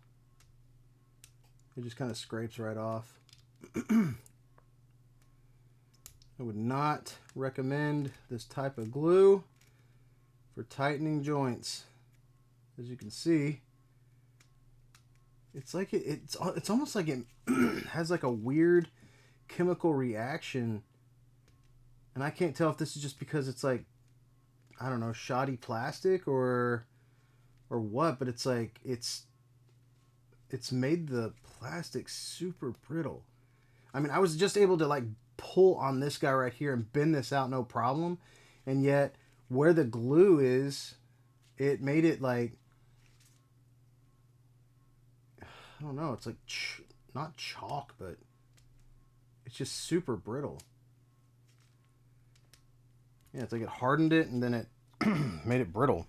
It just kind of scrapes right off. I would not recommend this type of glue for tightening joints. As you can see, it's like it's almost like it has like a weird chemical reaction, and I can't tell if this is just because it's like, I don't know, shoddy plastic or what, but it's like it's made the plastic super brittle. I mean, I was just able to like pull on this guy right here and bend this out no problem, and yet where the glue is, it made it like, I don't know, it's like not chalk, but it's just super brittle. Yeah, it's like it hardened it and then it made it brittle.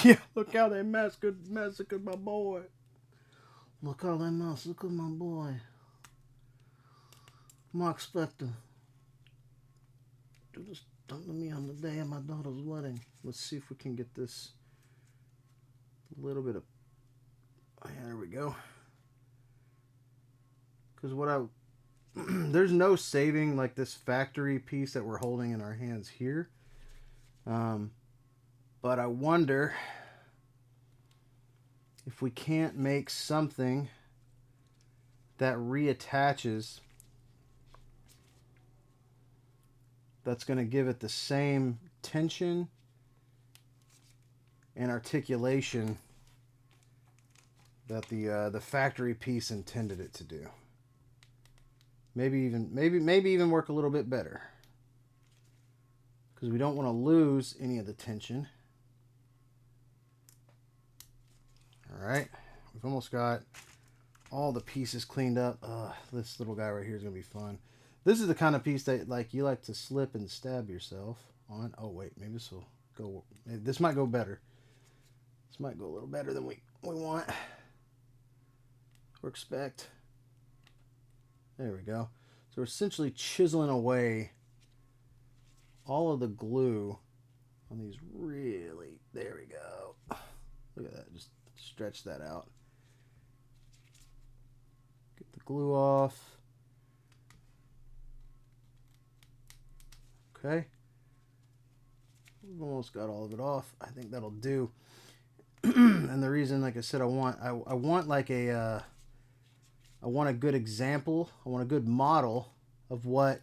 Yeah, look how they massacred my boy. Look how they massacred my boy. Mark Spector. Do this done to me on the day of my daughter's wedding. Let's see if we can get this little bit of Yeah, there we go. Because what I there's no saving like this factory piece that we're holding in our hands here. But I wonder if we can't make something that reattaches that's going to give it the same tension and articulation that the factory piece intended it to do. Maybe even work a little bit better, because we don't want to lose any of the tension. All right, we've almost got all the pieces cleaned up. This little guy right here is gonna be fun. This is the kind of piece that like you like to slip and stab yourself on. Oh wait, maybe this will go. Maybe this might go better. This might go a little better than we want or expect. There we go. So we're essentially chiseling away all of the glue on these really. There we go. Look at that. Just stretch that out. Get the glue off. Okay. We've almost got all of it off. I think that'll do. And the reason, like I said, I want like a I want a good example. I want a good model of what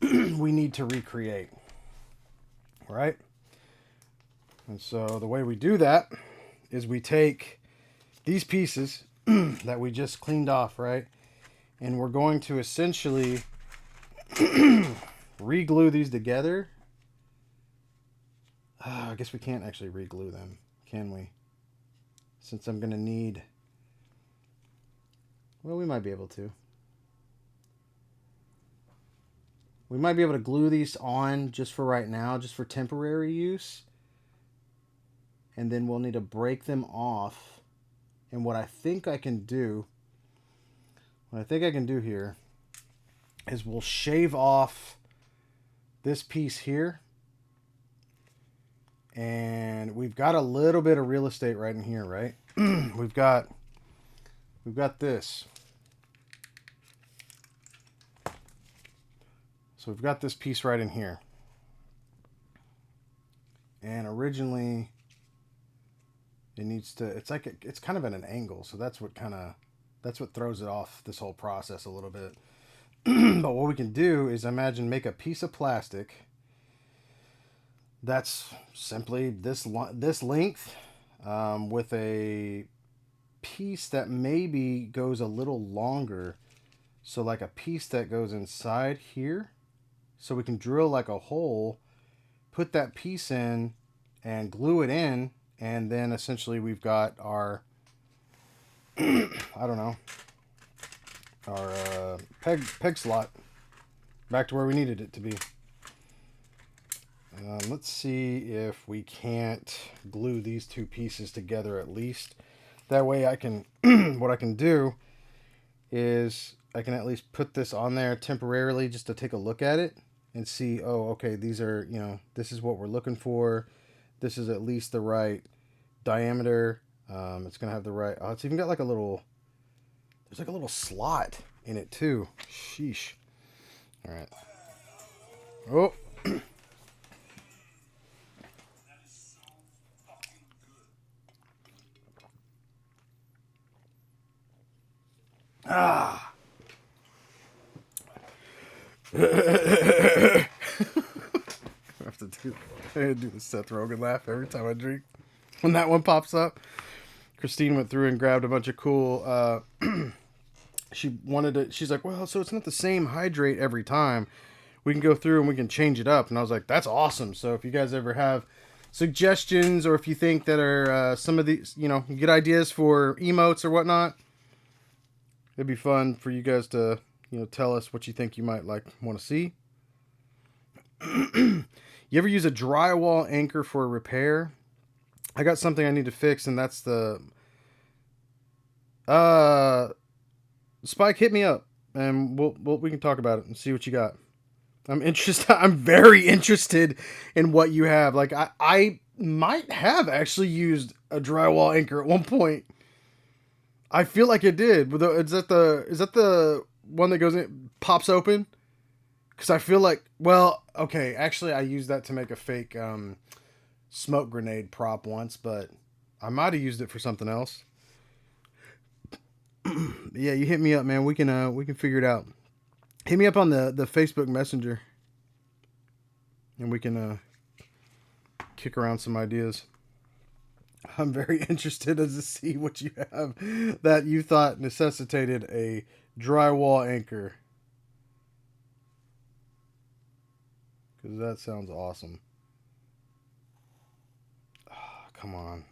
we need to recreate. Right? And so the way we do that is we take these pieces that we just cleaned off, right? And we're going to essentially re-glue these together. I guess we can't actually re-glue them, can we? Since I'm going to need... Well, we might be able to. We might be able to glue these on just for right now, just for temporary use. And then we'll need to break them off. And what I think I can do here is we'll shave off this piece here. And we've got a little bit of real estate right in here, right? We've got this. So we've got this piece right in here. And originally it needs to, it's kind of at an angle. So that's what throws it off this whole process a little bit. But what we can do is make a piece of plastic that's simply this length with a piece that maybe goes a little longer. So like a piece that goes inside here. So we can drill like a hole, put that piece in and glue it in. And then essentially we've got our, I don't know, our peg slot back to where we needed it to be. Let's see if we can't glue these two pieces together at least. That way I can, what I can do is I can at least put this on there temporarily just to take a look at it and see, oh, okay, these are, this is what we're looking for. This is at least the right diameter. It's going to have the right, it's even got like there's like a little slot in it too. Sheesh. All right. Oh. Ah. I have to do the Seth Rogen laugh every time I drink. When that one pops up, Christine went through and grabbed a bunch of cool. She's like, well, so it's not the same hydrate every time. We can go through and we can change it up. And I was like, that's awesome. So if you guys ever have suggestions, or if you think that are some of these, you get ideas for emotes or whatnot, it'd be fun for you guys to, tell us what you think you might want to see. You ever use a drywall anchor for a repair? I got something I need to fix, and that's the... Spike, hit me up, and we can talk about it and see what you got. I'm interested. I'm very interested in what you have. Like, I might have actually used a drywall anchor at one point. I feel like it did. Is that the one that goes in pops open? Because I feel like, well, okay, actually, I used that to make a fake smoke grenade prop once, but I might have used it for something else. Yeah, you hit me up, man. We can figure it out. Hit me up on the Facebook Messenger, and we can kick around some ideas. I'm very interested to see what you have that you thought necessitated a drywall anchor. Because that sounds awesome. Oh, come on.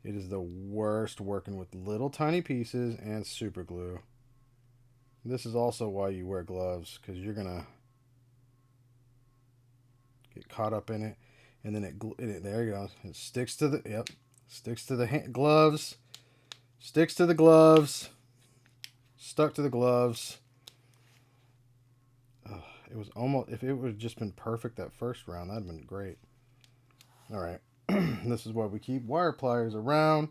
It is the worst working with little tiny pieces and super glue. This is also why you wear gloves, because you're going to get caught up in it. And then there you go. It sticks to the, yep, sticks to the gloves. Sticks to the gloves. Stuck to the gloves. It was almost, if it would have just been perfect that first round, that'd have been great. All right. This is why we keep wire pliers around.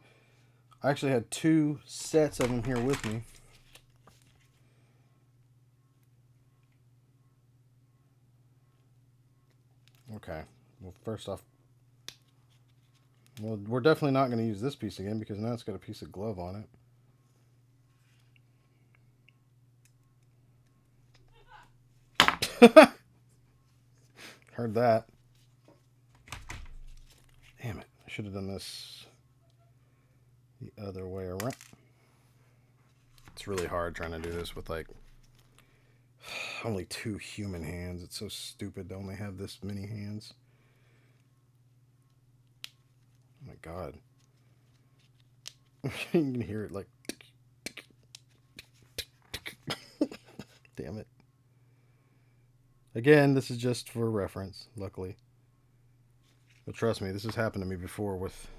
I actually had 2 sets of them here with me. Okay. Well, first off, well, we're definitely not going to use this piece again because now it's got a piece of glove on it. Heard that. Damn it. I should have done this the other way around. It's really hard trying to do this with like only 2 human hands. It's so stupid to only have this many hands. Oh my god. You can hear it like damn it. Again, this is just for reference, luckily. But trust me, this has happened to me before with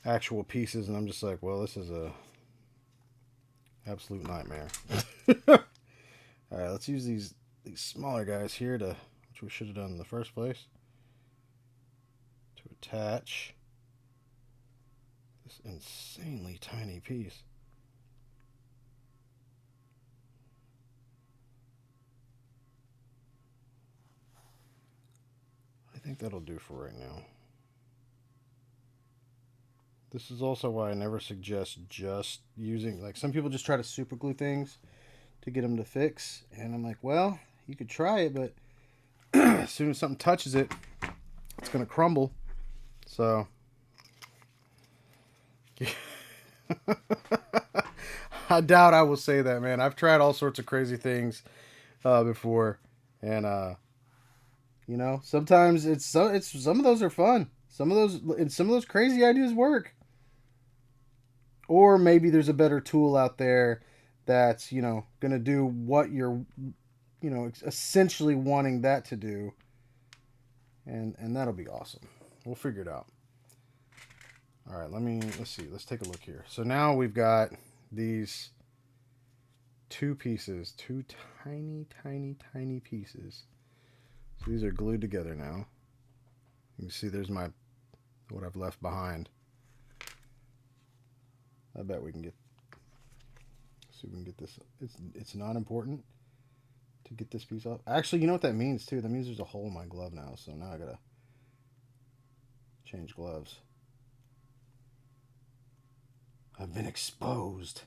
actual pieces, and I'm just like, well, this is a absolute nightmare. Alright, let's use these smaller guys here to, which we should have done in the first place, to attach this insanely tiny piece. I think that'll do for right now. This is also why I never suggest just using, like, some people just try to super glue things to get them to fix, and I'm like, well, you could try it, but as soon as something touches it, it's gonna crumble. So I doubt I will say that, man. I've tried all sorts of crazy things before, and you know, sometimes it's some of those are fun. Some of those crazy ideas work. Or maybe there's a better tool out there that's, you know, going to do what you're, you know, essentially wanting that to do. And that'll be awesome. We'll figure it out. All right, let's see. Let's take a look here. So now we've got these 2 pieces, 2 tiny, tiny, tiny pieces. So these are glued together now. You can see there's what I've left behind. I bet we can get, see if we can get this. It's not important to get this piece off. Actually, you know what that means too? That means there's a hole in my glove now, so now I gotta change gloves. I've been exposed.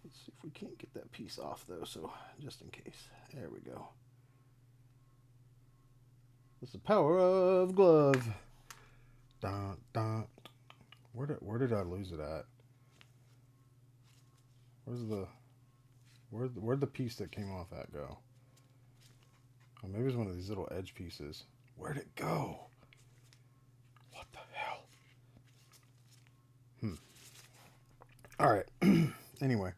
Let's see if we can't get that piece off though, so just in case. There we go. That's the power of glove. Dun, dun. Where did I lose it at? Where'd the piece that came off at go? Oh, maybe it's one of these little edge pieces. Where'd it go? What the hell? All right. Anyway.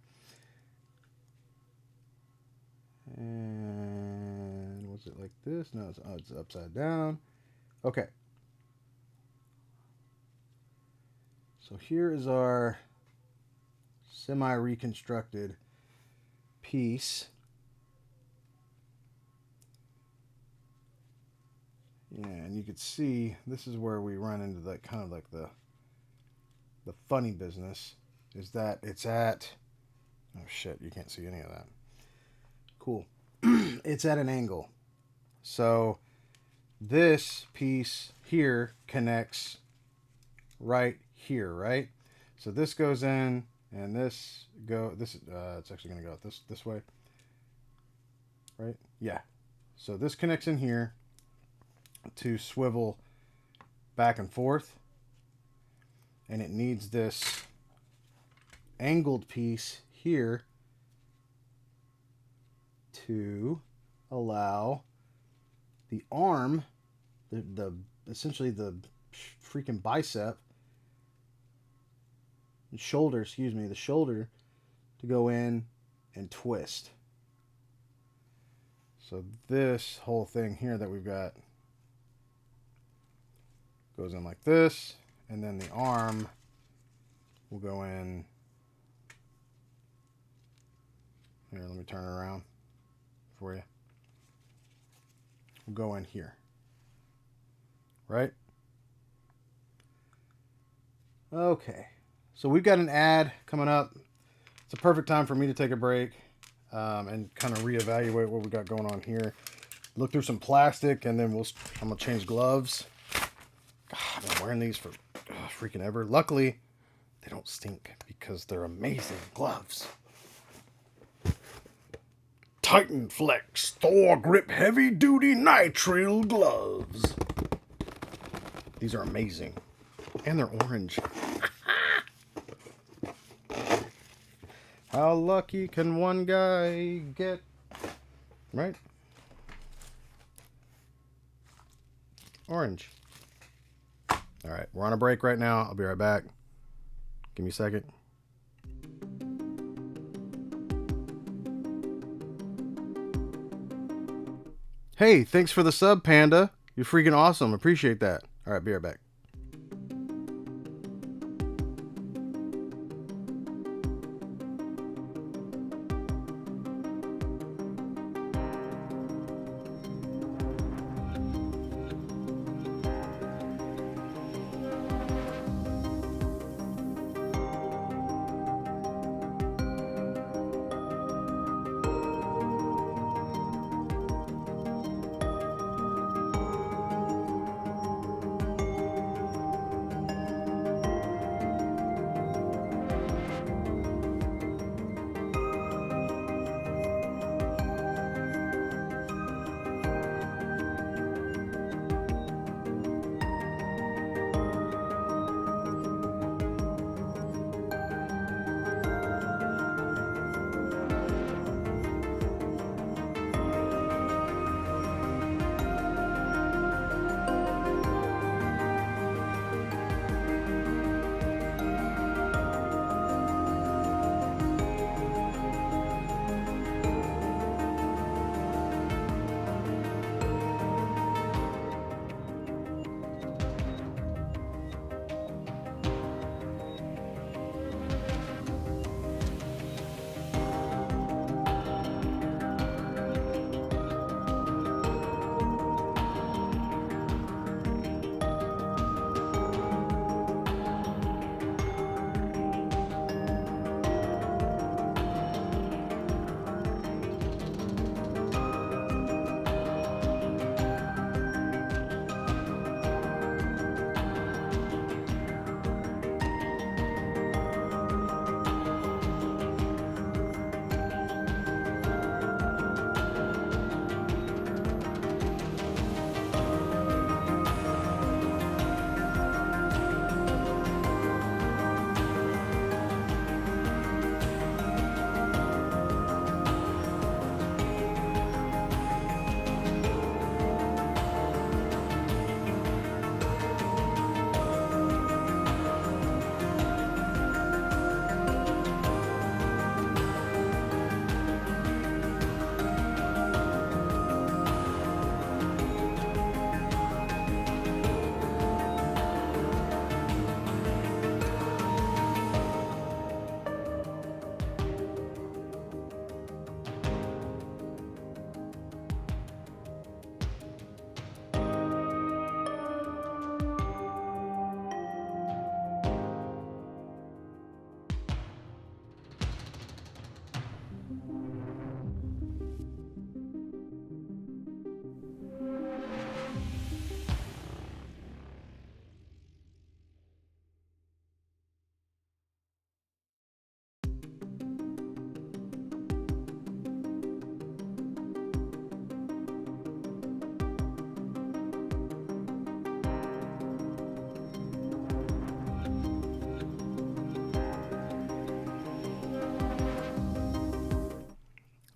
And was it like this? No, it's upside down. Okay. So here is our semi-reconstructed piece. Yeah, and you could see this is where we run into that kind of like the the funny business is that it's at, oh shit, you can't see any of that. Cool. It's at an angle. So this piece here connects right here, right? So this goes in, and it's actually going to go this way, right? Yeah. So this connects in here to swivel back and forth, and it needs this angled piece here to allow the arm, the essentially the freaking bicep, shoulder, excuse me, the shoulder to go in and twist. So this whole thing here that we've got goes in like this, and then the arm will go in. Here, let me turn it around for you. We'll go in here. Right? Okay. So we've got an ad coming up. It's a perfect time for me to take a break and kind of reevaluate what we got going on here. Look through some plastic, and then I'm going to change gloves. God, I've been wearing these for freaking ever. Luckily, they don't stink because they're amazing gloves. Titan Flex Thor Grip Heavy Duty Nitrile Gloves. These are amazing. And they're orange. How lucky can one guy get? Right? Orange. Alright, we're on a break right now. I'll be right back. Give me a second. Hey, thanks for the sub, Panda. You're freaking awesome. Appreciate that. Alright, be right back.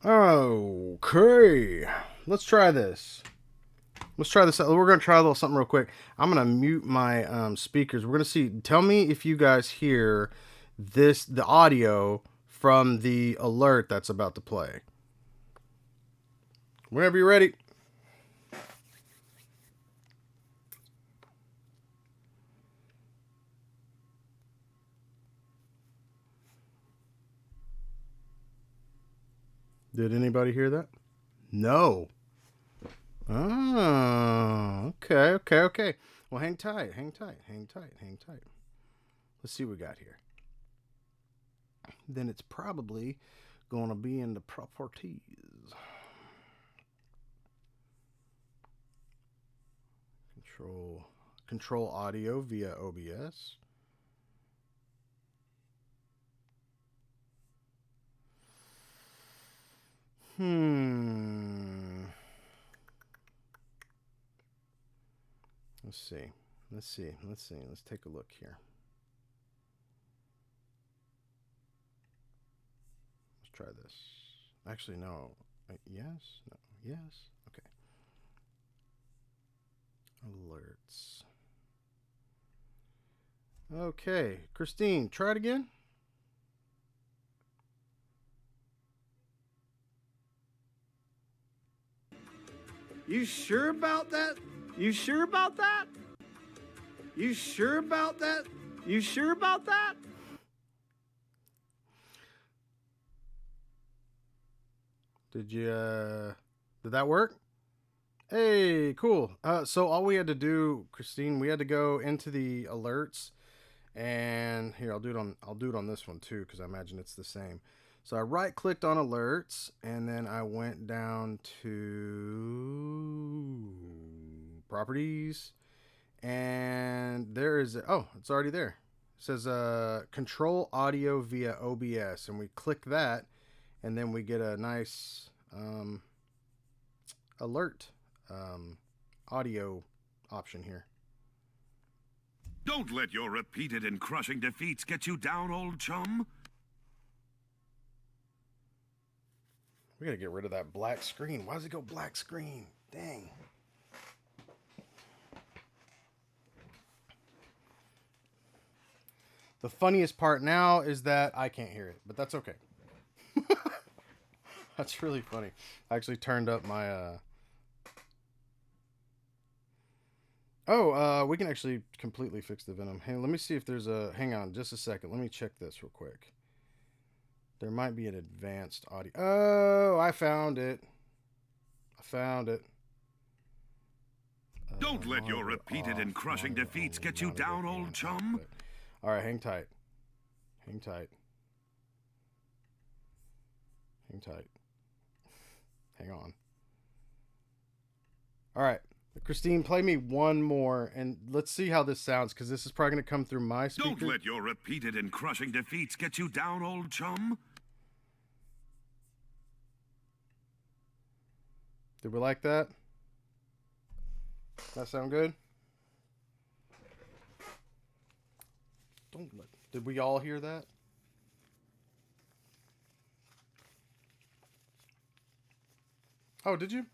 Okay. Let's try this. Let's try this out. We're going to try a little something real quick. I'm going to mute my speakers. We're going to see. Tell me if you guys hear the audio from the alert that's about to play. Whenever you're ready. Did anybody hear that? No. Oh, okay. Well, hang tight. Let's see what we got here. Then it's probably going to be in the properties. Control audio via OBS. Let's see. Let's take a look here. Let's try this. Actually, no. Yes? No. Yes? Okay. Alerts. Okay. Christine, try it again. You sure about that? You sure about that? You sure about that? You sure about that? Did that work? Hey, cool. So all we had to do, Christine, we had to go into the alerts, and here I'll do it on this one too, because I imagine it's the same. So I right clicked on alerts, and then I went down to properties, and there is it's already there. It says control audio via OBS, and we click that, and then we get a nice alert audio option here. Don't let your repeated and crushing defeats get you down, old chum. We gotta get rid of that black screen. Why does it go black screen? Dang. The funniest part now is that I can't hear it, but that's okay. That's really funny. I actually turned up my we can actually completely fix the Venom. Hey, let me see if there's a... Hang on just a second. Let me check this real quick. There might be an advanced audio. Oh, I found it. Don't let your repeated and crushing defeats get you down, old chum. All right, hang tight. Hang on. All right. Christine, play me one more, and let's see how this sounds, because this is probably going to come through my speaker. Don't let your repeated and crushing defeats get you down, old chum. Did we like that? That sound good? Did we all hear that? Oh, did you?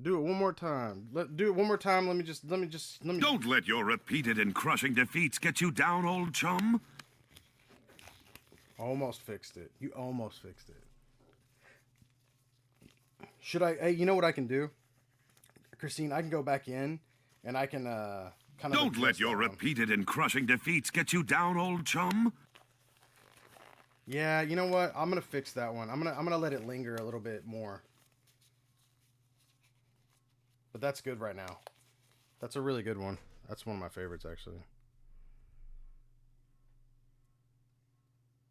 Do it one more time. Do it one more time. Let me just. Don't let your repeated and crushing defeats get you down, old chum. Almost fixed it. You almost fixed it. Should I? Hey, you know what I can do, Christine? I can go back in, and I can kind of. Don't let your repeated and crushing defeats get you down, old chum. Yeah, you know what? I'm gonna fix that one. I'm gonna let it linger a little bit more. But that's good right now. That's a really good one. That's one of my favorites, actually.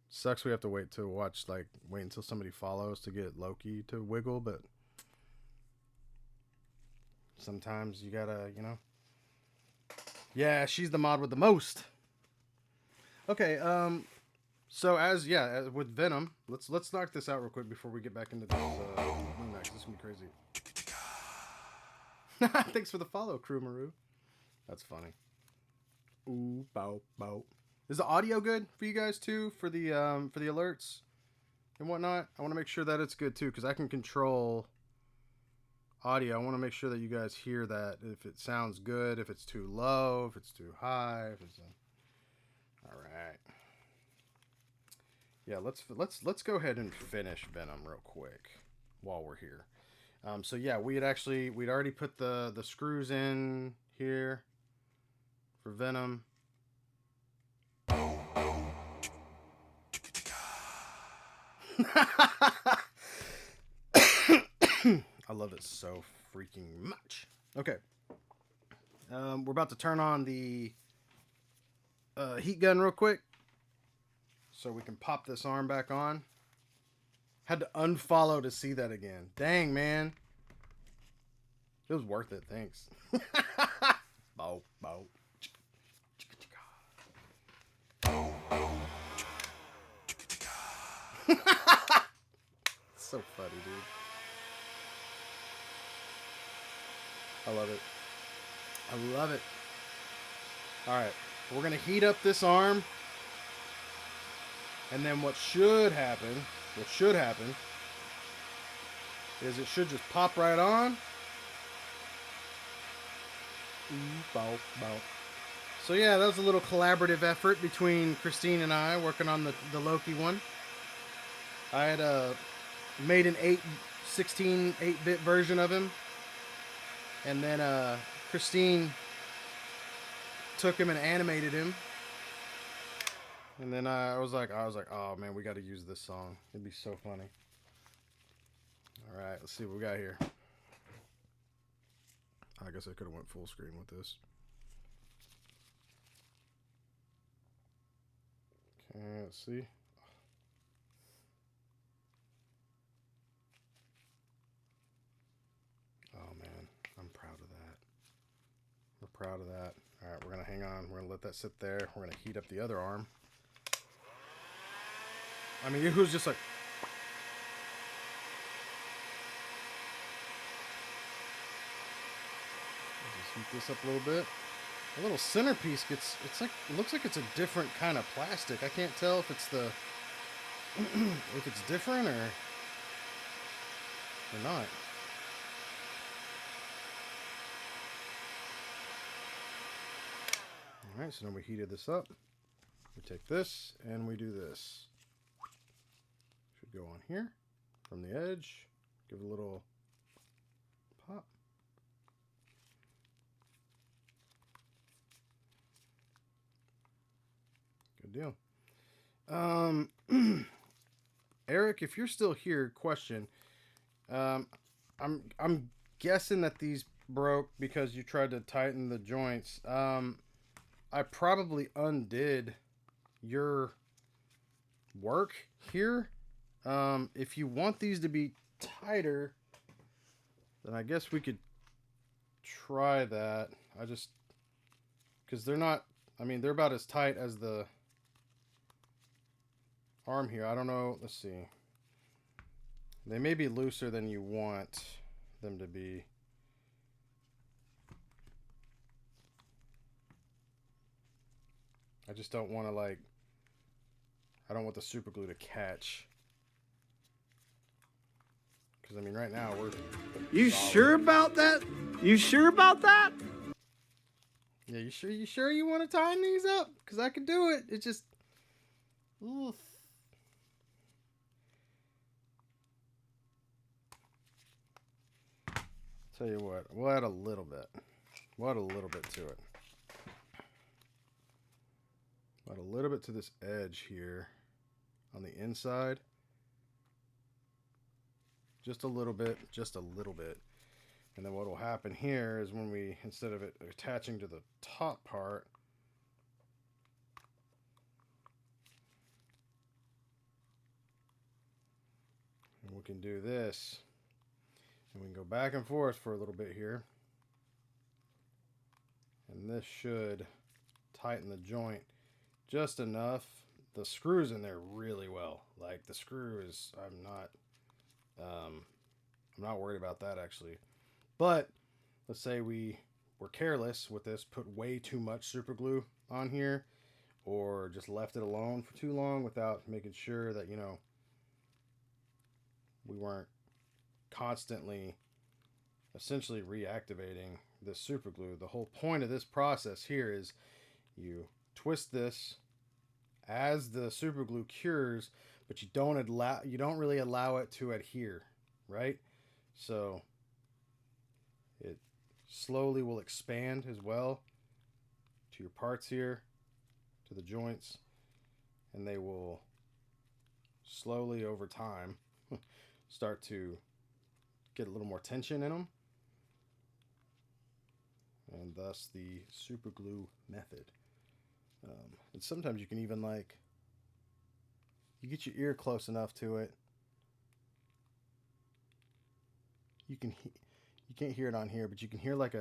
Sucks we have to wait until somebody follows to get Loki to wiggle, but sometimes you gotta, Yeah, she's the mod with the most. Okay, so as with Venom, let's knock this out real quick before we get back into this this is gonna be crazy. Thanks for the follow, Crew Maru. That's funny. Ooh, bow, bow. Is the audio good for you guys too? For the alerts and whatnot? I want to make sure that it's good too, because I can control audio. I want to make sure that you guys hear that. If it sounds good, if it's too low, if it's too high, if it's all right. Yeah, let's go ahead and finish Venom real quick while we're here. So yeah, we'd already put the screws in here for Venom. I love it so freaking much. Okay. We're about to turn on the heat gun real quick so we can pop this arm back on. Had to unfollow to see that again. Dang, man. It was worth it. Thanks. Bow, bow. So funny, dude. I love it. I love it. Alright. We're going to heat up this arm. And then what should happen is it should just pop right on. Bow, bow. So yeah, that was a little collaborative effort between Christine and I working on the Loki one. I had made an 8-bit version of him. And then Christine took him and animated him. And then I was like, oh man, we got to use this song. It'd be so funny. All right, let's see what we got here. I guess I could have went full screen with this. Okay, let's see. Oh man, I'm proud of that. We're proud of that. All right, we're gonna hang on. We're gonna let that sit there. We're gonna heat up the other arm. I mean, it was just like. Just heat this up a little bit. The little centerpiece it looks like it's a different kind of plastic. I can't tell if it's if it's different or not. All right, so now we heated this up. We take this and we do this. Should go on here from the edge. Give it a little pop. Good deal. Eric, if you're still here, question. I'm guessing that these broke because you tried to tighten the joints. I probably undid your work here. If you want these to be tighter, then I guess we could try that. Because they're not, I mean, they're about as tight as the arm here. I don't know. Let's see. They may be looser than you want them to be. I just don't want to I don't want the super glue to catch. Because I mean, right now we're. You sure about that? You sure about that? Yeah, you sure? You sure you want to tighten these up? Because I could do it. It's just. Oof. Tell you what, we'll add a little bit. We'll add a little bit to it. Add a little bit to this edge here on the inside. Just a little bit, just a little bit. And then what will happen here is when we, instead of it attaching to the top part, we can do this. And we can go back and forth for a little bit here. And this should tighten the joint just enough. The screw's in there really well. Like the screw is, I'm not worried about that actually. But let's say we were careless with this, put way too much super glue on here. or just left it alone for too long without making sure that, you know, we weren't constantly essentially reactivating this super glue. The whole point of this process here is you twist this as the super glue cures, but you don't really allow it to adhere, right? So it slowly will expand as well to your parts here, to the joints, and they will slowly over time start to get a little more tension in them, and thus the super glue method. And sometimes you can even, like, you get your ear close enough to it, you can't hear it on here, but you can hear like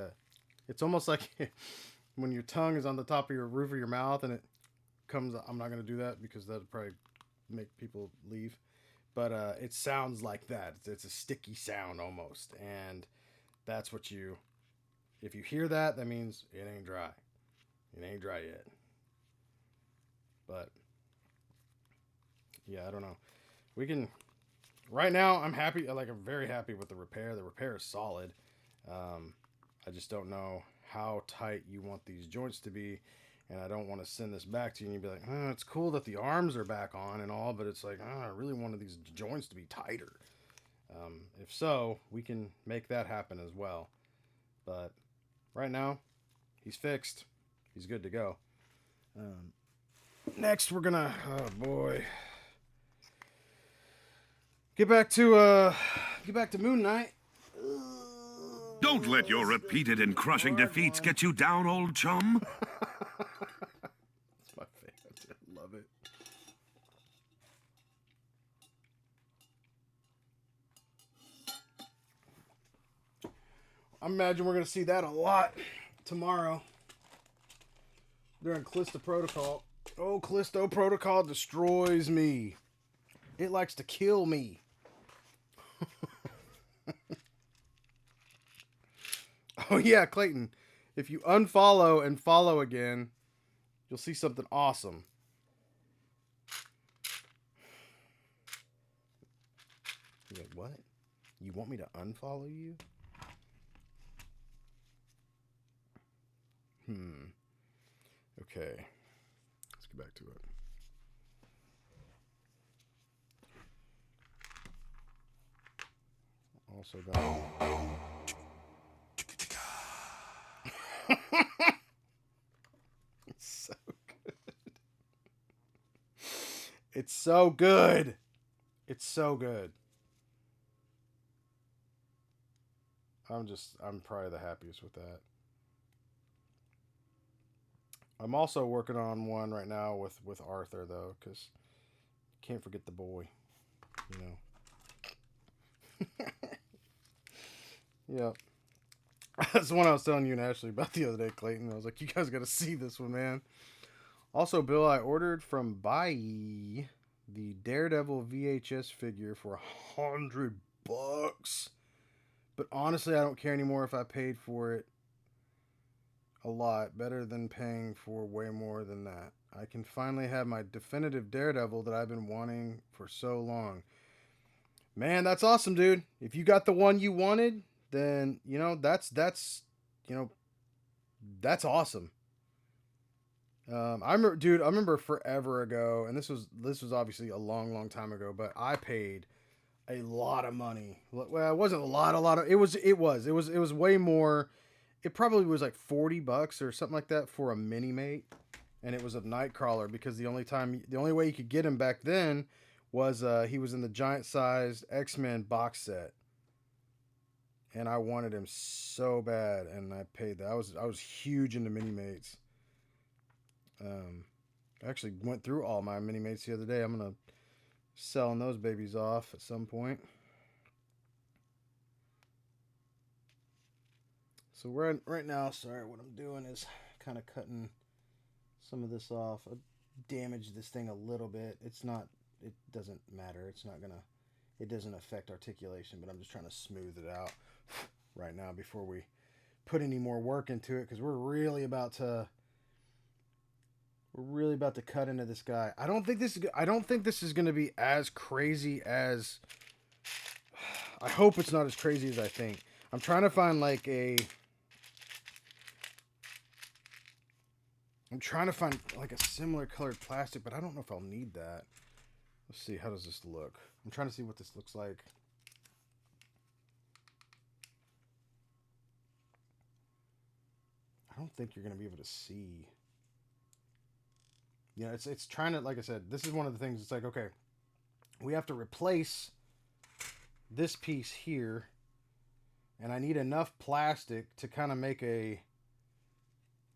it's almost like when your tongue is on the top of your roof of your mouth and it comes. I'm not going to do that because that would probably make people leave, but it sounds like that. It's a sticky sound almost, and that's what if you hear that, that means it ain't dry. It ain't dry yet. But yeah, I don't know. We can. Right now, I'm happy. I'm very happy with the repair. The repair is solid. I just don't know how tight you want these joints to be, and I don't want to send this back to you and you'd be like, oh, it's cool that the arms are back on and all, but it's like, I really wanted these joints to be tighter. If so, we can make that happen as well. But right now, he's fixed. He's good to go. Next, we're gonna, oh boy, get back to Moon Knight. Don't let your repeated and crushing defeats get you down, old chum. It's my favorite. I love it. I imagine we're gonna see that a lot tomorrow during Callisto Protocol. Oh, Callisto Protocol destroys me. It likes to kill me. Oh yeah, Clayton. If you unfollow and follow again, you'll see something awesome. You're like, what? You want me to unfollow you? Okay. Let's get back to it. Also got... It's so good. It's so good. It's so good. I'm probably the happiest with that. I'm also working on one right now with Arthur, though, because can't forget the boy, you know. Yep. That's the one I was telling you and Ashley about the other day, Clayton. I was like, you guys got to see this one, man. Also, Bill, I ordered from Bai the Daredevil VHS figure for $100. But honestly, I don't care anymore if I paid for it a lot. Better than paying for way more than that. I can finally have my definitive Daredevil that I've been wanting for so long. Man, that's awesome, dude. If you got the one you wanted, then, you know, that's awesome. I remember forever ago, and this was obviously a long time ago, but I paid a lot of money. Well, it wasn't a lot of, it was way more. It probably was like $40 or something like that for a mini mate, and it was of Nightcrawler, because the only way you could get him back then was he was in the giant sized X-Men box set. And I wanted him so bad, and I paid that. I was huge into mini mates. I actually went through all my mini mates the other day. I'm gonna selling those babies off at some point. So right now, sorry, what I'm doing is kind of cutting some of this off. I damaged this thing a little bit. It doesn't matter. It doesn't affect articulation, but I'm just trying to smooth it out right now before we put any more work into it, because we're really about to We're really about to cut into this guy. I don't think this is going to be as crazy as... I hope it's not as crazy as I think. I'm trying to find like a... I'm trying to find like a similar colored plastic, but I don't know if I'll need that. Let's see, how does this look? I'm trying to see what this looks like. I don't think you're going to be able to see. Yeah, it's trying to, like I said, this is one of the things. It's like, okay, we have to replace this piece here, and I need enough plastic to kind of make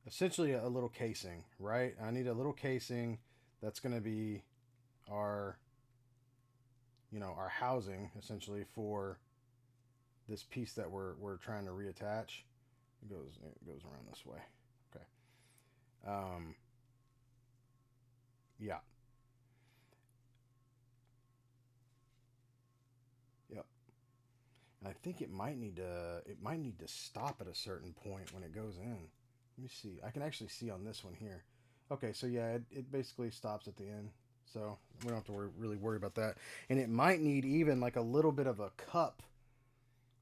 essentially a little casing, right? I need a little casing that's going to be our, our housing essentially for this piece that we're trying to reattach. It goes around this way. Okay. Yeah. Yep. And I think it might need to stop at a certain point when it goes in. Let me see. I can actually see on this one here. Okay, so yeah, it basically stops at the end. So we don't have to really worry about that. And it might need even like a little bit of a cup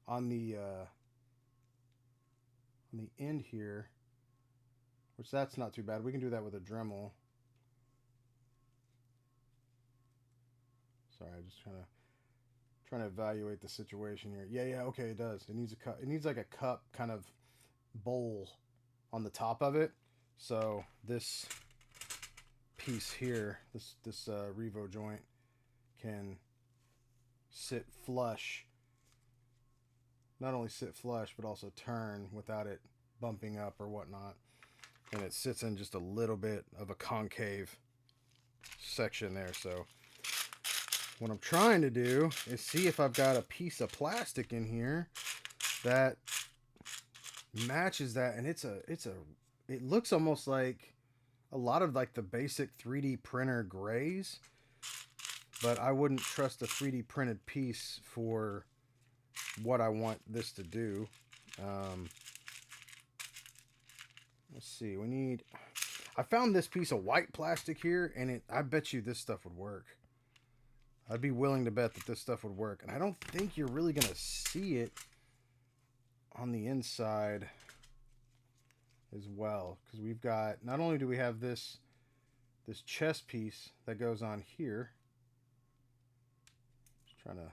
on the end here, which that's not too bad. We can do that with a Dremel. Sorry, I'm just trying to evaluate the situation here. Yeah, okay, it does. It needs a cup. It needs like a cup kind of bowl on the top of it. So this piece here, this Revo joint, can sit flush. Not only sit flush, but also turn without it bumping up or whatnot. And it sits in just a little bit of a concave section there. So what I'm trying to do is see if I've got a piece of plastic in here that matches that. And it looks almost like a lot of like the basic 3D printer grays, but I wouldn't trust a 3D printed piece for what I want this to do. Let's see. I found this piece of white plastic here, and I bet you this stuff would work. I'd be willing to bet that this stuff would work. And I don't think you're really going to see it on the inside as well. Because we've got, not only do we have this chest piece that goes on here. Just trying to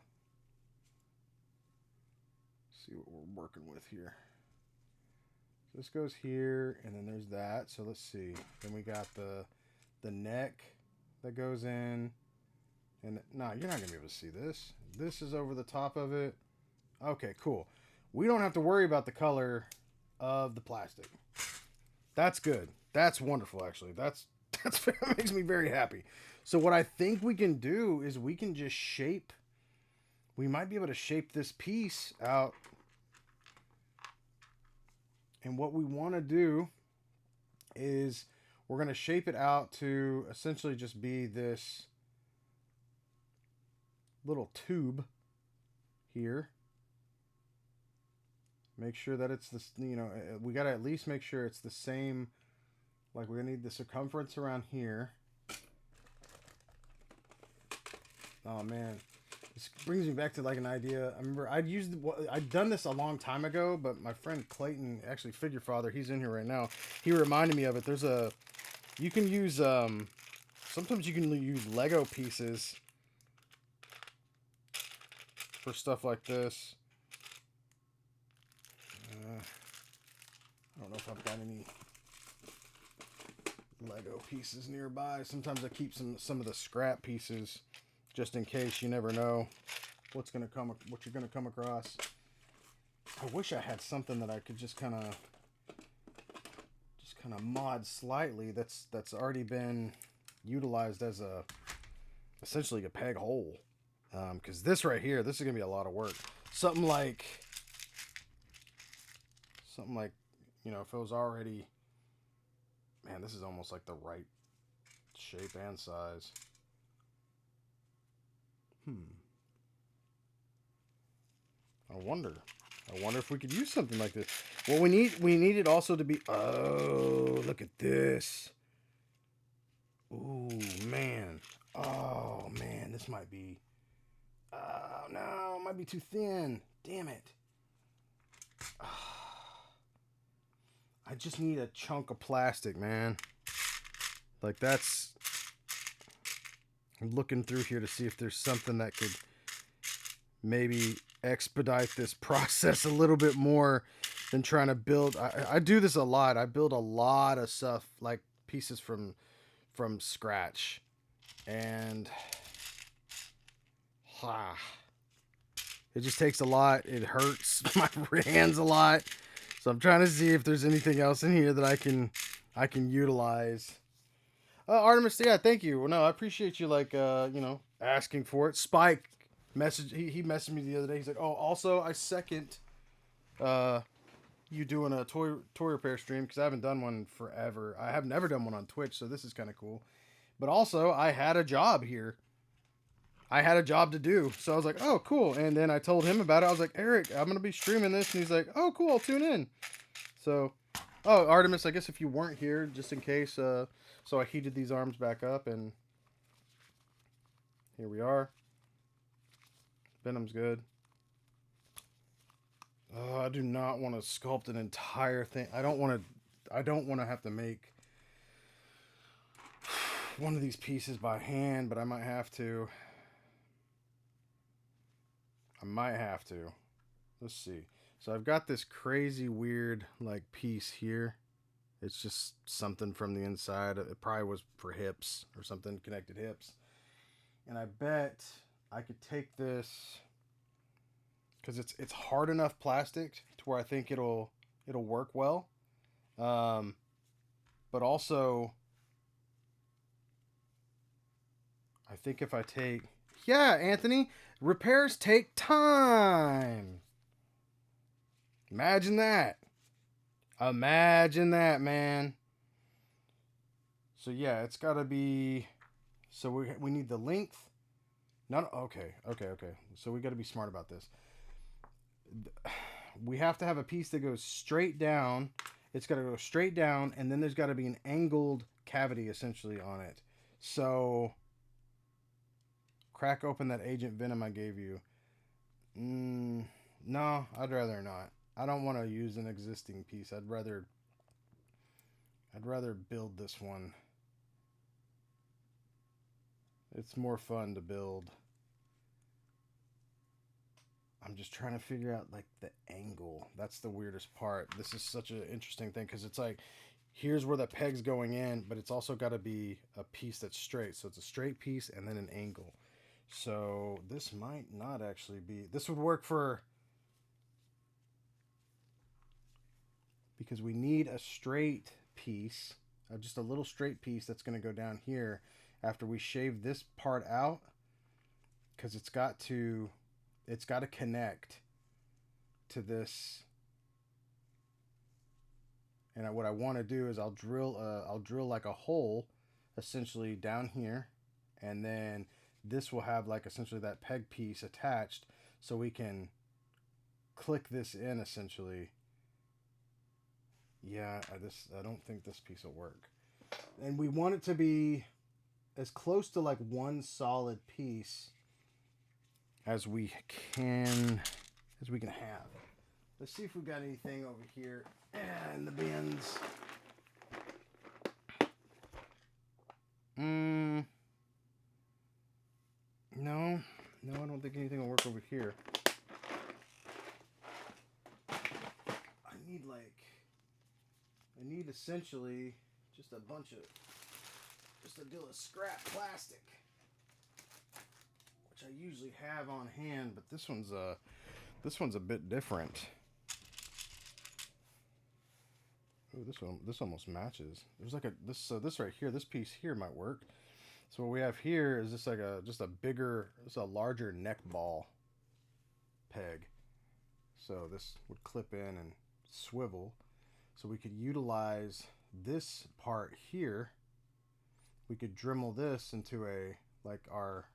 see what we're working with here. So this goes here, and then there's that. So let's see. Then we got the neck that goes in. And no, you're not going to be able to see this. This is over the top of it. Okay, cool. We don't have to worry about the color of the plastic. That's good. That's wonderful, actually. That makes me very happy. So what I think we can do is we can just shape. We might be able to shape this piece out. And what we want to do is we're going to shape it out to essentially just be this little tube here. Make sure that it's this, we got to at least make sure it's the same. Like we're going to need the circumference around here. Oh man. This brings me back to like an idea. I remember I'd done this a long time ago, but my friend Clayton, actually Figure Father, he's in here right now. He reminded me of it. You can use, sometimes you can use Lego pieces for stuff like this. I don't know if I've got any Lego pieces nearby. Sometimes I keep some of the scrap pieces just in case. You never know what you're gonna come across. I wish I had something that I could just kind of mod slightly. That's already been utilized as essentially a peg hole. Because this right here, this is gonna be a lot of work. Something like, if it was already, man, this is almost like the right shape and size. I wonder if we could use something like this. Well, we need it also to be, oh, look at this. Ooh, man. Oh, man. This might be... Oh, no. It might be too thin. Damn it. I just need a chunk of plastic, man. Like, that's... I'm looking through here to see if there's something that could maybe expedite this process a little bit more than trying to build. I do this a lot. I build a lot of stuff, like pieces from scratch. And... it just takes a lot. It hurts my hands a lot. So I'm trying to see if there's anything else in here that I can utilize. Artemis, yeah, thank you. Well, no, I appreciate you, like, asking for it. Spike messaged, he messaged me the other day. He's like, oh, also, I second you doing a toy repair stream, because I haven't done one forever. I have never done one on Twitch, so this is kind of cool. But also, I had a job here. I had a job to do. So I was like, oh, cool. And then I told him about it. I was like, Eric, I'm going to be streaming this. And he's like, oh, cool, I'll tune in. So, oh, Artemis, I guess if you weren't here, just in case, so I heated these arms back up, and here we are. Venom's good. Oh, I do not want to sculpt an entire thing. I don't want to have to make one of these pieces by hand, but I might have to. Let's see. So I've got this crazy weird like piece here. It's just something from the inside. It probably was for hips or something, connected hips. And I bet I could take this, because it's hard enough plastic to where I think it'll work well. But also, I think if I take... Yeah, Anthony, repairs take time. Imagine that. Imagine that, man. So yeah, it's got to be... So we need the length. Okay. So we got to be smart about this. We have to have a piece that goes straight down. It's got to go straight down, and then there's got to be an angled cavity essentially on it. So crack open that Agent Venom I gave you. No, I'd rather not. I don't want to use an existing piece. I'd rather build this one. It's more fun to build. I'm just trying to figure out like the angle. That's the weirdest part. This is such an interesting thing, because it's like, here's where the peg's going in, but it's also got to be a piece that's straight. So it's a straight piece and then an angle. So this might not actually be... This would work for... Because we need a straight piece, just a little straight piece that's going to go down here after we shave this part out, because it's got to connect to this. And what I want to do is I'll drill like a hole essentially down here, and then this will have like essentially that peg piece attached, so we can click this in essentially. Yeah, I don't think this piece will work. And we want it to be as close to like one solid piece as we can have. Let's see if we've got anything over here in the bins. No, I don't think anything will work over here. I need essentially just a deal of scrap plastic, which I usually have on hand, but this one's a bit different. Oh, this almost matches. There's like this right here, this piece here might work. So what we have here is just like a larger neck ball peg. So this would clip in and swivel. So we could utilize this part here. We could Dremel this into our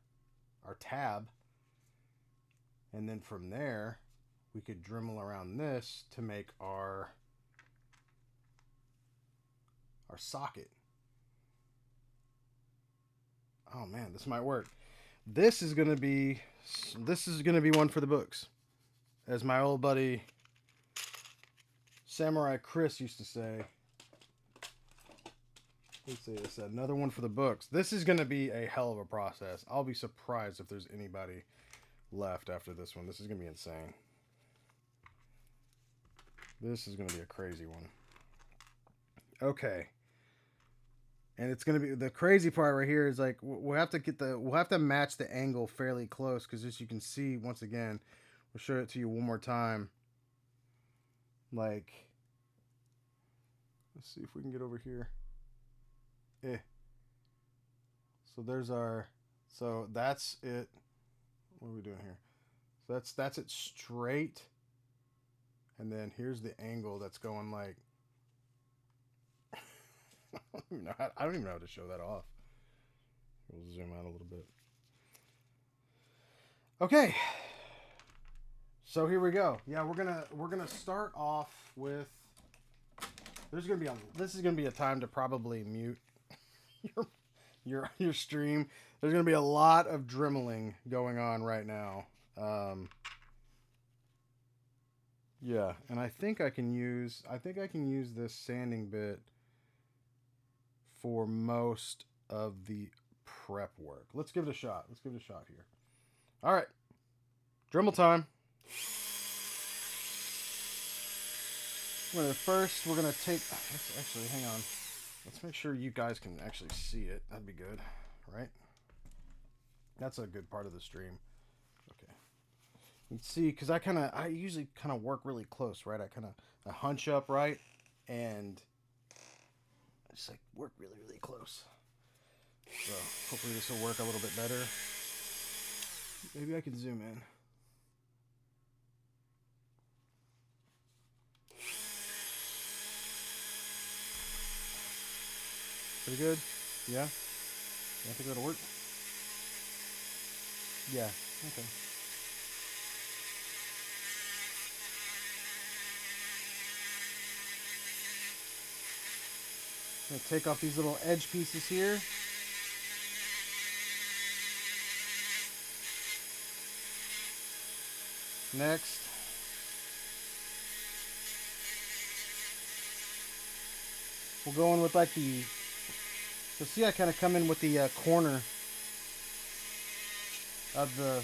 tab. And then from there, we could Dremel around this to make our socket. Oh man, this might work. This is gonna be one for the books, as my old buddy Samurai Chris used to say. Let's see this. Another one for the books. This is gonna be a hell of a process. I'll be surprised if there's anybody left after this one. This is gonna be insane. This is gonna be a crazy one. Okay. And it's gonna be the crazy part right here is like we'll have to match the angle fairly close, because as you can see, once again, we'll show it to you one more time. Like, let's see if we can get over here. So there's our. So that's it. What are we doing here? So that's it straight. And then here's the angle that's going like. I don't even know how to show that off. We'll zoom out a little bit. Okay. So here we go. Yeah, we're gonna start off with. This is gonna be a time to probably mute your stream. There's gonna be a lot of dremeling going on right now. Yeah, and I think I can use this sanding bit for most of the prep work. Let's give it a shot. Here. All right. Dremel time. We're going to take... Let's actually, hang on. Let's make sure you guys can actually see it. That'd be good, right? That's a good part of the stream. Okay. You can see, because I usually kind of work really close, right? I hunch up, right? And I just like work really, really close. So hopefully this will work a little bit better. Maybe I can zoom in. Pretty good? Yeah? I think that'll work. Yeah, okay. I'm going to take off these little edge pieces here. Next. We'll go in with like the... You'll see I kind of come in with the corner of the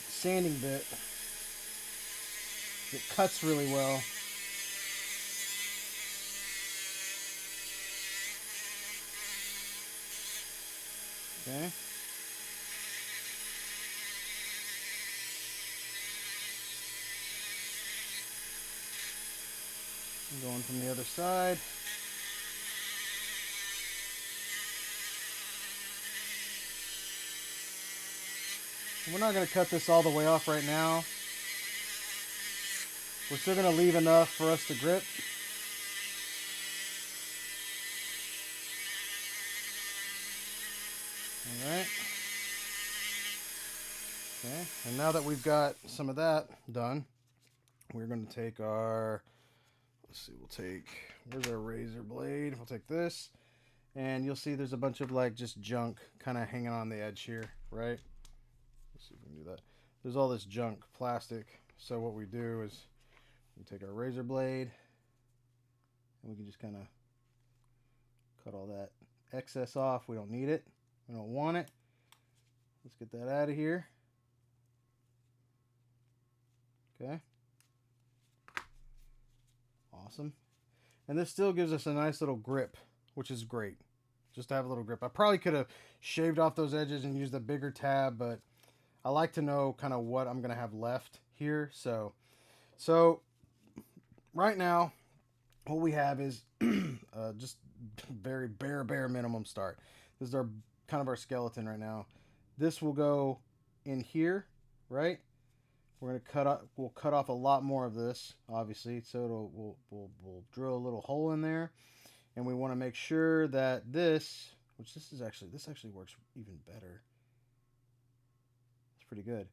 sanding bit. It cuts really well. Okay. I'm going from the other side. We're not going to cut this all the way off right now. We're still going to leave enough for us to grip. Alright. Okay, and now that we've got some of that done, we're going to take our... Let's see, where's our razor blade? We'll take this, and you'll see there's a bunch of like just junk kind of hanging on the edge here, right? Let's see if we can do that. There's all this junk, plastic. So what we do is we take our razor blade, and we can just kind of cut all that excess off. We don't need it. We don't want it. Let's get that out of here. Okay. Awesome. And this still gives us a nice little grip, which is great. Just to have a little grip. I probably could have shaved off those edges and used a bigger tab, but I like to know kind of what I'm going to have left here. So right now, what we have is just very bare minimum start. This is our kind of our skeleton right now. This will go in here, right? We're going to we'll cut off a lot more of this, obviously. So we'll drill a little hole in there. And we want to make sure that this actually works even better. It's pretty good.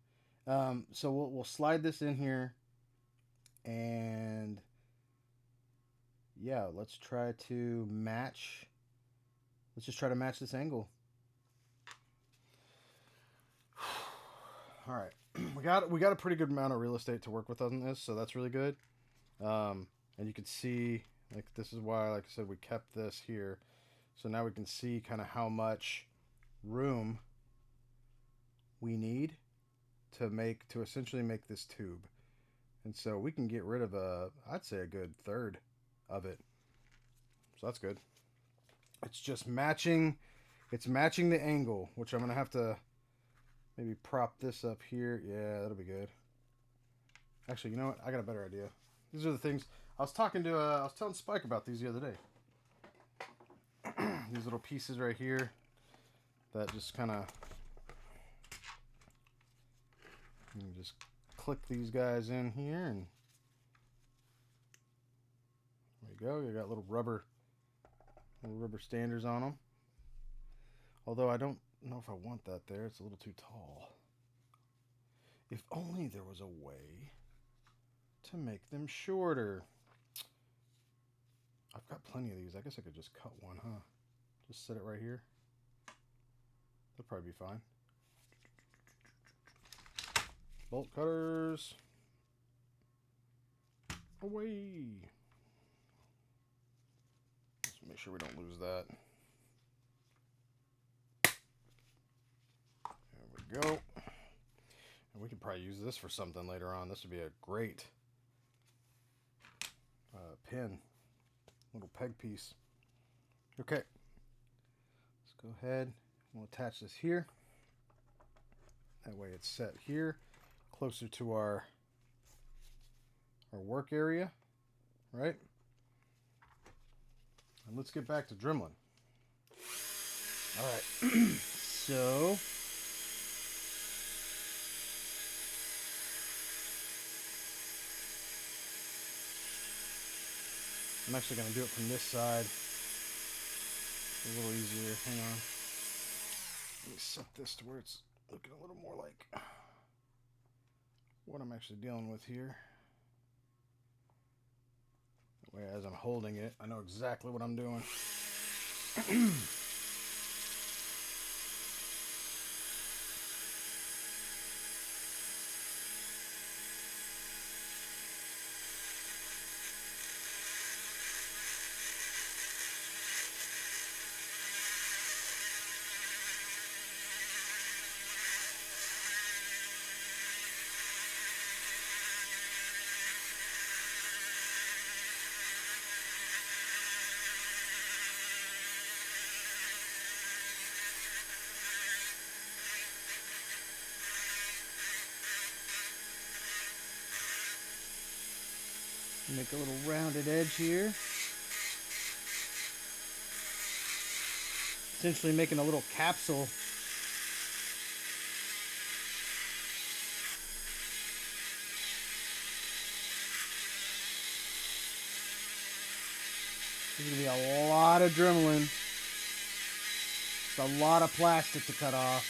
So we'll slide this in here. And yeah, let's try to match. Let's just try to match this angle. All right, we got a pretty good amount of real estate to work with on this, so that's really good. And you can see, like, this is why, like I said, we kept this here. So now we can see kind of how much room we need to essentially make this tube. And so we can get rid of I'd say a good third of it. So that's good. It's just matching, it's matching the angle, which I'm going to have to maybe prop this up here. Yeah, that'll be good. Actually, you know what? I got a better idea. These are the things I was telling Spike about these the other day. These little pieces right here that just kind of, you just click these guys in here, and there you go. You got little rubber standers on them. Although I don't know if I want that there. It's a little too tall. If only there was a way to make them shorter. I've got plenty of these. I guess I could just cut one, huh? Just set it right here. That'll probably be fine. Bolt cutters. Away. Let's make sure we don't lose that. There we go. And we could probably use this for something later on. This would be a great pin. Little peg piece. Okay. Let's go ahead. We'll attach this here. That way it's set here, closer to our work area, right? And let's get back to Dremlin. All right. So I'm actually going to do it from this side. A little easier. Hang on. Let me set this to where it's looking a little more like what I'm actually dealing with here. That way, as I'm holding it, I know exactly what I'm doing. Make a little rounded edge here. Essentially making a little capsule. There's going to be a lot of Dremlin. It's a lot of plastic to cut off.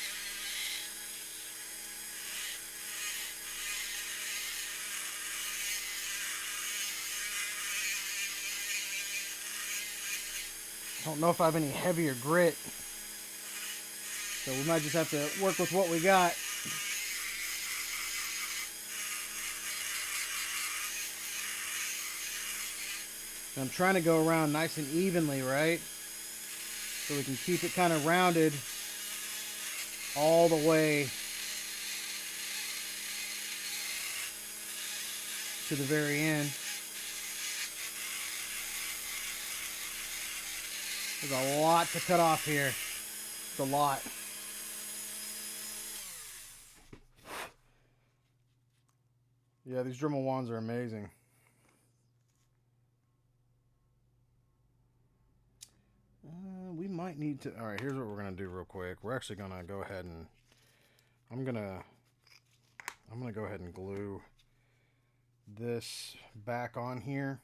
I don't know if I have any heavier grit, so we might just have to work with what we got. And I'm trying to go around nice and evenly, right? So we can keep it kind of rounded all the way to the very end. There's a lot to cut off here. It's a lot. Yeah, these Dremel wands are amazing. We might need to... Alright, here's what we're going to do real quick. We're actually going to go ahead and... I'm going to go ahead and glue this back on here.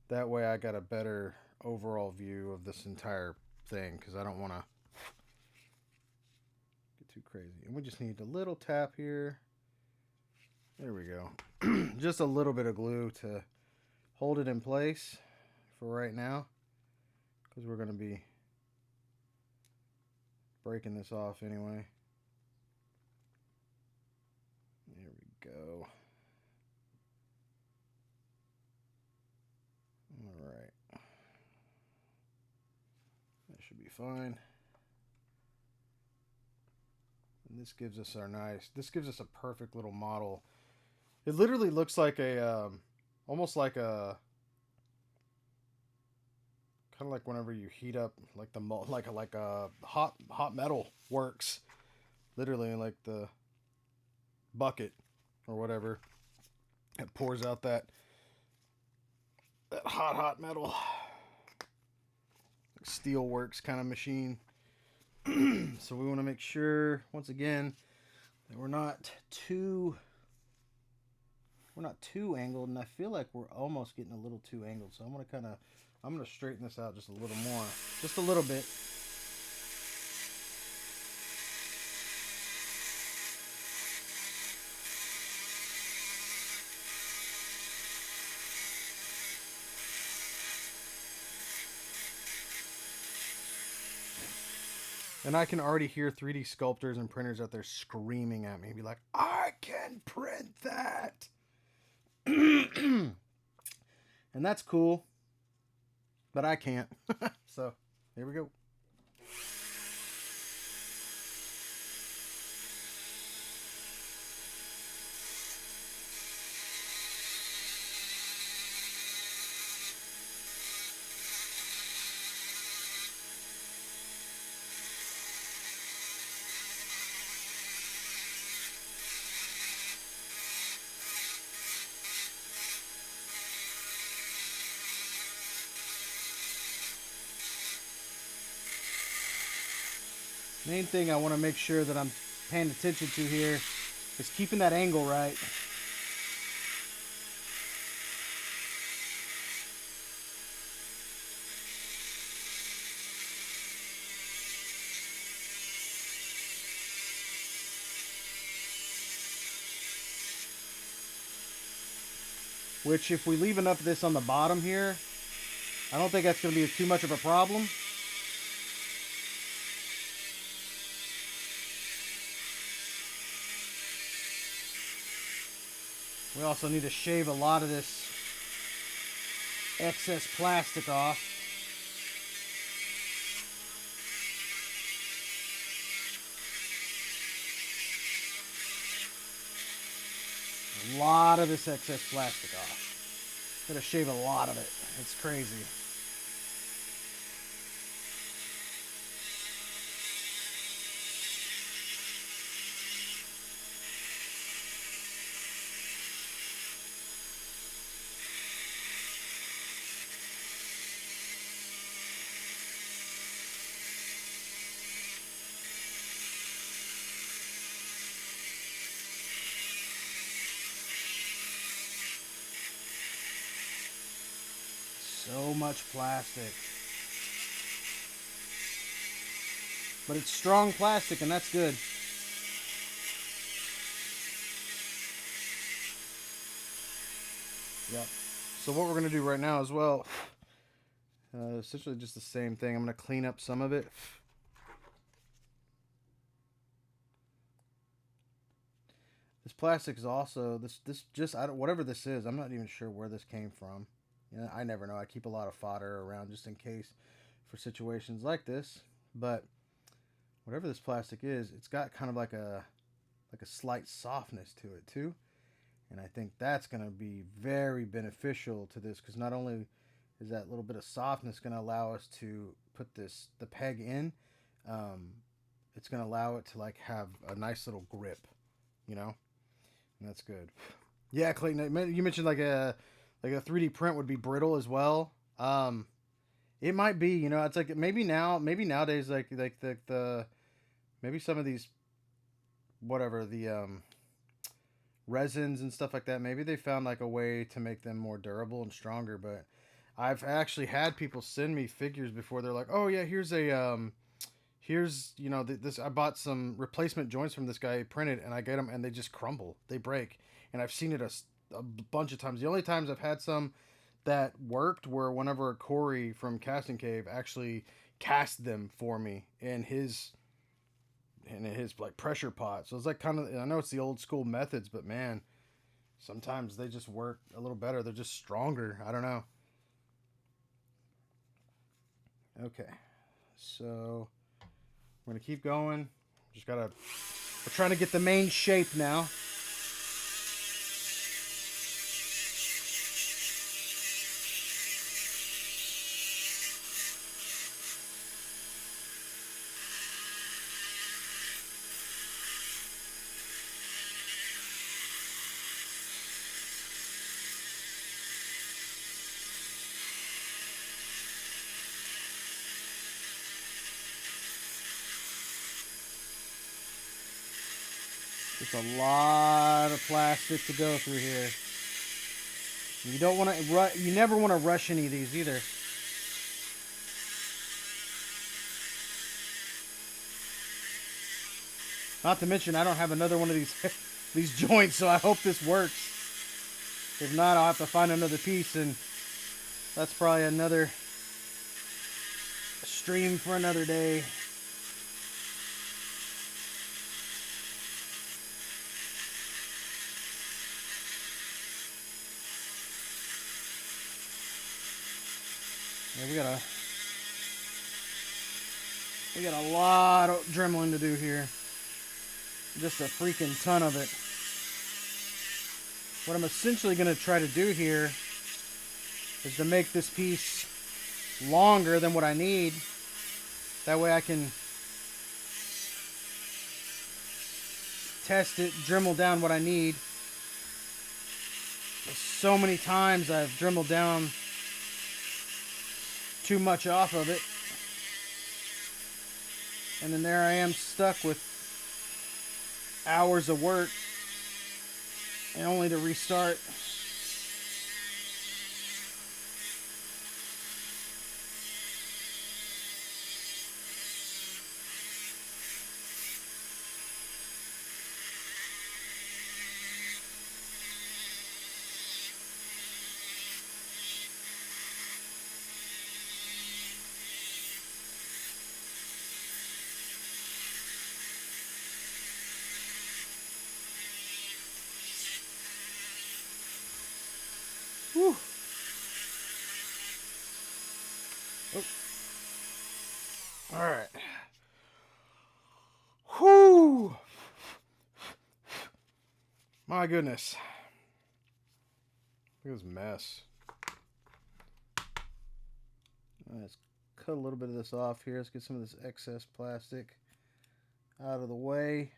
That way I got a better overall view of this entire thing, because I don't want to get too crazy. And we just need a little tap here. There we go. Just a little bit of glue to hold it in place for right now, because we're going to be breaking this off anyway. There we go. All right. That should be fine. And this gives us this gives us a perfect little model. It literally looks like a, almost like a, kind of like whenever you heat up, like a hot metal works. Literally like the bucket or whatever. It pours out that hot metal. Steel works kind of machine. So we want to make sure, once again, that we're not too angled, and I feel like we're almost getting a little too angled. So I'm gonna straighten this out just a little more, just a little bit. And I can already hear 3D sculptors and printers out there screaming at me, be like, I can print that. And that's cool, but I can't. So here we go. Main thing I want to make sure that I'm paying attention to here is keeping that angle right. Which, if we leave enough of this on the bottom here, I don't think that's going to be too much of a problem. We also need to shave a lot of this excess plastic off. A lot of this excess plastic off. Gotta shave a lot of it. It's crazy. So much plastic. But it's strong plastic, and that's good. Yep. So what we're going to do right now as well, essentially just the same thing. I'm going to clean up some of it. This plastic is also, whatever this is, I'm not even sure where this came from. Yeah, I never know. I keep a lot of fodder around just in case for situations like this. But whatever this plastic is, it's got kind of like a slight softness to it too. And I think that's going to be very beneficial to this, because not only is that little bit of softness going to allow us to put the peg in, it's going to allow it to like have a nice little grip, you know, and that's good. Yeah, Clayton, you mentioned like a 3D print would be brittle as well. It might be, you know, it's like maybe nowadays like the maybe some of these whatever the resins and stuff like that, maybe they found like a way to make them more durable and stronger. But I've actually had people send me figures before. They're like, oh yeah, here's you know, this, I bought some replacement joints from this guy printed, and I get them and they just crumble, they break. And I've seen it a bunch of times. The only times I've had some that worked where whenever Corey from Casting Cave actually cast them for me in his like pressure pot. So it's like kind of, I know it's the old school methods, but man, sometimes they just work a little better. They're just stronger. I don't know. Okay. So we're going to keep going. We're trying to get the main shape now. It's a lot of plastic to go through here. You don't want to. You never want to rush any of these either. Not to mention, I don't have another one of these joints, so I hope this works. If not, I'll have to find another piece, and that's probably another stream for another day. Yeah, we got a lot of dremeling to do here. Just a freaking ton of it. What I'm essentially going to try to do here is to make this piece longer than what I need. That way I can test it, dremel down what I need. So many times I've dremeled down too much off of it. And then there I am stuck with hours of work and only to restart. Whew. Oh. All right. Whew. My goodness. Look at this mess. Let's cut a little bit of this off here. Let's get some of this excess plastic out of the way.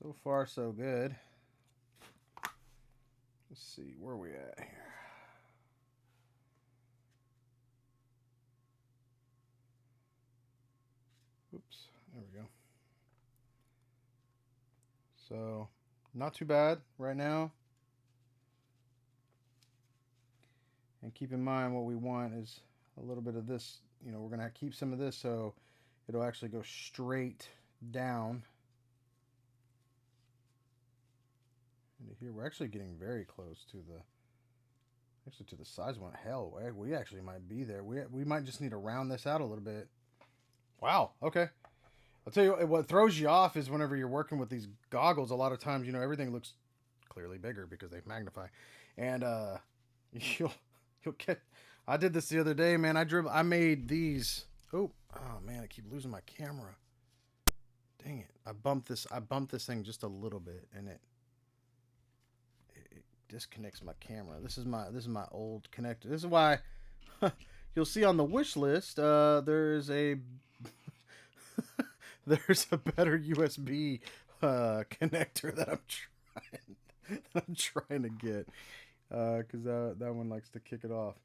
So far, so good. Let's see, where are we at here? Oops, there we go. So, not too bad right now. And keep in mind what we want is a little bit of this. You know, we're going to keep some of this so it'll actually go straight down. And here we're actually getting very close to the size one. Hell, we actually might be there. We might just need to round this out a little bit. Wow, okay. I'll tell you what throws you off is whenever you're working with these goggles, a lot of times, you know, everything looks clearly bigger because they magnify. And you'll get, I did this the other day, man. I made these. Oh man, I keep losing my camera. Dang it. I bumped this thing just a little bit and it disconnects my camera. This is my old connector. This is why you'll see on the wish list there's a there's a better USB connector that I'm trying to get because that one likes to kick it off.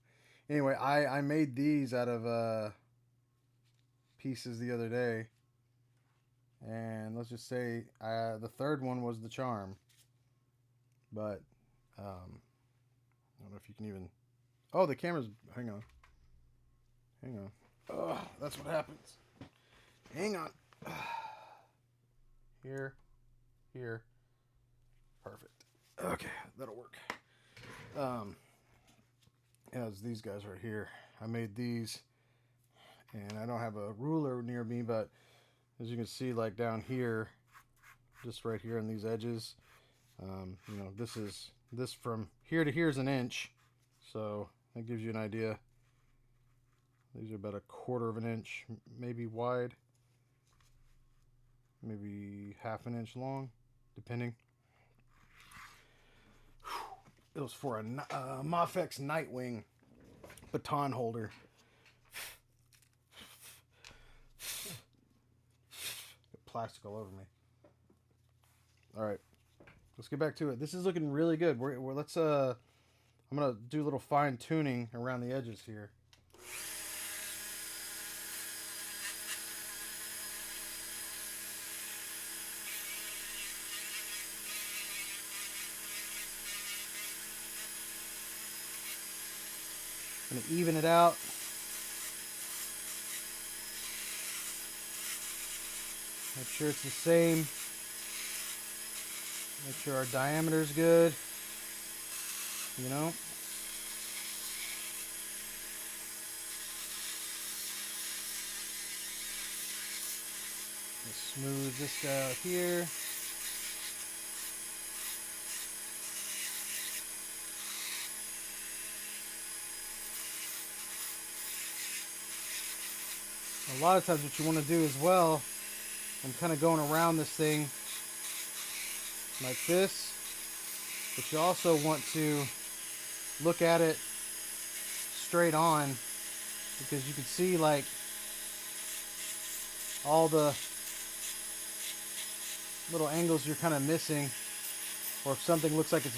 Anyway, I made these out of pieces the other day, and let's just say the third one was the charm, but I don't know if you can even. Oh, the camera's. Hang on. Oh, that's what happens. Hang on. Here. Perfect. Okay, that'll work. Has these guys right here. I made these, and I don't have a ruler near me, but as you can see, like down here, just right here on these edges, you know, this from here to here is an inch, so that gives you an idea. These are about 1/4 of an inch, maybe wide, maybe 1/2 an inch long, depending. It was for a Mafex Nightwing baton holder. Plastic all over me. All right, let's get back to it. This is looking really good. Let's I'm gonna do a little fine tuning around the edges here. Gonna even it out. Make sure it's the same. Make sure our diameter's good. You know. Let's smooth this guy out here. A lot of times what you want to do as well, I'm kind of going around this thing like this, but you also want to look at it straight on, because you can see like all the little angles you're kind of missing, or if something looks like it's,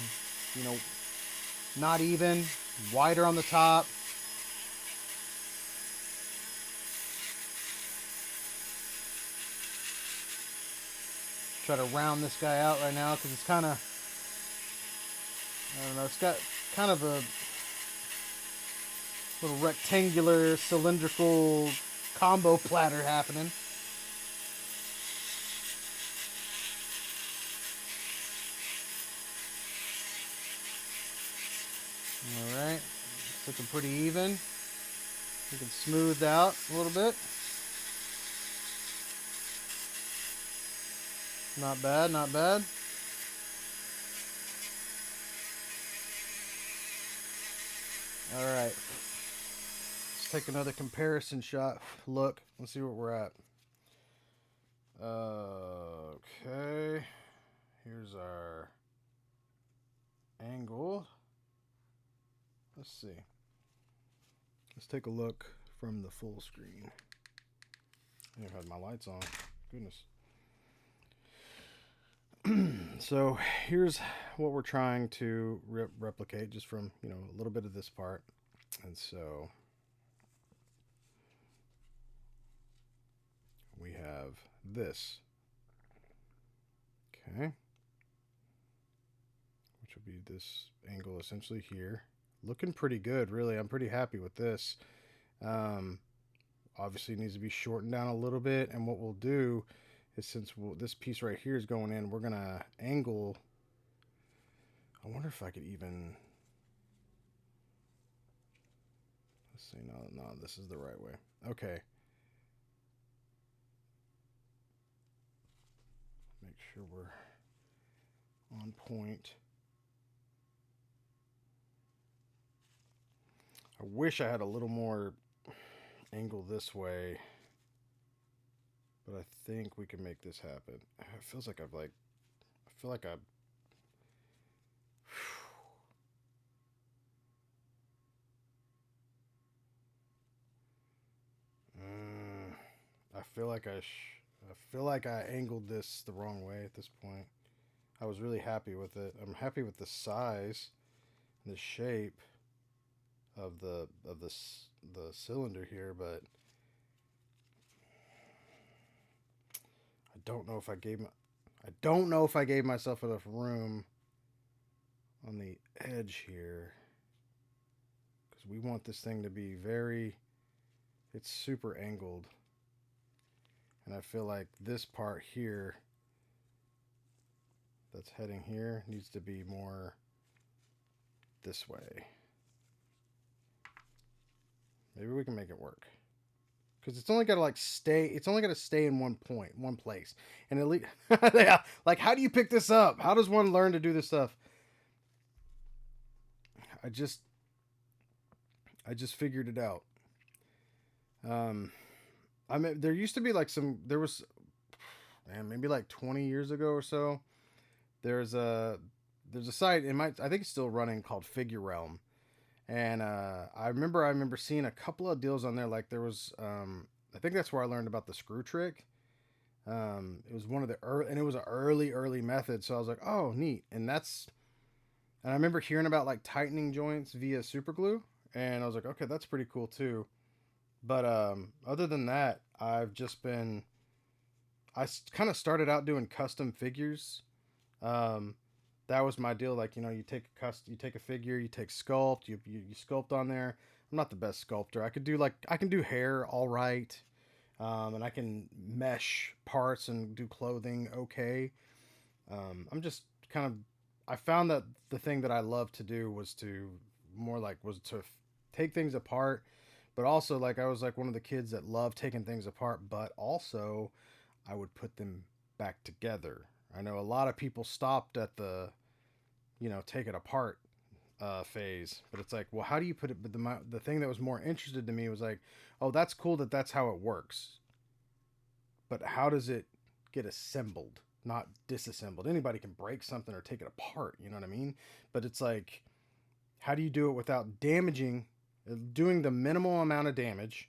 you know, not even, wider on the top. Try to round this guy out right now because it's kind of, I don't know, it's got kind of a little rectangular, cylindrical combo platter happening. Alright, it's looking pretty even. Looking smoothed out a little bit. Not bad, not bad. Alright. Let's take another comparison shot. Look, let's see where we're at. Okay. Here's our angle. Let's see. Let's take a look from the full screen. I had my lights on. Goodness. So here's what we're trying to replicate just from, you know, a little bit of this part. And so we have this. Okay. Which will be this angle essentially here. Looking pretty good, really. I'm pretty happy with this. Obviously it needs to be shortened down a little bit, and what we'll do is, since this piece right here is going in, we're gonna angle. I wonder if I could even, let's see. No, this is the right way. Okay, make sure we're on point. I wish I had a little more angle this way, but I think we can make this happen. It feels like I feel like I feel like I angled this the wrong way at this point. I was really happy with it. I'm happy with the size and the shape of the cylinder here, but I don't know if I gave myself enough room on the edge here, because we want this thing to be it's super angled, and I feel like this part here that's heading here needs to be more this way. Maybe we can make it work. Because it's only got to like stay. It's only got to stay in one place. And at least, yeah, like, how do you pick this up? How does one learn to do this stuff? I just figured it out. I mean, there used to be like there was, man, maybe like 20 years ago or so. There's a site, I think it's still running, called Figure Realm. And I remember seeing a couple of deals on there. Like there was, I think that's where I learned about the screw trick. It was one of the and it was an early method. So I was like, oh, neat. And I remember hearing about like tightening joints via super glue, and I was like, okay, that's pretty cool too. But other than that, I kind of started out doing custom figures. That was my deal. Like, you take a figure, you take sculpt, you sculpt on there. I'm not the best sculptor. I can do hair all right, and I can mesh parts and do clothing okay. I'm just kind of, I found that the thing that I love to do was to take things apart, but also like I was like one of the kids that loved taking things apart, but also I would put them back together. I know a lot of people stopped at the, take it apart phase, but it's like, well, how do you put it? But the thing that was more interested to me was like, oh, that's cool that's how it works. But how does it get assembled, not disassembled? Anybody can break something or take it apart, you know what I mean? But it's like, how do you do it without doing the minimal amount of damage,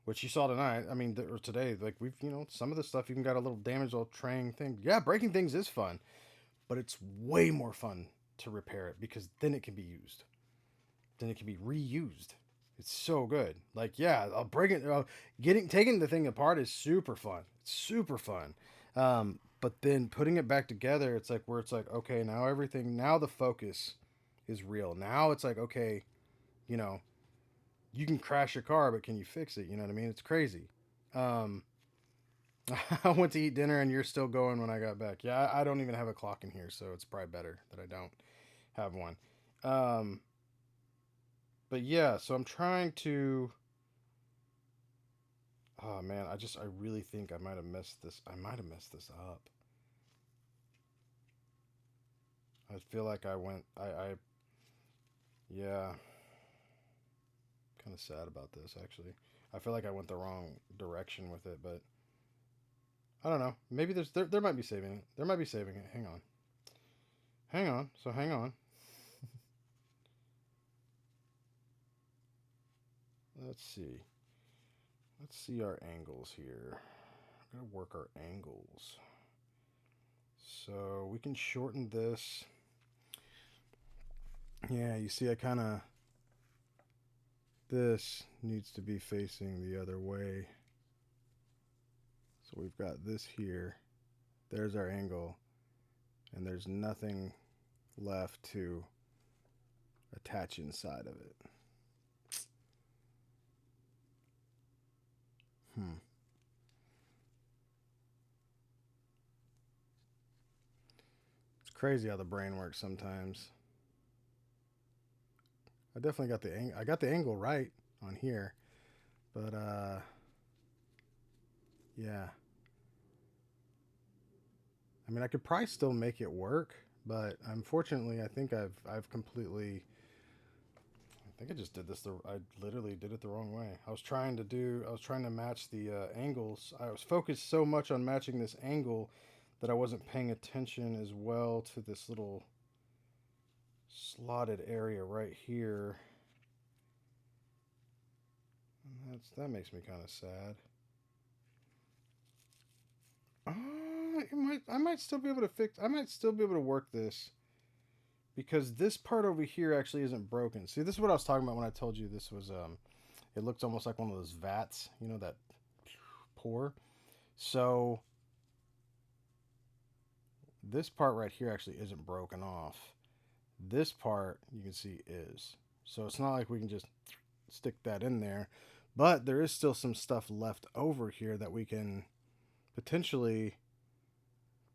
which you saw tonight. I mean, or today, like we've, some of the stuff even got a little damage, little traying thing. Yeah, breaking things is fun, but it's way more fun to repair it, because then it can be used. Then it can be reused. It's so good. Like, yeah, I'll break it. Taking the thing apart is super fun. It's super fun. But then putting it back together, it's like okay, now the focus is real. Now it's like, okay, you can crash your car, but can you fix it? You know what I mean? It's crazy. I went to eat dinner and you're still going when I got back. Yeah, I don't even have a clock in here, so it's probably better that I don't have one. But yeah, so I'm trying to... Oh man, I really think I might have messed this. I might have messed this up. I feel like yeah. Kind of sad about this, actually. I feel like I went the wrong direction with it, but I don't know. Maybe there might be saving it. There might be saving it. Hang on. So hang on. Let's see. Let's see our angles here. I'm gonna work our angles. So we can shorten this. Yeah, you see, this needs to be facing the other way. So we've got this here. There's our angle. And there's nothing left to attach inside of it. It's crazy how the brain works sometimes. I definitely got the angle right on here, but yeah. I mean, I could probably still make it work, but unfortunately, I think I've completely. I think I just did this. I literally did it the wrong way. I was trying to match the angles. I was focused so much on matching this angle that I wasn't paying attention as well to this little slotted area right here. And that makes me kind of sad. I might still be able to work this, because this part over here actually isn't broken. See, this is what I was talking about when I told you this was it looks almost like one of those vats, that pour. So this part right here actually isn't broken off. This part, you can see, is. So it's not like we can just stick that in there, but there is still some stuff left over here that we can potentially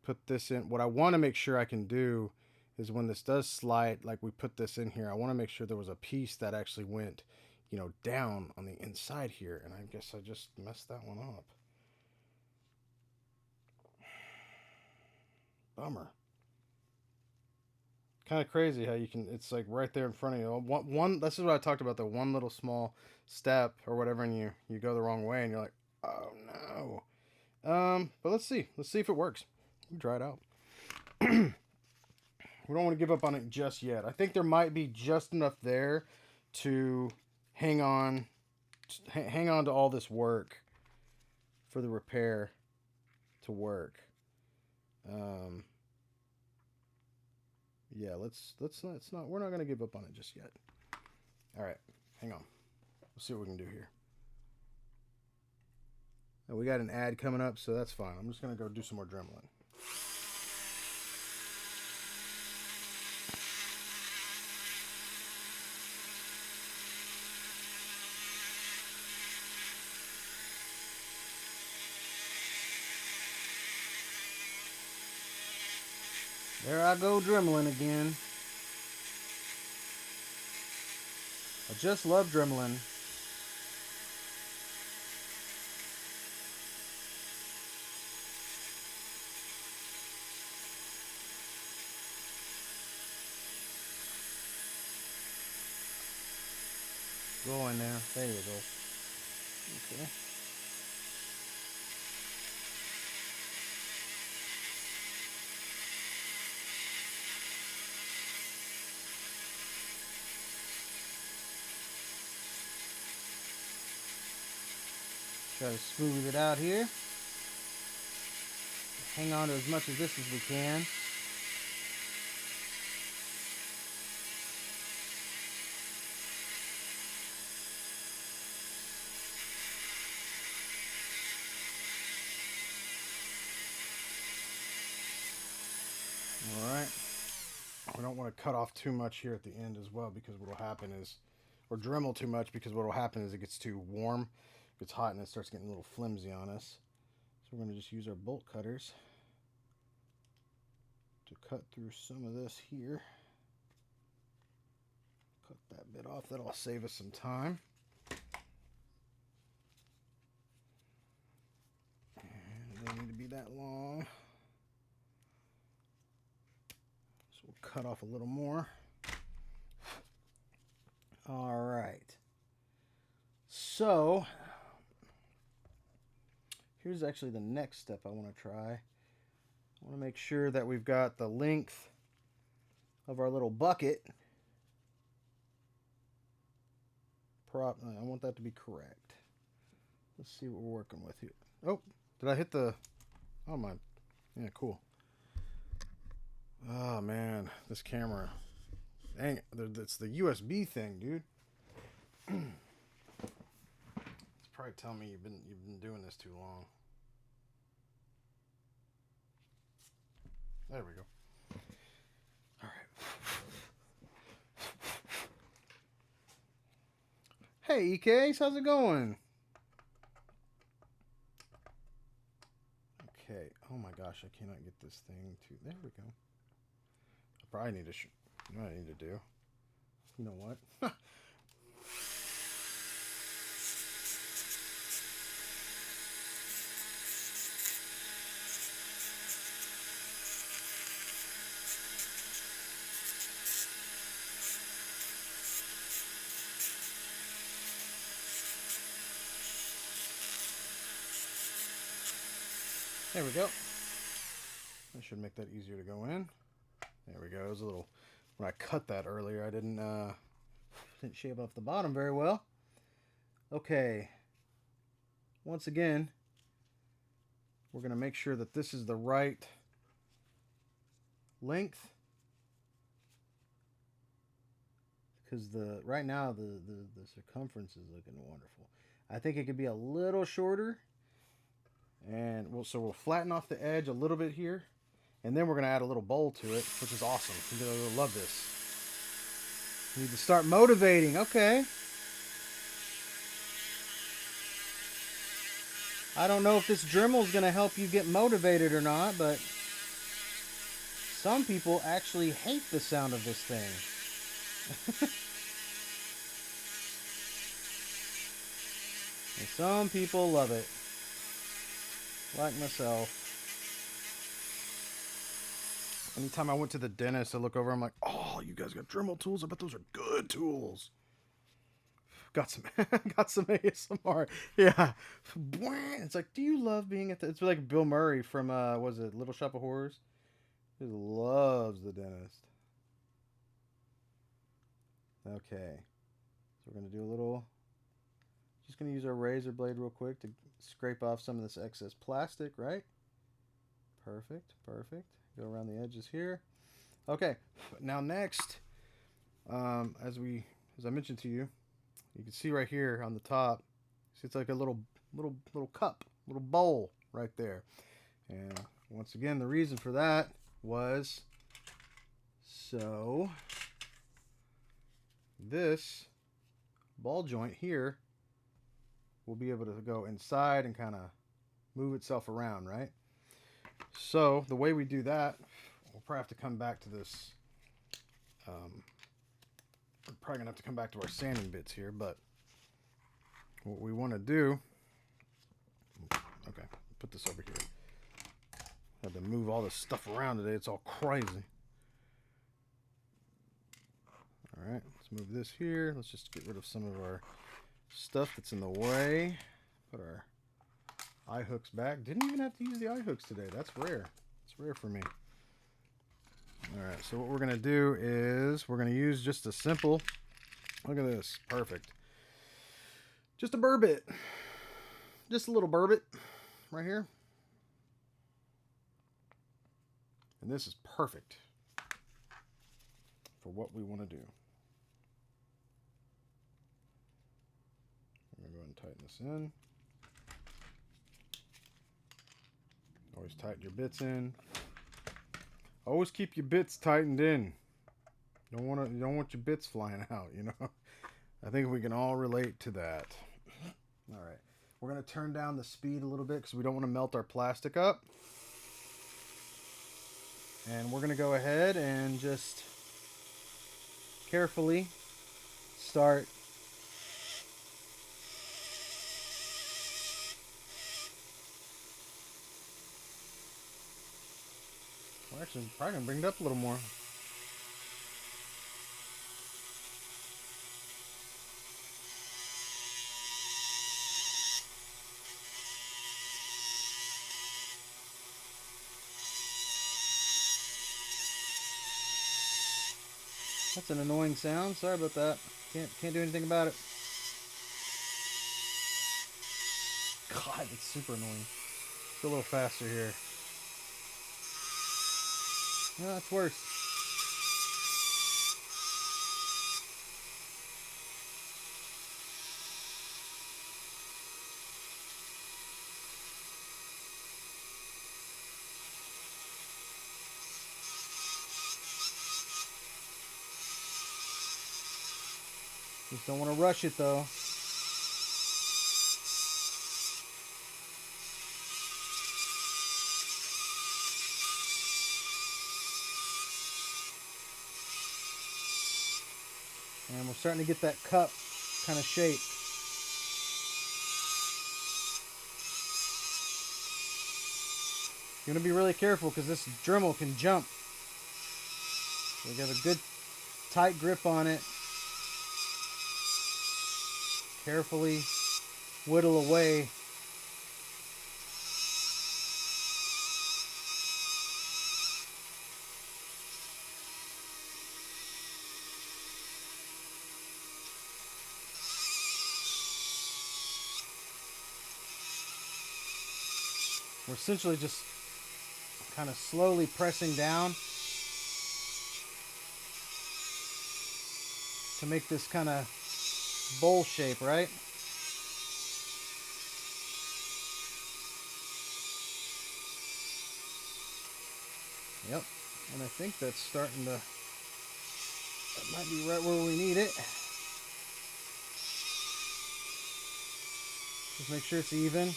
put this in. What I want to make sure I can do is when this does slide, like we put this in here, I want to make sure there was a piece that actually went, you know, down on the inside here. And I guess I just messed that one up. Bummer. Kind of crazy how you can, it's like right there in front of you. This is what I talked about, the one little small step or whatever, and you go the wrong way and you're like, oh no. But let's see if it works. We'll try it out. We don't want to give up on it just yet. I think there might be just enough there to hang on to all this work for the repair to work. Yeah, we're not going to give up on it just yet. All right, hang on. We'll see what we can do here. Now, we got an ad coming up, so that's fine. I'm just going to go do some more dremeling. There I go dremeling again. I just love dremeling. Go in there. There you go. Okay. Try to smooth it out here. Hang on to as much of this as we can. Alright. We don't want to cut off too much here at the end as well, because what will happen is, or dremel too much, because what will happen is it gets too warm, it gets hot, and it starts getting a little flimsy on us. So we're going to just use our bolt cutters to cut through some of this here. Cut that bit off. That'll save us some time. And they need to be that long. So we'll cut off a little more. All right. So here's actually the next step I want to try. I want to make sure that we've got the length of our little bucket. I want that to be correct. Let's see what we're working with here. Oh, did I hit the... Oh, my... Yeah, cool. Oh, man. This camera. Dang, it's the USB thing, dude. It's probably telling me you've been doing this too long. There we go. All right. Hey, EKs, how's it going? Okay. Oh my gosh, I cannot get this thing to... There we go. I probably need to... You know what I need to do? You know what? There we go. That should make that easier to go in. There we go. It was a little... When I cut that earlier, I didn't shave off the bottom very well. Okay. Once again, we're going to make sure that this is the right length. Because right now the circumference is looking wonderful. I think it could be a little shorter. And we'll flatten off the edge a little bit here. And then we're going to add a little bowl to it, which is awesome. You're going to love this. You need to start motivating. Okay. I don't know if this Dremel is going to help you get motivated or not, but Some people actually hate the sound of this thing. And some people love it. Like myself. Anytime I went to the dentist, I look over, I'm like, oh, you guys got Dremel tools? I bet those are good tools. Got some ASMR. Yeah. It's like, do you love being at the... It's like Bill Murray from, was it Little Shop of Horrors? He loves the dentist. Okay. So we're going to do a little... Just going to use our razor blade real quick to scrape off some of this excess plastic, right? Perfect, perfect. Go around the edges here. Okay. Now next, as I mentioned to you, you can see right here on the top, see it's like a little cup, little bowl right there. And once again, the reason for that was so this ball joint here will be able to go inside and kind of move itself around, right? So the way we do that, we'll probably have to come back to this. We're probably gonna have to come back to our sanding bits here, but what we want to do, okay, put this over here. Had to move all this stuff around today. It's all crazy. All right, let's move this here. Let's just get rid of some of our stuff that's in the way. Put our eye hooks back. Didn't even have to use the eye hooks today. That's rare. It's rare for me. All right, so what we're gonna do is we're gonna use just a simple, look at this, perfect. Just a burr bit. Just a little burr bit right here. And this is perfect for what we want to do. I'm gonna go ahead and tighten this in. Always tighten your bits in. Always keep your bits tightened in. You don't want your bits flying out, you know. I think we can all relate to that. All right, we're gonna turn down the speed a little bit because we don't want to melt our plastic up. And we're gonna go ahead and just carefully start well, actually, I'm probably gonna bring it up a little more. That's an annoying sound. Sorry about that. Can't do anything about it. God, it's super annoying. Let's go a little faster here. No, that's worse. Just don't want to rush it though. And we're starting to get that cup kind of shape. You're going to be really careful because this Dremel can jump. So you got a good tight grip on it. Carefully whittle away. We're essentially just kind of slowly pressing down to make this kind of bowl shape, right? Yep, and I think that's starting to, that might be right where we need it. Just make sure it's even.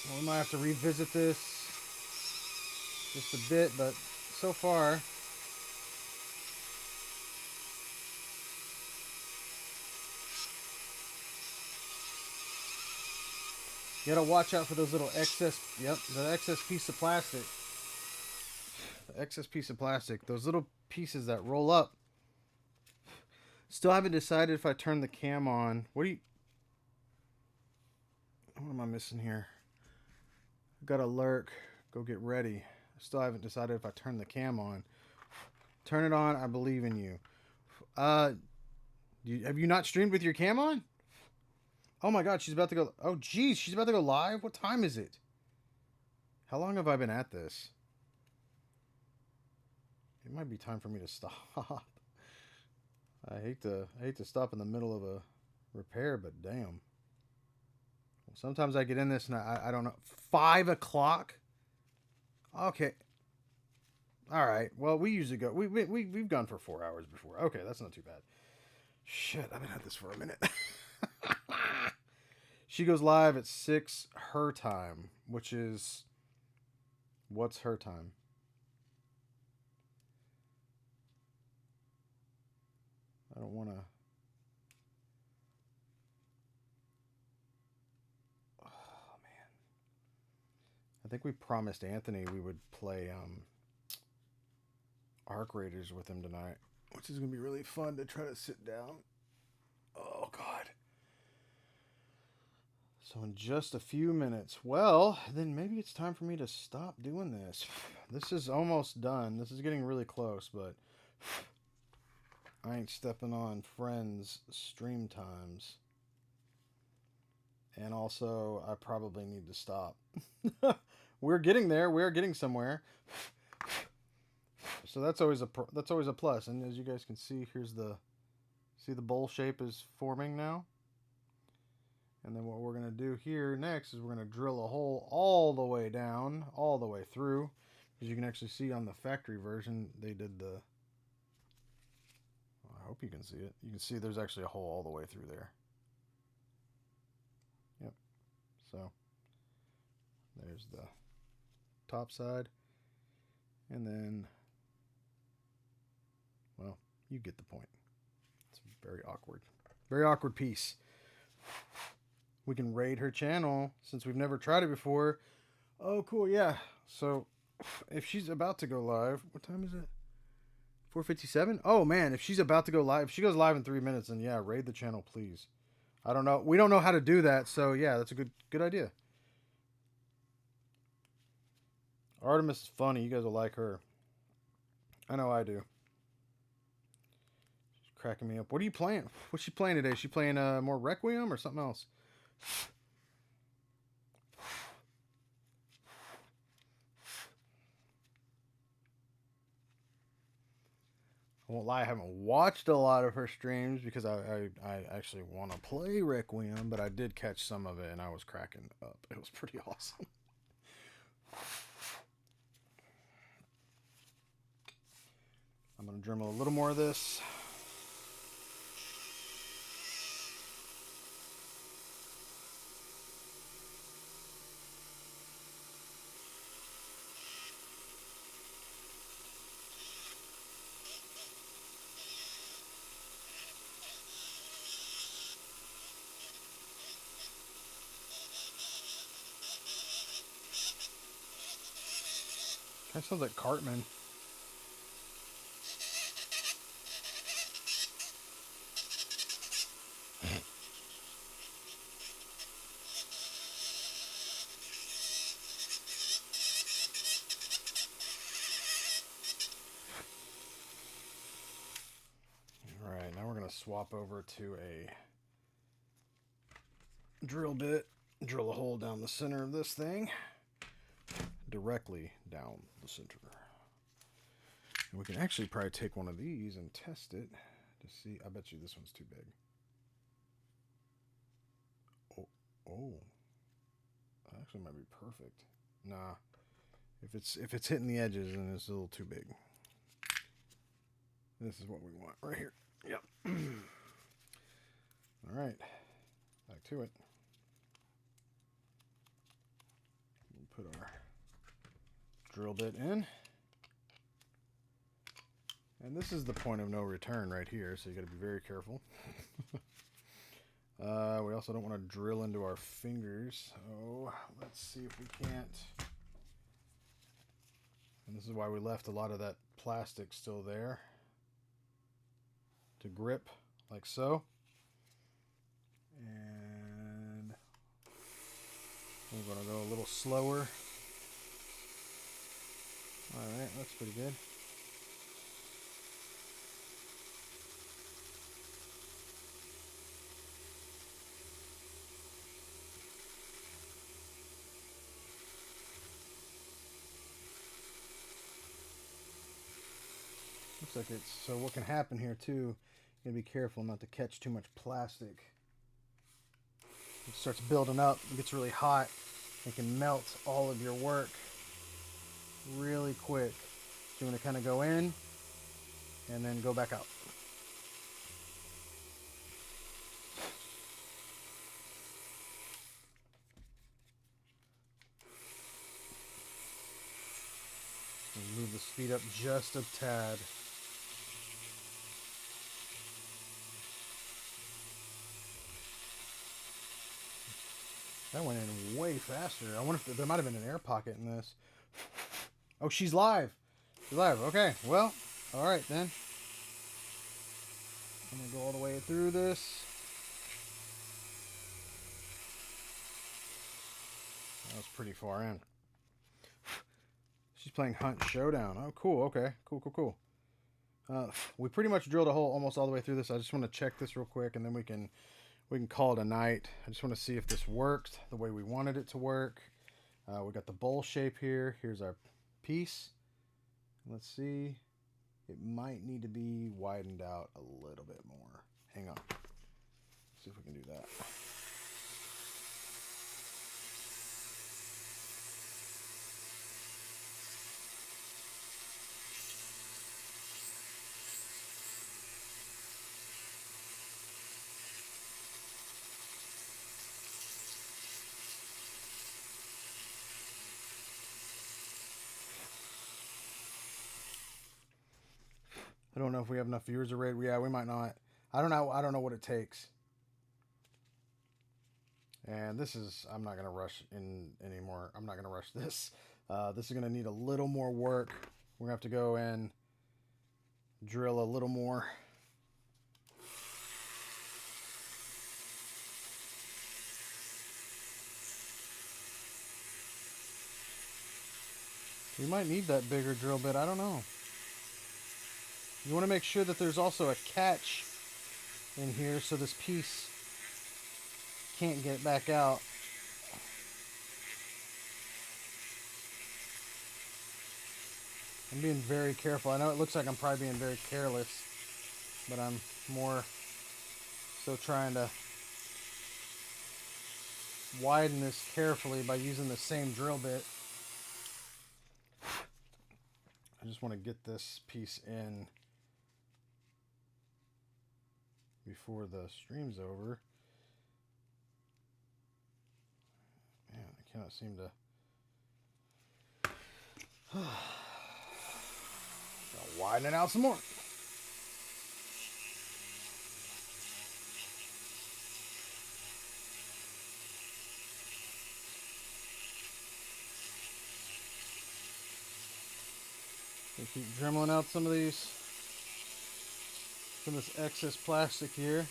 Well, we might have to revisit this just a bit, but so far, you gotta watch out for those little excess, yep, the excess piece of plastic. The excess piece of plastic, those little pieces that roll up. Still haven't decided if I turn the cam on. What am I missing here? Gotta lurk, go get ready. Still haven't decided if I turn the cam on. Turn it on, I believe in you. Have you not streamed with your cam on? Oh my god, she's about to go. Oh geez, she's about to go live? What time is it? How long have I been at this? It might be time for me to stop. I hate to stop in the middle of a repair, but damn. Sometimes I get in this and I don't know. 5 o'clock? Okay. All right. Well, we usually go. We've gone for 4 hours before. Okay, that's not too bad. Shit, I've been at this for a minute. She goes live at 6 her time, which is, what's her time? I don't want to. Oh man. I think we promised Anthony we would play Arc Raiders with him tonight, which is going to be really fun to try to sit down. Oh, God. So in just a few minutes, well, then maybe it's time for me to stop doing this. This is almost done. This is getting really close, but I ain't stepping on friends' stream times. And also, I probably need to stop. We're getting there. We're getting somewhere. So that's always a plus. And as you guys can see, here's the bowl shape is forming now. And then what we're going to do here next is we're going to drill a hole all the way down, all the way through. As you can actually see on the factory version, they did the... Well, I hope you can see it. You can see there's actually a hole all the way through there. Yep. So there's the top side. And then, well, you get the point. It's very awkward. Very awkward piece. We can raid her channel since we've never tried it before. Oh, cool. Yeah. So if she's about to go live, what time is it? 4:57? Oh, man. If she's about to go live, if she goes live in 3 minutes, then yeah, raid the channel, please. I don't know. We don't know how to do that. So yeah, that's a good idea. Artemis is funny. You guys will like her. I know I do. She's cracking me up. What are you playing? What's she playing today? Is she playing more Requiem or something else? I won't lie, I haven't watched a lot of her streams because I actually want to play Requiem, but I did catch some of it and I was cracking up. It was pretty awesome. I'm going to Dremel a little more of this. Kind of sounds like Cartman. Alright, now we're going to swap over to a drill bit. Drill a hole down the center of this thing. Directly down the center. And we can actually probably take one of these and test it to see. I bet you this one's too big. Oh. That actually might be perfect. Nah. If it's hitting the edges, then it's a little too big. This is what we want right here. Yep. All right. Back to it. drill bit in. And this is the point of no return right here, so you got to be very careful. We also don't want to drill into our fingers. So let's see if we can't. And this is why we left a lot of that plastic still there to grip, like so. And we're going to go a little slower. Alright, that's pretty good. Looks like it's, so what can happen here too, you gotta be careful not to catch too much plastic. It starts building up, it gets really hot, it can melt all of your work really quick. So you want to kind of go in and then go back out. And move the speed up just a tad. That went in way faster. I wonder if there might have been an air pocket in this. Oh, she's live. She's live. Okay, well, all right then. I'm going to go all the way through this. That was pretty far in. She's playing Hunt Showdown. Oh, cool. Okay, cool. We pretty much drilled a hole almost all the way through this. I just want to check this real quick, and then we can call it a night. I just want to see if this worked the way we wanted it to work. We got the bowl shape here. Here's our piece. Let's see. It might need to be widened out a little bit more. Hang on. Let's see if we can do that. I don't know if we have enough viewers already. Yeah, we might not. I don't know what it takes. And this is, I'm not going to rush in anymore. I'm not going to rush this. This is going to need a little more work. We're going to have to go and drill a little more. We might need that bigger drill bit. I don't know. You want to make sure that there's also a catch in here so this piece can't get back out. I'm being very careful. I know it looks like I'm probably being very careless, but I'm more so trying to widen this carefully by using the same drill bit. I just want to get this piece in before the stream's over. Man, I cannot seem to. Gotta widen it out some more. We keep dremeling out some of this excess plastic here.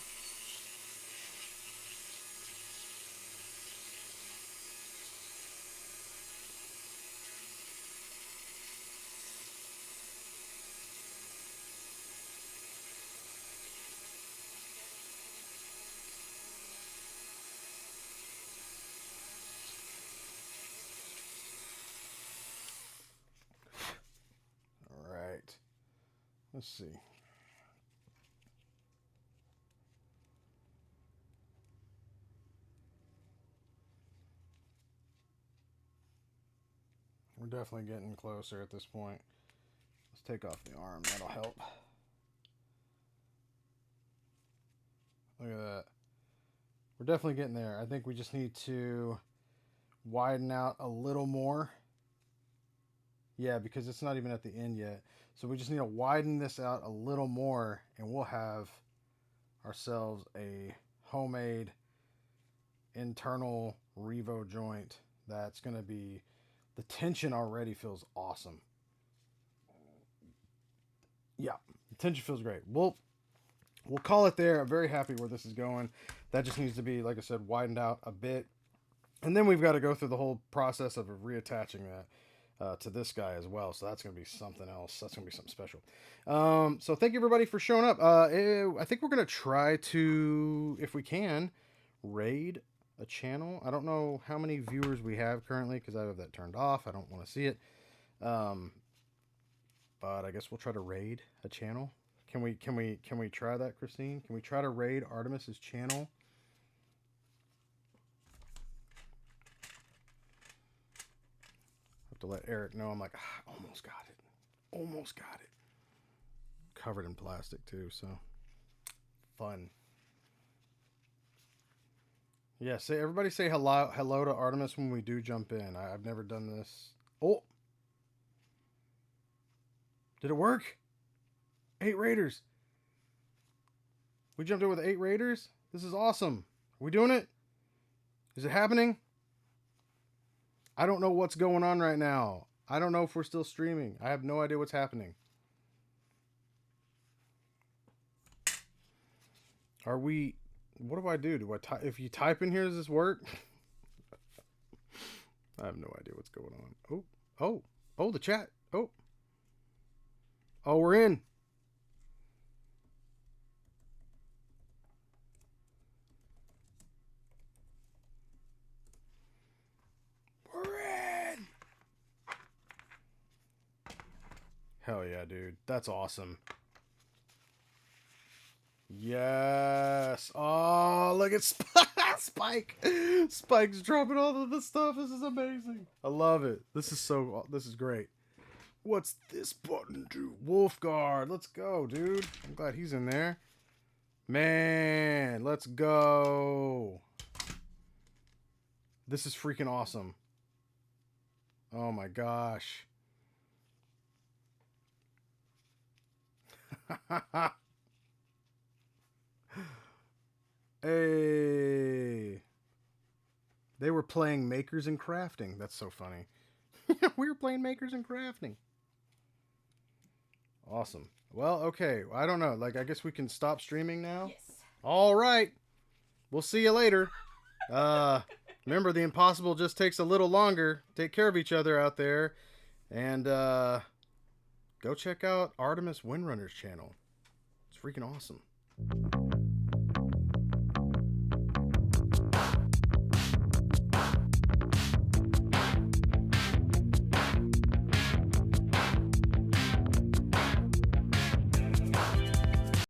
All right. Let's see. We're definitely getting closer at this point. Let's take off the arm. That'll help. Look at that. We're definitely getting there. I think we just need to widen out a little more. Yeah, because it's not even at the end yet. So we just need to widen this out a little more, and we'll have ourselves a homemade internal Revo joint that's going to be... The tension already feels awesome. Yeah, the tension feels great. We'll call it there. I'm very happy where this is going. That just needs to be, like I said, widened out a bit. And then we've got to go through the whole process of reattaching that to this guy as well. So that's going to be something else. That's going to be something special. So thank you, everybody, for showing up. I think we're going to try to, if we can, raid a channel. I don't know how many viewers we have currently because I have that turned off. I don't want to see it. But I guess we'll try to raid a channel. Can we try that, Christine? Can we try to raid Artemis's channel? Have to let Eric know. I'm like, almost got it. Almost got it. Covered in plastic too, so fun. Yeah, everybody say hello to Artemis when we do jump in. I've never done this. Oh. Did it work? 8 raiders. We jumped in with 8 raiders? This is awesome. Are we doing it? Is it happening? I don't know what's going on right now. I don't know if we're still streaming. I have no idea what's happening. Are we... What do I do? Do I type? If you type in here, does this work? I have no idea what's going on. Oh, the chat. Oh, we're in. We're in. Hell yeah, dude. That's awesome. Yes. Oh, look at Spike. Spike's dropping all of the stuff. This is amazing. I love it. This is great. What's this button do? Wolfguard. Let's go, dude. I'm glad he's in there. Man, let's go. This is freaking awesome. Oh my gosh. Hey. They were playing Makers and Crafting. That's so funny. We were playing Makers and Crafting. Awesome. Well, okay. I don't know. Like, I guess we can stop streaming now? Yes. All right. We'll see you later. Remember, the impossible just takes a little longer. Take care of each other out there. And go check out Artemis Windrunner's channel. It's freaking awesome.